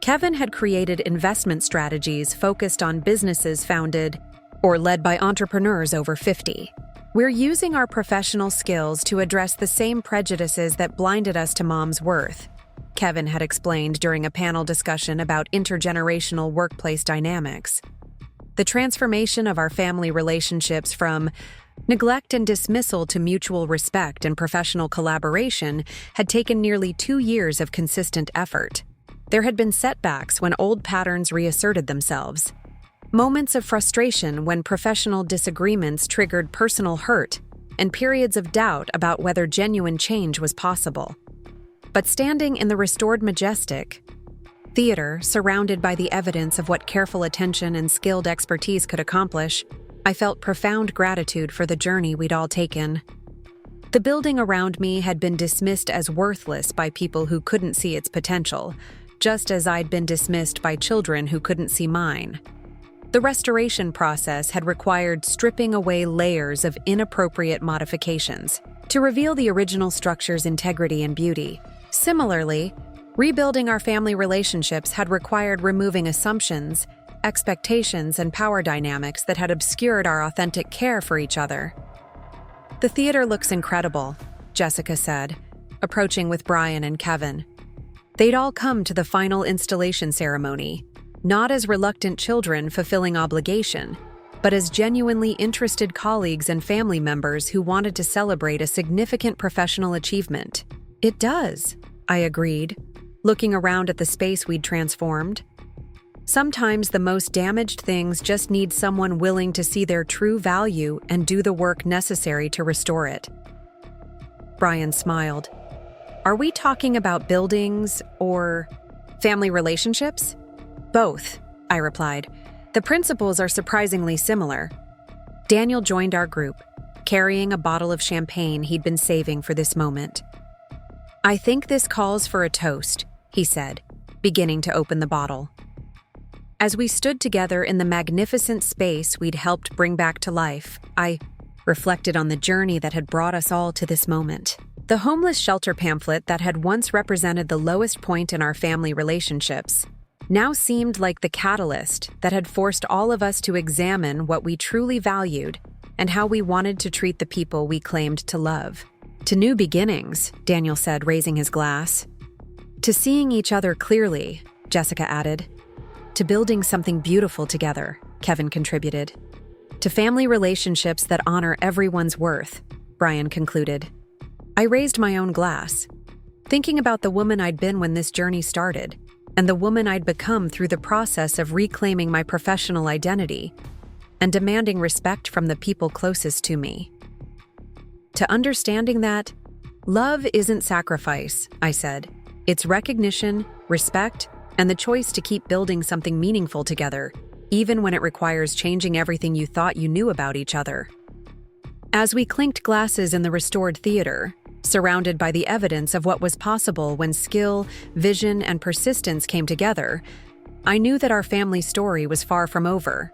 Kevin had created investment strategies focused on businesses founded or led by entrepreneurs over 50. We're using our professional skills to address the same prejudices that blinded us to mom's worth, Kevin had explained during a panel discussion about intergenerational workplace dynamics. The transformation of our family relationships from neglect and dismissal to mutual respect and professional collaboration had taken nearly 2 years of consistent effort. There had been setbacks when old patterns reasserted themselves, moments of frustration when professional disagreements triggered personal hurt, and periods of doubt about whether genuine change was possible. But standing in the restored majestic theater, surrounded by the evidence of what careful attention and skilled expertise could accomplish, I felt profound gratitude for the journey we'd all taken. The building around me had been dismissed as worthless by people who couldn't see its potential, just as I'd been dismissed by children who couldn't see mine. The restoration process had required stripping away layers of inappropriate modifications to reveal the original structure's integrity and beauty. Similarly, rebuilding our family relationships had required removing assumptions, expectations, and power dynamics that had obscured our authentic care for each other. "The theater looks incredible," Jessica said, approaching with Brian and Kevin. They'd all come to the final installation ceremony, not as reluctant children fulfilling obligation, but as genuinely interested colleagues and family members who wanted to celebrate a significant professional achievement. "It does," I agreed, looking around at the space we'd transformed. Sometimes the most damaged things just need someone willing to see their true value and do the work necessary to restore it. Brian smiled. "Are we talking about buildings or family relationships?" "Both," I replied. "The principles are surprisingly similar." Daniel joined our group, carrying a bottle of champagne he'd been saving for this moment. "I think this calls for a toast," he said, beginning to open the bottle. As we stood together in the magnificent space we'd helped bring back to life, I reflected on the journey that had brought us all to this moment. The homeless shelter pamphlet that had once represented the lowest point in our family relationships now seemed like the catalyst that had forced all of us to examine what we truly valued and how we wanted to treat the people we claimed to love. "To new beginnings," Daniel said, raising his glass. "To seeing each other clearly," Jessica added. "To building something beautiful together," Kevin contributed. "To family relationships that honor everyone's worth," Brian concluded. I raised my own glass, thinking about the woman I'd been when this journey started, and the woman I'd become through the process of reclaiming my professional identity and demanding respect from the people closest to me. To understanding that, love isn't sacrifice, I said. It's recognition, respect, and the choice to keep building something meaningful together, even when it requires changing everything you thought you knew about each other. As we clinked glasses in the restored theater, surrounded by the evidence of what was possible when skill, vision, and persistence came together, I knew that our family story was far from over.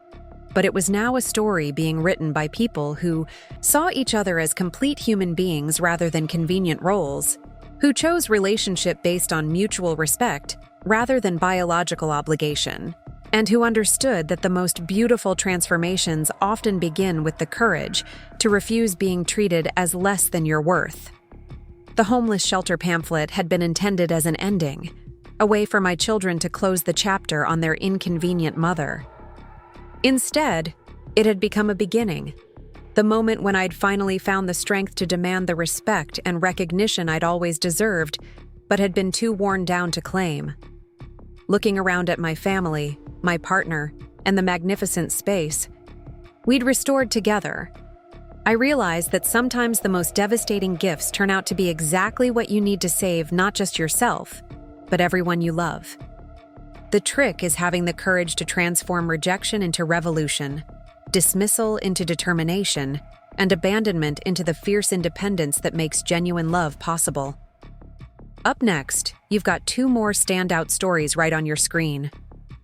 But it was now a story being written by people who saw each other as complete human beings rather than convenient roles, who chose relationship based on mutual respect rather than biological obligation, and who understood that the most beautiful transformations often begin with the courage to refuse being treated as less than your worth. The homeless shelter pamphlet had been intended as an ending, a way for my children to close the chapter on their inconvenient mother. Instead, it had become a beginning, the moment when I'd finally found the strength to demand the respect and recognition I'd always deserved, but had been too worn down to claim. Looking around at my family, my partner, and the magnificent space we'd restored together, I realized that sometimes the most devastating gifts turn out to be exactly what you need to save not just yourself, but everyone you love. The trick is having the courage to transform rejection into revolution, dismissal into determination, and abandonment into the fierce independence that makes genuine love possible. Up next, you've got 2 more standout stories right on your screen.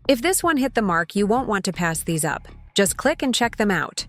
If this one hit the mark, you won't want to pass these up. Just click and check them out.